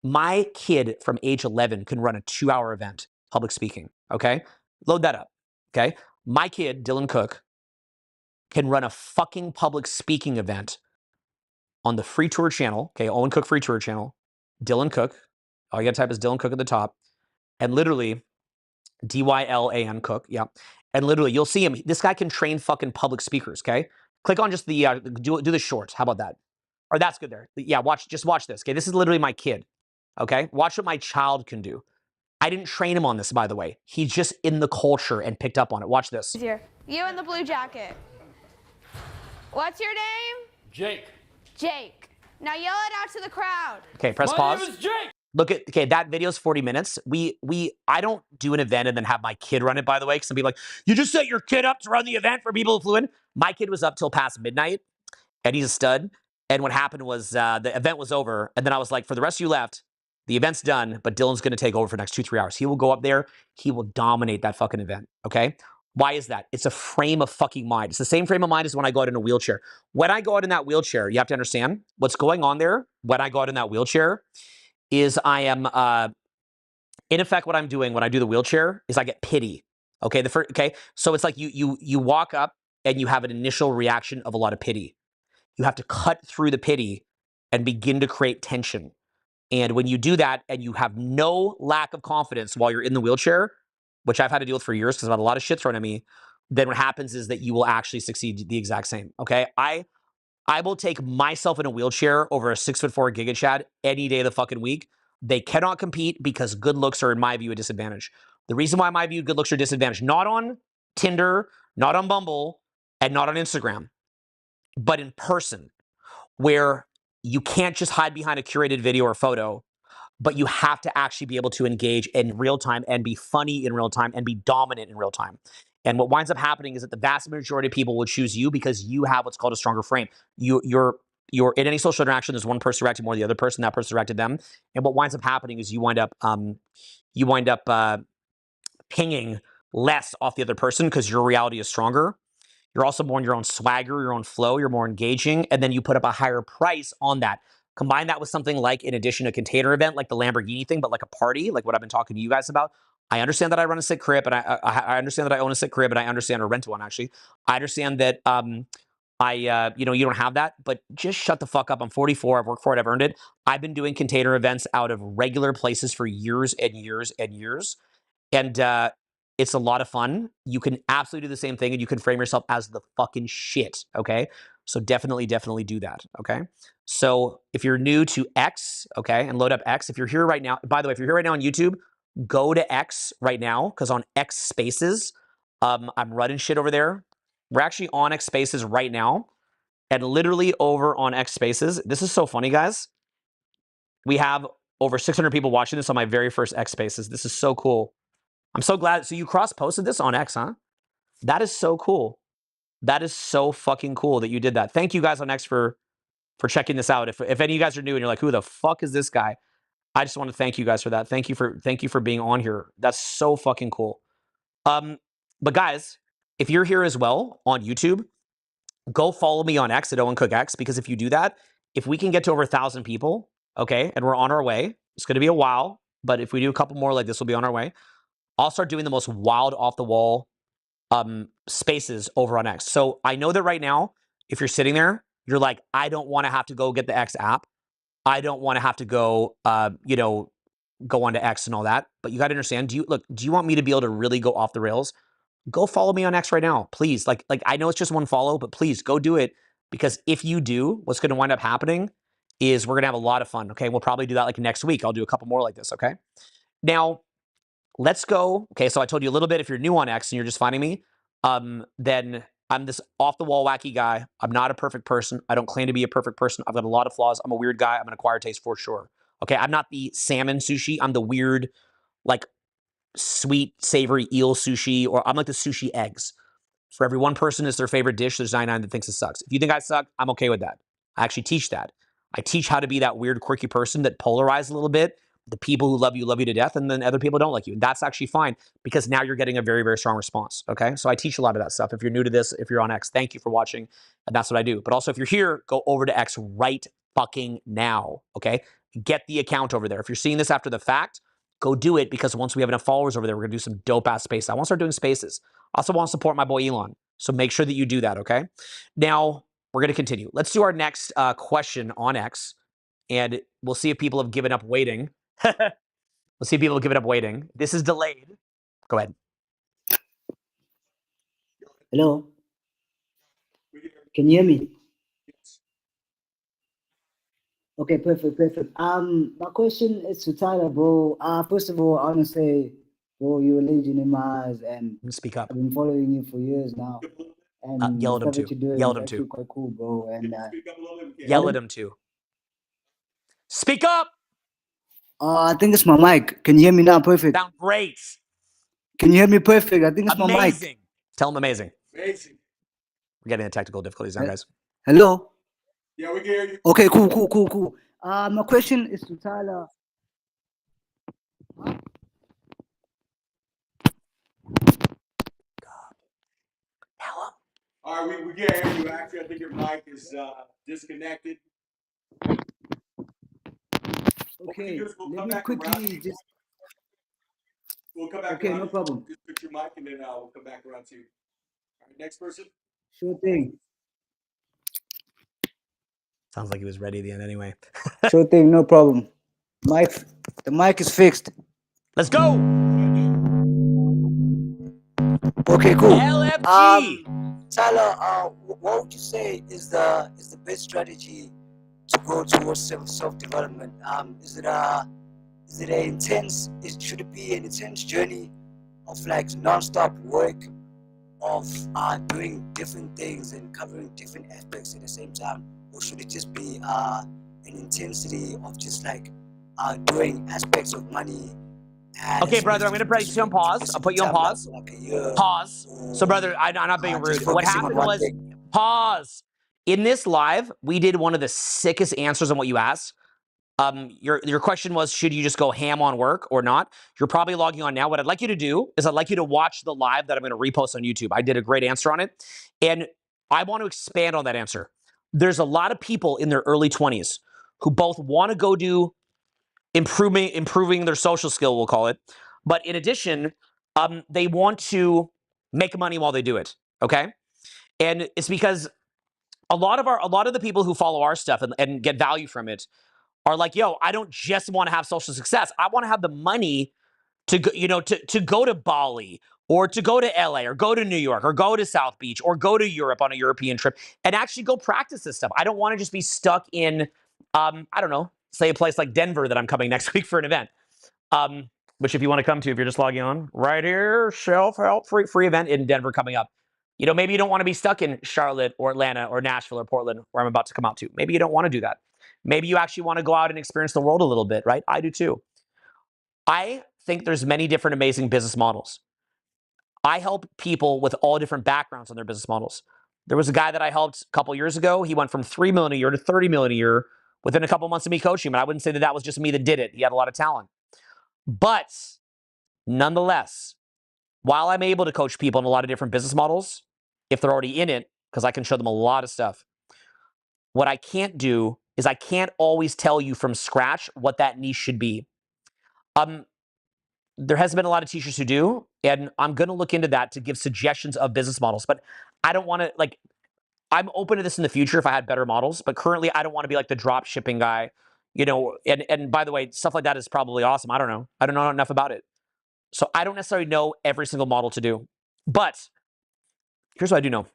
Speaker 1: my kid from age 11 can run a 2-hour event, public speaking. Okay. Load that up. Okay. My kid, Dylan Cook, can run a fucking public speaking event on the free tour channel. Okay. Owen Cook free tour channel. Dylan Cook. All you got to type is Dylan Cook at the top. And literally, Dylan Cook. Yeah. And literally, you'll see him. This guy can train fucking public speakers. Okay. Click on just the, do the shorts. How about that? Or that's good there. Yeah. Just watch this. Okay. This is literally my kid. Okay. Watch what my child can do. I didn't train him on this, by the way. He's just in the culture and picked up on it. Watch this.
Speaker 14: Here. You in the blue jacket. What's your name?
Speaker 12: Jake.
Speaker 14: Jake. Now yell it out to the crowd.
Speaker 1: Okay, press pause. My name is Jake. Look at, okay, that video's 40 minutes. I don't do an event and then have my kid run it, by the way, because some people are like, you just set your kid up to run the event for people who flew in. My kid was up till past midnight, and he's a stud. And what happened was the event was over, and then I was like, for the rest of you left, the event's done, but Dylan's going to take over for the next 2-3 hours. He will go up there. He will dominate that fucking event, okay? Why is that? It's a frame of fucking mind. It's the same frame of mind as when I go out in a wheelchair. When I go out in that wheelchair, you have to understand what's going on there when I go out in that wheelchair is I am, in effect, what I'm doing when I do the wheelchair is I get pity, okay? Okay, so it's like you walk up and you have an initial reaction of a lot of pity. You have to cut through the pity and begin to create tension. And when you do that and you have no lack of confidence while you're in the wheelchair, which I've had to deal with for years because I've had a lot of shit thrown at me, then what happens is that you will actually succeed the exact same. Okay. I will take myself in a wheelchair over a 6'4" Giga Chad any day of the fucking week. They cannot compete because good looks are, in my view, a disadvantage. The reason why, in my view, good looks are a disadvantage, not on Tinder, not on Bumble, and not on Instagram, but in person, where you can't just hide behind a curated video or photo, but you have to actually be able to engage in real time and be funny in real time and be dominant in real time. And what winds up happening is that the vast majority of people will choose you because you have what's called a stronger frame. You're in any social interaction, there's one person reacting more than the other person, that person reacted them. And what winds up happening is you wind up pinging less off the other person because your reality is stronger. You're also more in your own swagger, your own flow, you're more engaging, and then you put up a higher price on that. Combine that with something like, in addition, a container event, like the Lamborghini thing, but like a party, like what I've been talking to you guys about. I understand that I run a sick crib, and I understand that I own a sick crib, and I understand, or rent one actually. I understand that you don't have that, but just shut the fuck up. I'm 44. I've worked for it. I've earned it. I've been doing container events out of regular places for years and years and years. And it's a lot of fun. You can absolutely do the same thing, and you can frame yourself as the fucking shit, okay? So definitely do that, okay? So if you're new to X, okay, and load up X, if you're here right now, by the way, if you're here right now on YouTube, go to X right now, because on X Spaces, I'm running shit over there. We're actually on X Spaces right now, and literally over on X Spaces, this is so funny, guys. We have over 600 people watching this on my very first X Spaces. This is so cool. I'm so glad. So you cross-posted this on X, huh? That is so cool. That is so fucking cool that you did that. Thank you guys on X for checking this out. If any of you guys are new and you're like, who the fuck is this guy? I just want to thank you guys for that. Thank you for being on here. That's so fucking cool. But guys, if you're here as well on YouTube, go follow me on X at Owen Cook X, because if you do that, if we can get to over 1,000 people, okay, and we're on our way, it's going to be a while, but if we do a couple more like this, we'll be on our way. I'll start doing the most wild off the wall spaces over on X. So I know that right now, if you're sitting there, you're like, I don't want to have to go get the X app. I don't want to have to go, go onto X and all that. But you got to understand, do you want me to be able to really go off the rails? Go follow me on X right now, please. Like I know it's just one follow, but please go do it, because if you do, what's going to wind up happening is we're going to have a lot of fun. Okay, we'll probably do that like next week. I'll do a couple more like this. Okay, now let's go. Okay, so I told you a little bit. If you're new on X and you're just finding me, then I'm this off the wall wacky guy. I'm not a perfect person. I don't claim to be a perfect person. I've got a lot of flaws. I'm a weird guy. I'm an acquired taste for sure. Okay, I'm not the salmon sushi. I'm the weird, like sweet, savory eel sushi, or I'm like the sushi eggs. For every one person is their favorite dish, there's 99 that thinks it sucks. If you think I suck, I'm okay with that. I actually teach that. I teach how to be that weird, quirky person that polarizes a little bit. The people who love you to death, and then other people don't like you. That's actually fine, because now you're getting a very, very strong response, okay? So I teach a lot of that stuff. If you're new to this, if you're on X, thank you for watching, and that's what I do. But also, if you're here, go over to X right fucking now, okay? Get the account over there. If you're seeing this after the fact, go do it, because once we have enough followers over there, we're gonna do some dope-ass spaces. I want to start doing spaces. I also want to support my boy Elon. So make sure that you do that, okay? Now, we're going to continue. Let's do our next question on X, and we'll see if people have given up waiting. We'll see if people have given up waiting. This is delayed. Go ahead.
Speaker 15: Hello? Can you hear me? Okay, perfect. My question is to Tyler, bro. First of all, I want to say, bro, you're a legend in my eyes, and
Speaker 1: speak up.
Speaker 15: I've been following you for years now. And
Speaker 1: Yell
Speaker 15: the
Speaker 1: at him
Speaker 15: stuff that
Speaker 1: too.
Speaker 15: you're doing
Speaker 1: Yell
Speaker 15: is
Speaker 1: at him
Speaker 15: actually
Speaker 1: too.
Speaker 15: quite cool, bro. And
Speaker 1: Yell at him too. Speak up.
Speaker 15: I think it's my mic. Can you hear me now? Perfect.
Speaker 1: Sound great.
Speaker 15: Can you hear me? Perfect. I think it's my mic.
Speaker 1: Amazing. Tell him amazing. Amazing. We're getting into technical difficulties now, guys.
Speaker 15: Hello?
Speaker 2: Yeah, we can hear you.
Speaker 15: Okay, cool. My question is to Tyler.
Speaker 2: All right, we can't hear you. Actually, I think your mic is disconnected.
Speaker 15: Okay, let me quickly just...
Speaker 2: We'll come back
Speaker 15: okay,
Speaker 2: around.
Speaker 15: no problem.
Speaker 2: Just put your mic, and then we'll come back around to you. All right, next person.
Speaker 15: Sure thing.
Speaker 1: Sounds like he was ready at the end anyway.
Speaker 15: Sure thing, no problem. The mic is fixed.
Speaker 1: Let's go.
Speaker 15: Okay, cool.
Speaker 1: LFG.
Speaker 15: Tyler, what would you say is the best strategy to go towards self development? Is it a intense? Should it be an intense journey of like non-stop work, of doing different things and covering different aspects at the same time, or should it just be an intensity of just like doing aspects of money?
Speaker 1: Okay, brother, I'm going to put you on pause. I'll put you on pause. Pause. So, brother, I'm not being rude. What happened was, pause. In this live, we did one of the sickest answers on what you asked. Your question was, should you just go ham on work or not? You're probably logging on now. What I'd like you to do is I'd like you to watch the live that I'm going to repost on YouTube. I did a great answer on it. And I want to expand on that answer. There's a lot of people in their early 20s who both want to go do improving their social skill, we'll call it. But in addition, they want to make money while they do it. Okay. And it's because a lot of the people who follow our stuff and get value from it are like, yo, I don't just want to have social success. I want to have the money to go, to go to Bali or to go to LA or go to New York or go to South Beach or go to Europe on a European trip and actually go practice this stuff. I don't want to just be stuck in, I don't know, say a place like Denver that I'm coming next week for an event. Which if you want to come to, if you're just logging on right here, self-help free event in Denver coming up. Maybe you don't want to be stuck in Charlotte or Atlanta or Nashville or Portland where I'm about to come out to. Maybe you don't want to do that. Maybe you actually want to go out and experience the world a little bit, right? I do too. I think there's many different amazing business models. I help people with all different backgrounds on their business models. There was a guy that I helped a couple years ago. He went from 3 million a year to 30 million a year within a couple months of me coaching him. And I wouldn't say that was just me that did it. He had a lot of talent. But nonetheless, while I'm able to coach people in a lot of different business models, if they're already in it, because I can show them a lot of stuff, what I can't do is I can't always tell you from scratch what that niche should be. There has been a lot of teachers who do, and I'm going to look into that to give suggestions of business models. But I don't want to, I'm open to this in the future if I had better models. But currently, I don't want to be like the drop shipping guy, and by the way, stuff like that is probably awesome. I don't know. I don't know enough about it. So I don't necessarily know every single model to do. But here's what I do know.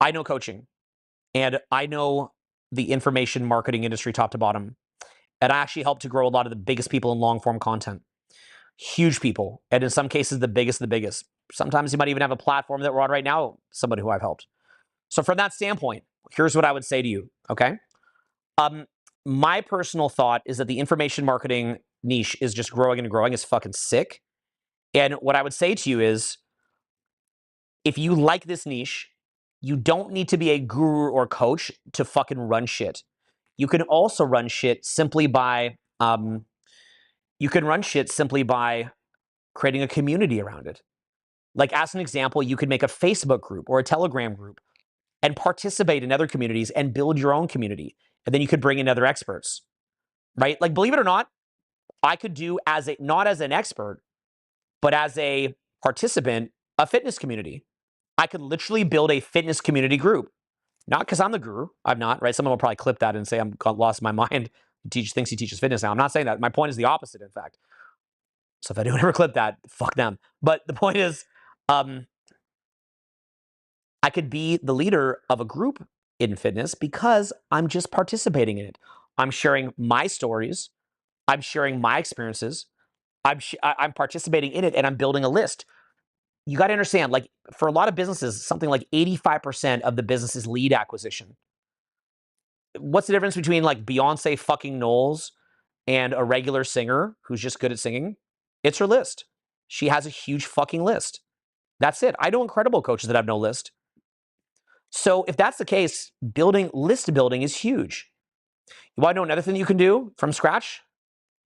Speaker 1: I know coaching, and I know the information marketing industry top to bottom. And I actually help to grow a lot of the biggest people in long form content. Huge people, and in some cases, the biggest of the biggest. Sometimes you might even have a platform that we're on right now, somebody who I've helped. So from that standpoint, here's what I would say to you, okay? My personal thought is that the information marketing niche is just growing and growing. It's fucking sick. And what I would say to you is, if you like this niche, you don't need to be a guru or coach to fucking run shit. You can also run shit simply by, creating a community around it. Like, as an example, you could make a Facebook group or a Telegram group and participate in other communities and build your own community. And then you could bring in other experts, right? Like, believe it or not, I could do not as an expert, but as a participant, a fitness community. I could literally build a fitness community group. Not because I'm the guru. I'm not, right? Someone will probably clip that and say I'm lost my mind. Thinks he teaches fitness now. I'm not saying that. My point is the opposite, in fact. So if anyone ever clip that, fuck them. But the point is, I could be the leader of a group in fitness because I'm just participating in it. I'm sharing my stories. I'm sharing my experiences. I'm participating in it, and I'm building a list. You got to understand, like, for a lot of businesses, something like 85% of the business is lead acquisition. What's the difference between like Beyonce fucking Knowles and a regular singer who's just good at singing? It's her list. She has a huge fucking list. That's it. I know incredible coaches that have no list. So if that's the case, list building is huge. You want to know another thing you can do from scratch?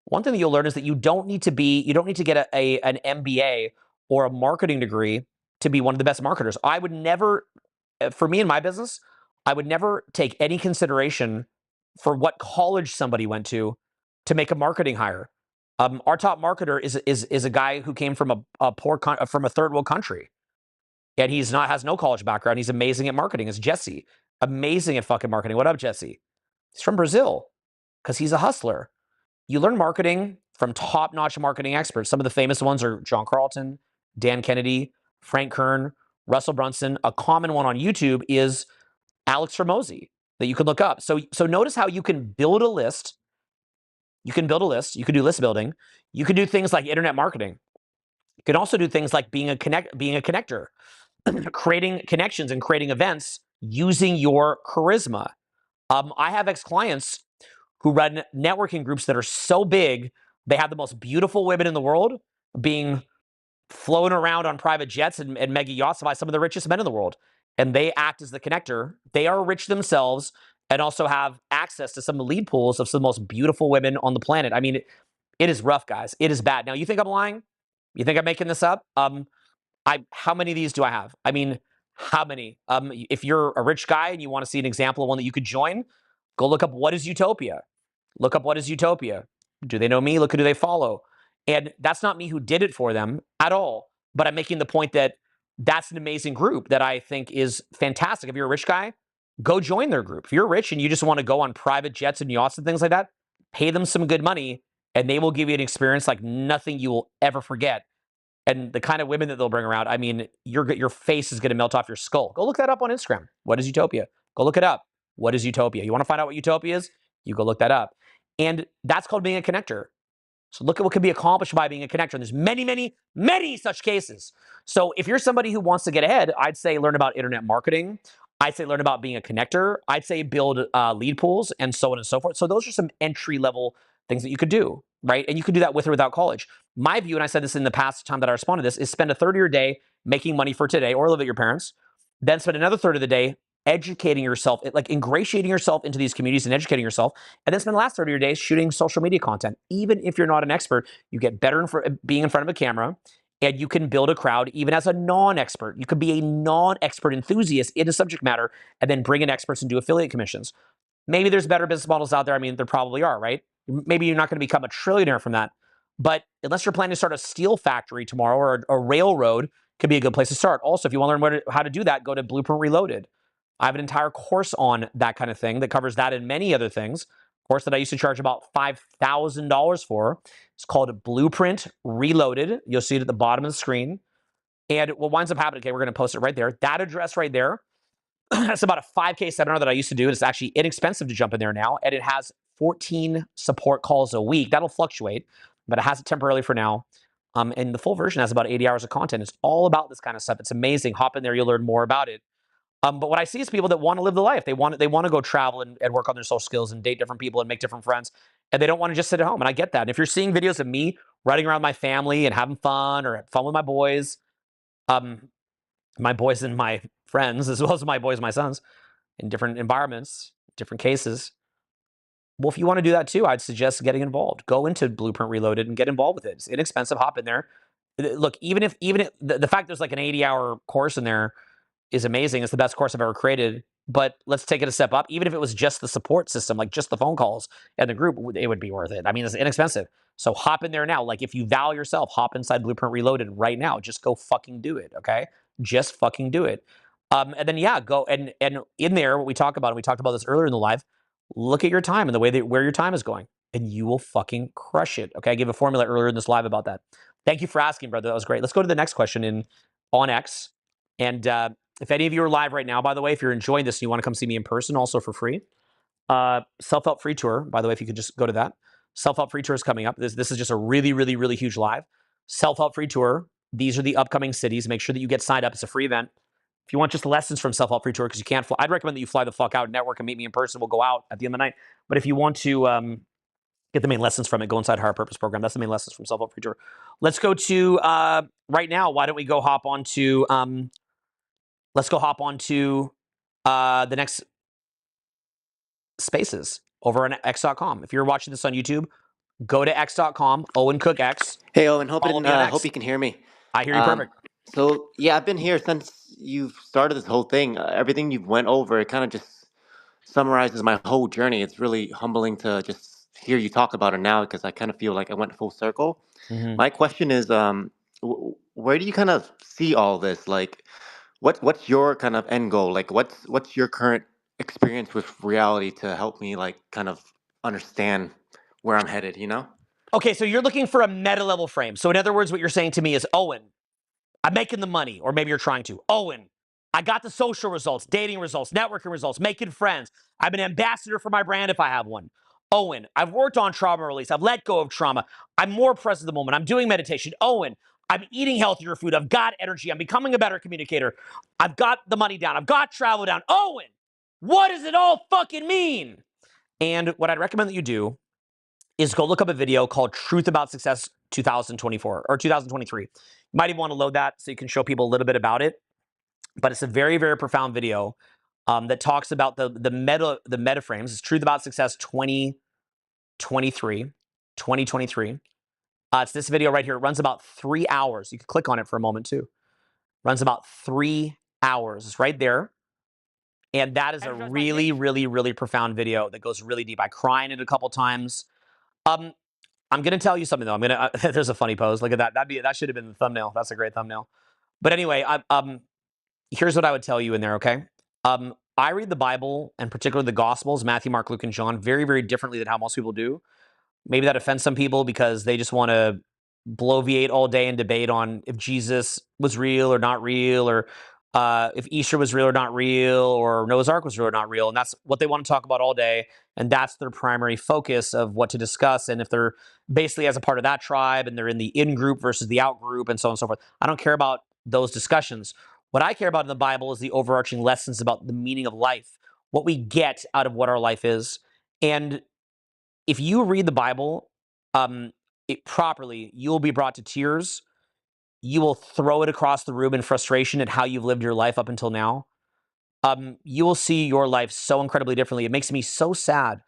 Speaker 1: One thing that you'll learn is that you don't need to get an MBA or a marketing degree to be one of the best marketers. I would never, for me in my business, I would never take any consideration for what college somebody went to make a marketing hire. Our top marketer is a guy who came from a third world country, and has no college background. He's amazing at marketing. It's Jesse, amazing at fucking marketing. What up, Jesse? He's from Brazil because he's a hustler. You learn marketing from top-notch marketing experts. Some of the famous ones are John Carlton, Dan Kennedy, Frank Kern, Russell Brunson. A common one on YouTube is Alex Hormozi that you can look up. So notice how you can build a list. You can build a list. You can do list building. You can do things like internet marketing. You can also do things like being a connector, creating connections and creating events using your charisma. I have ex-clients who run networking groups that are so big, they have the most beautiful women in the world being flown around on private jets and mega yachts by some of the richest men in the world. And they act as the connector. They are rich themselves and also have access to some of the lead pools of some of the most beautiful women on the planet. I mean, it is rough, guys. It is bad. Now, you think I'm lying? You think I'm making this up? How many of these do I have? I mean, how many? If you're a rich guy and you want to see an example of one that you could join, go look up What is Utopia. Look up What is Utopia. Do they know me? Look who do they follow. And that's not me who did it for them at all. But I'm making the point that that's an amazing group that I think is fantastic. If you're a rich guy, go join their group. If you're rich and you just want to go on private jets and yachts and things like that, pay them some good money and they will give you an experience like nothing you will ever forget. And the kind of women that they'll bring around, I mean, your face is going to melt off your skull. Go look that up on Instagram. What is Utopia? Go look it up. What is Utopia? You want to find out what Utopia is? You go look that up. And that's called being a connector. So look at what can be accomplished by being a connector. And there's many, many, many such cases. So if you're somebody who wants to get ahead, I'd say learn about internet marketing. I'd say learn about being a connector. I'd say build lead pools and so on and so forth. So those are some entry level things that you could do, right? And you could do that with or without college. My view, and I said this in the past time that I responded to this, is spend a third of your day making money for today or live at your parents. Then spend another third of the day educating yourself, like ingratiating yourself into these communities and educating yourself, and then spend the last third of your days shooting social media content. Even if you're not an expert, you get better being in front of a camera, and you can build a crowd even as a non-expert. You could be a non-expert enthusiast in a subject matter, and then bring in experts and do affiliate commissions. Maybe there's better business models out there. I mean, there probably are, right? Maybe you're not going to become a trillionaire from that. But unless you're planning to start a steel factory tomorrow or a railroad, could be a good place to start. Also, if you want to learn how to do that, go to Blueprint Reloaded. I have an entire course on that kind of thing that covers that and many other things. A course that I used to charge about $5,000 for. It's called Blueprint Reloaded. You'll see it at the bottom of the screen. And what winds up happening, okay, we're going to post it right there. That address right there, that's about a 5K seminar that I used to do. It's actually inexpensive to jump in there now. And it has 14 support calls a week. That'll fluctuate, but it has it temporarily for now. And the full version has about 80 hours of content. It's all about this kind of stuff. It's amazing. Hop in there. You'll learn more about it. But what I see is people that want to live the life. They want to go travel and work on their social skills and date different people and make different friends. And they don't want to just sit at home. And I get that. And if you're seeing videos of me riding around my family and having fun or fun with my boys and my friends, as well as my boys and my sons in different environments, different cases. Well, if you want to do that too, I'd suggest getting involved. Go into Blueprint Reloaded and get involved with it. It's inexpensive. Hop in there. Look, even if the fact there's like an 80-hour course in there is amazing. It's the best course I've ever created. But let's take it a step up. Even if it was just the support system, like just the phone calls and the group, it would be worth it. I mean, it's inexpensive. So hop in there now. Like if you value yourself, hop inside Blueprint Reloaded right now. Just go fucking do it, okay? Just fucking do it. And then go and in there, what we talk about, and we talked about this earlier in the live, look at your time and the way that where your time is going, and you will fucking crush it. Okay, I gave a formula earlier in this live about that. Thank you for asking, brother. That was great. Let's go to the next question on X. And if any of you are live right now, by the way, if you're enjoying this and you want to come see me in person, also for free, Self-Help Free Tour, by the way, if you could just go to that. Self-Help Free Tour is coming up. This is just a really, really, really huge live. Self-Help Free Tour. These are the upcoming cities. Make sure that you get signed up. It's a free event. If you want just lessons from Self-Help Free Tour, because you can't fly, I'd recommend that you fly the fuck out, network, and meet me in person. We'll go out at the end of the night. But if you want to get the main lessons from it, go inside Higher Purpose Program. That's the main lessons from Self-Help Free Tour. Let's go to, right now, why don't we go hop on to, let's go hop on to the next spaces over on x.com. If you're watching this on YouTube, go to x.com, Owen Cook X.
Speaker 7: Hey, Owen, hope
Speaker 1: X.
Speaker 7: you can hear me.
Speaker 1: I hear you perfect.
Speaker 7: So, yeah, I've been here since you've started this whole thing. Everything you've went over, it kind of just summarizes my whole journey. It's really humbling to just hear you talk about it now because I kind of feel like I went full circle.
Speaker 1: Mm-hmm.
Speaker 7: My question is, where do you kind of see all this? Like, what's your kind of end goal? Like, what's your current experience with reality to help me like kind of understand where I'm headed? You know?
Speaker 1: Okay, so you're looking for a meta level frame. So in other words, what you're saying to me is, Owen, I'm making the money, or maybe you're trying to. Owen, I got the social results, dating results, networking results, making friends. I'm an ambassador for my brand if I have one. Owen, I've worked on trauma release. I've let go of trauma. I'm more present in the moment. I'm doing meditation. Owen, I'm eating healthier food. I've got energy. I'm becoming a better communicator. I've got the money down. I've got travel down. Owen, what does it all fucking mean? And what I'd recommend that you do is go look up a video called Truth About Success 2024 or 2023. You might even want to load that so you can show people a little bit about it. But it's a very, very profound video that talks about the meta frames. It's Truth About Success 2023. It's this video right here. It runs about 3 hours. You can click on it for a moment too. Runs about 3 hours. It's right there. And that is a really, really, really profound video that goes really deep. I cry in it a couple times. I'm going to tell you something though. There's a funny pose. Look at that. That should have been the thumbnail. That's a great thumbnail. But anyway, here's what I would tell you in there, okay? I read the Bible, and particularly the Gospels, Matthew, Mark, Luke, and John, very, very differently than how most people do. Maybe that offends some people because they just want to bloviate all day and debate on if Jesus was real or not real, or if Easter was real or not real, or Noah's Ark was real or not real. And that's what they want to talk about all day. And that's their primary focus of what to discuss. And if they're basically as a part of that tribe and they're in the in group versus the out group and so on and so forth, I don't care about those discussions. What I care about in the Bible is the overarching lessons about the meaning of life, what we get out of what our life is. And if you read the Bible properly, you will be brought to tears. You will throw it across the room in frustration at how you've lived your life up until now. You will see your life so incredibly differently. It makes me so sad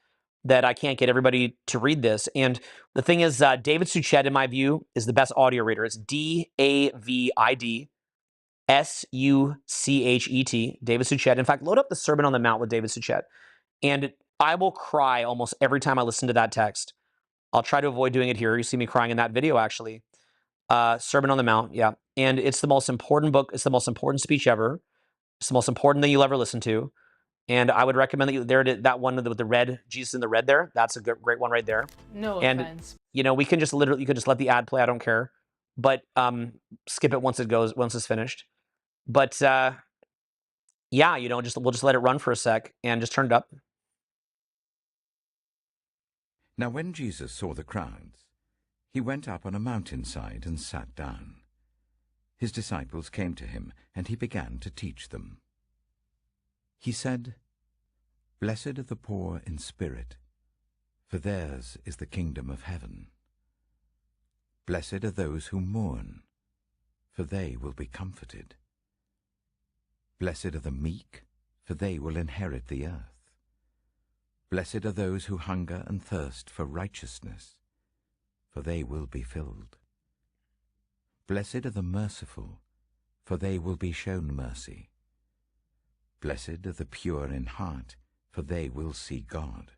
Speaker 1: that I can't get everybody to read this. And the thing is, David Suchet, in my view, is the best audio reader. It's David Suchet, David Suchet. In fact, load up the Sermon on the Mount with David Suchet. And I will cry almost every time I listen to that text. I'll try to avoid doing it here. You see me crying in that video, actually. Sermon on the Mount, yeah. And it's the most important book. It's the most important speech ever. It's the most important thing you'll ever listen to. And I would recommend that that one with the red, Jesus in the red there. That's a great one right there.
Speaker 16: No
Speaker 1: and,
Speaker 16: offense.
Speaker 1: We can just you can just let the ad play. I don't care. But skip it once it's finished. But yeah, we'll just let it run for a sec and just turn it up.
Speaker 17: Now when Jesus saw the crowds, he went up on a mountainside and sat down. His disciples came to him, and he began to teach them. He said, "Blessed are the poor in spirit, for theirs is the kingdom of heaven. Blessed are those who mourn, for they will be comforted. Blessed are the meek, for they will inherit the earth. Blessed are those who hunger and thirst for righteousness, for they will be filled. Blessed are the merciful, for they will be shown mercy. Blessed are the pure in heart, for they will see God.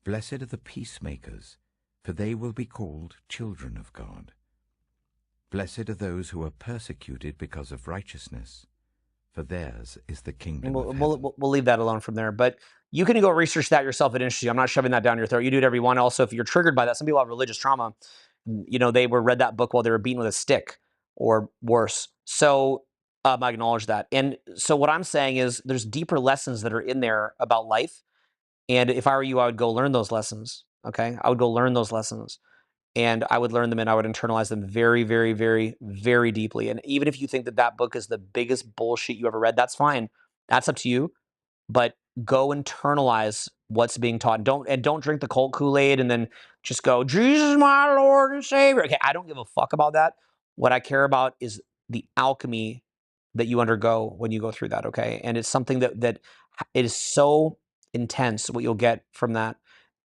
Speaker 17: Blessed are the peacemakers, for they will be called children of God. Blessed are those who are persecuted because of righteousness, for theirs is the kingdom of heaven."
Speaker 1: We'll leave that alone from there. But you can go research that yourself at Interesting. I'm not shoving that down your throat. You do it every one. Also, if you're triggered by that, some people have religious trauma. They read that book while they were beaten with a stick or worse. So I acknowledge that. And so what I'm saying is there's deeper lessons that are in there about life. And if I were you, I would go learn those lessons. Okay. I would go learn those lessons. And I would learn them and I would internalize them very, very, very, very deeply. And even if you think that that book is the biggest bullshit you ever read, that's fine. That's up to you. But go internalize what's being taught. Don't drink the cult Kool-Aid and then just go, Jesus, my Lord and Savior. Okay, I don't give a fuck about that. What I care about is the alchemy that you undergo when you go through that, okay? And it's something that it is so intense what you'll get from that.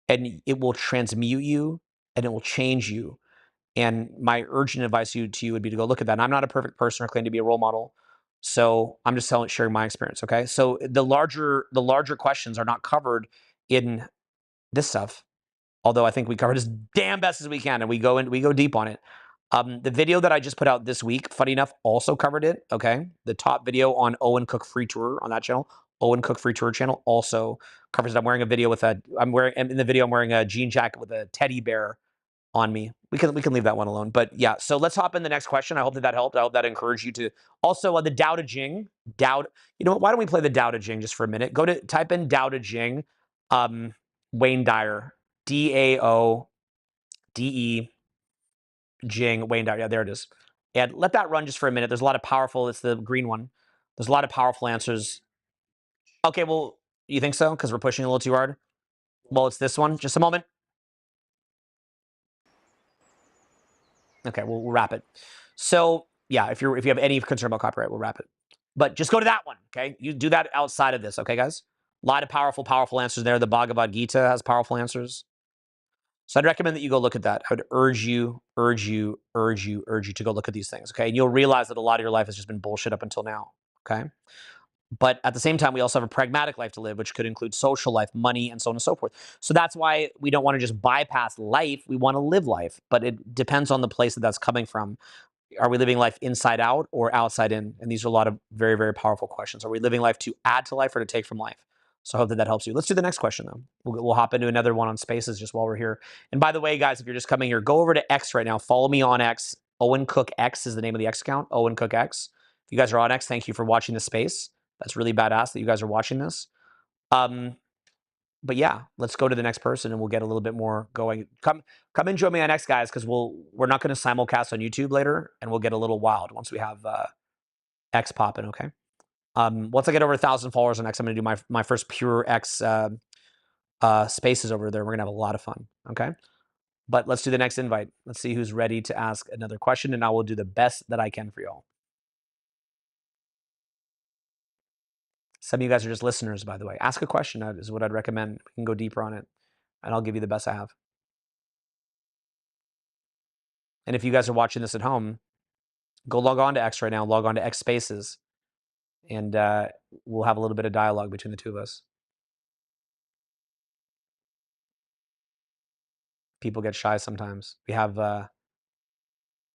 Speaker 1: And it will transmute you and it will change you. And my urgent advice to you would be to go look at that. And I'm not a perfect person or claim to be a role model. So I'm just sharing my experience, okay? So the larger questions are not covered in this stuff, although I think we covered as damn best as we can, and we go deep on it. The video that I just put out this week, funny enough, also covered it. Okay, the top video on Owen Cook Free Tour on that channel, Owen Cook Free Tour channel, also covers it. I'm wearing a video with a. In the video I'm wearing a jean jacket with a teddy bear on me. We can leave that one alone. But yeah, so let's hop in the next question. I hope that helped. I hope that encouraged you to also the Dao De Jing. You know what? Why don't we play the Dao De Jing just for a minute? Type in Dao De Jing, Wayne Dyer, DAODE Jing, Wayne Dyer. Yeah, there it is. And let that run just for a minute. There's a lot of powerful. It's the green one. There's a lot of powerful answers. Okay, well, you think so? Because we're pushing a little too hard. Well, it's this one. Just a moment. Okay, we'll wrap it. So yeah, if you have any concern about copyright, we'll wrap it. But just go to that one, okay? You do that outside of this, okay, guys? A lot of powerful answers there. The Bhagavad Gita has powerful answers. So I'd recommend that you go look at that. I would urge you to go look at these things, okay? And you'll realize that a lot of your life has just been bullshit up until now, okay? But at the same time, we also have a pragmatic life to live, which could include social life, money, and so on and so forth. So that's why we don't want to just bypass life. We want to live life, but it depends on the place that that's coming from. Are we living life inside out or outside in? And these are a lot of very powerful questions. Are we living life to add to life or to take from life? So I hope that helps you. Let's do the next question, though. We'll hop into another one on spaces just while we're here. And by the way, guys, if you're just coming here, go over to X right now. Follow me on X. Owen Cook X is the name of the X account. Owen Cook X. If you guys are on X, thank you for watching this space. That's really badass that you guys are watching this. But yeah, let's go to the next person and we'll get a little bit more going. Come and join me on X, guys, because we're not going to simulcast on YouTube later, and we'll get a little wild once we have X popping. Okay. Once I get over 1,000 followers on X, I'm going to do my first pure X spaces over there. We're gonna have a lot of fun. Okay. But let's do the next invite. Let's see who's ready to ask another question, and I will do the best that I can for y'all. Some of you guys are just listeners, by the way. Ask a question is what I'd recommend. We can go deeper on it, and I'll give you the best I have. And if you guys are watching this at home, go log on to X right now. Log on to X Spaces, and we'll have a little bit of dialogue between the two of us. People get shy sometimes. We have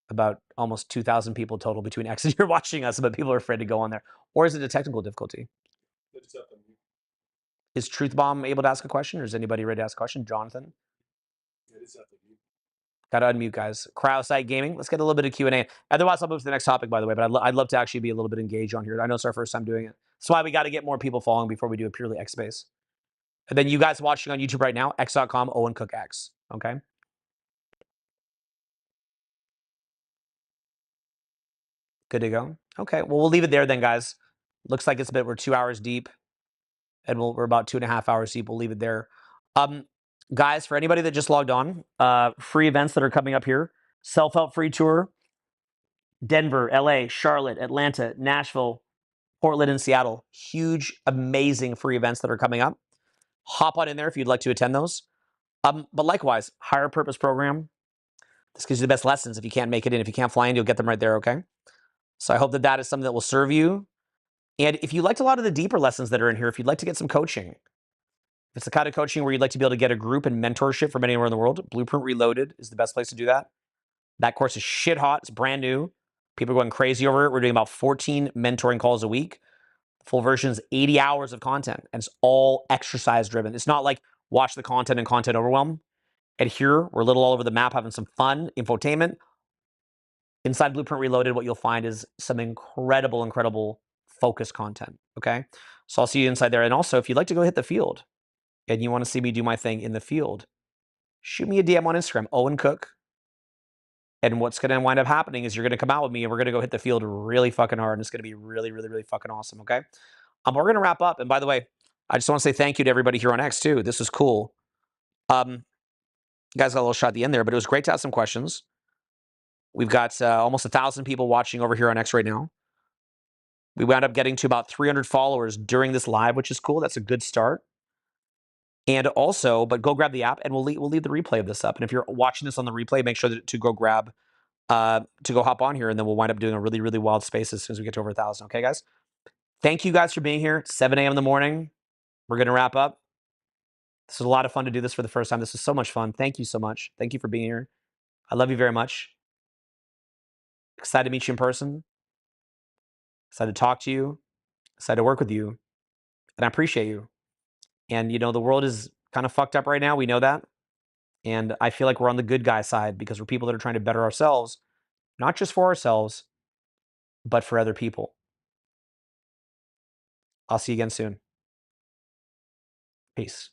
Speaker 1: about almost 2,000 people total between X and you're watching us, but people are afraid to go on there. Or is it a technical difficulty? Is Truth Bomb able to ask a question, or is anybody ready to ask a question? Jonathan? Got to unmute, guys. Cryosite Gaming. Let's get a little bit of Q&A. Otherwise, I'll move to the next topic, by the way. But I'd love to actually be a little bit engaged on here. I know it's our first time doing it. That's why we got to get more people following before we do a purely X space. And then you guys watching on YouTube right now, x.com, Owen Cook X. Okay? Good to go? Okay. Well, we'll leave it there then, guys. Looks like we're 2 hours deep. And we're about 2.5 hours deep. We'll leave it there. Guys, for anybody that just logged on, free events that are coming up here. Self-Help Free Tour. Denver, LA, Charlotte, Atlanta, Nashville, Portland, and Seattle. Huge, amazing free events that are coming up. Hop on in there if you'd like to attend those. But likewise, Higher Purpose Program. This gives you the best lessons. If you can't make it in, if you can't fly in, you'll get them right there, okay? So I hope that is something that will serve you. And if you liked a lot of the deeper lessons that are in here, if you'd like to get some coaching, if it's the kind of coaching where you'd like to be able to get a group and mentorship from anywhere in the world, Blueprint Reloaded is the best place to do that. That course is shit hot. It's brand new. People are going crazy over it. We're doing about 14 mentoring calls a week. Full version is 80 hours of content, and it's all exercise driven. It's not like watch the content and content overwhelm. And here, we're a little all over the map, having some fun, infotainment. Inside Blueprint Reloaded, what you'll find is some incredible focus content, okay? So I'll see you inside there. And also, if you'd like to go hit the field and you want to see me do my thing in the field, shoot me a DM on Instagram, Owen Cook. And what's going to wind up happening is you're going to come out with me and we're going to go hit the field really fucking hard. And it's going to be really fucking awesome, okay? We're going to wrap up. And by the way, I just want to say thank you to everybody here on X too. This is cool. You guys got a little shot at the end there, but it was great to ask some questions. We've got almost 1,000 people watching over here on X right now. We wound up getting to about 300 followers during this live, which is cool. That's a good start. And also, but go grab the app and we'll leave the replay of this up. And if you're watching this on the replay, make sure to go grab, to go hop on here, and then we'll wind up doing a really wild space as soon as we get to over 1,000. Okay, guys? Thank you guys for being here. 7 a.m. in the morning. We're going to wrap up. This was a lot of fun to do this for the first time. This was so much fun. Thank you so much. Thank you for being here. I love you very much. Excited to meet you in person. Excited to talk to you. Excited to work with you. And I appreciate you. And, you know, the world is kind of fucked up right now. We know that. And I feel like we're on the good guy side because we're people that are trying to better ourselves, not just for ourselves, but for other people. I'll see you again soon. Peace.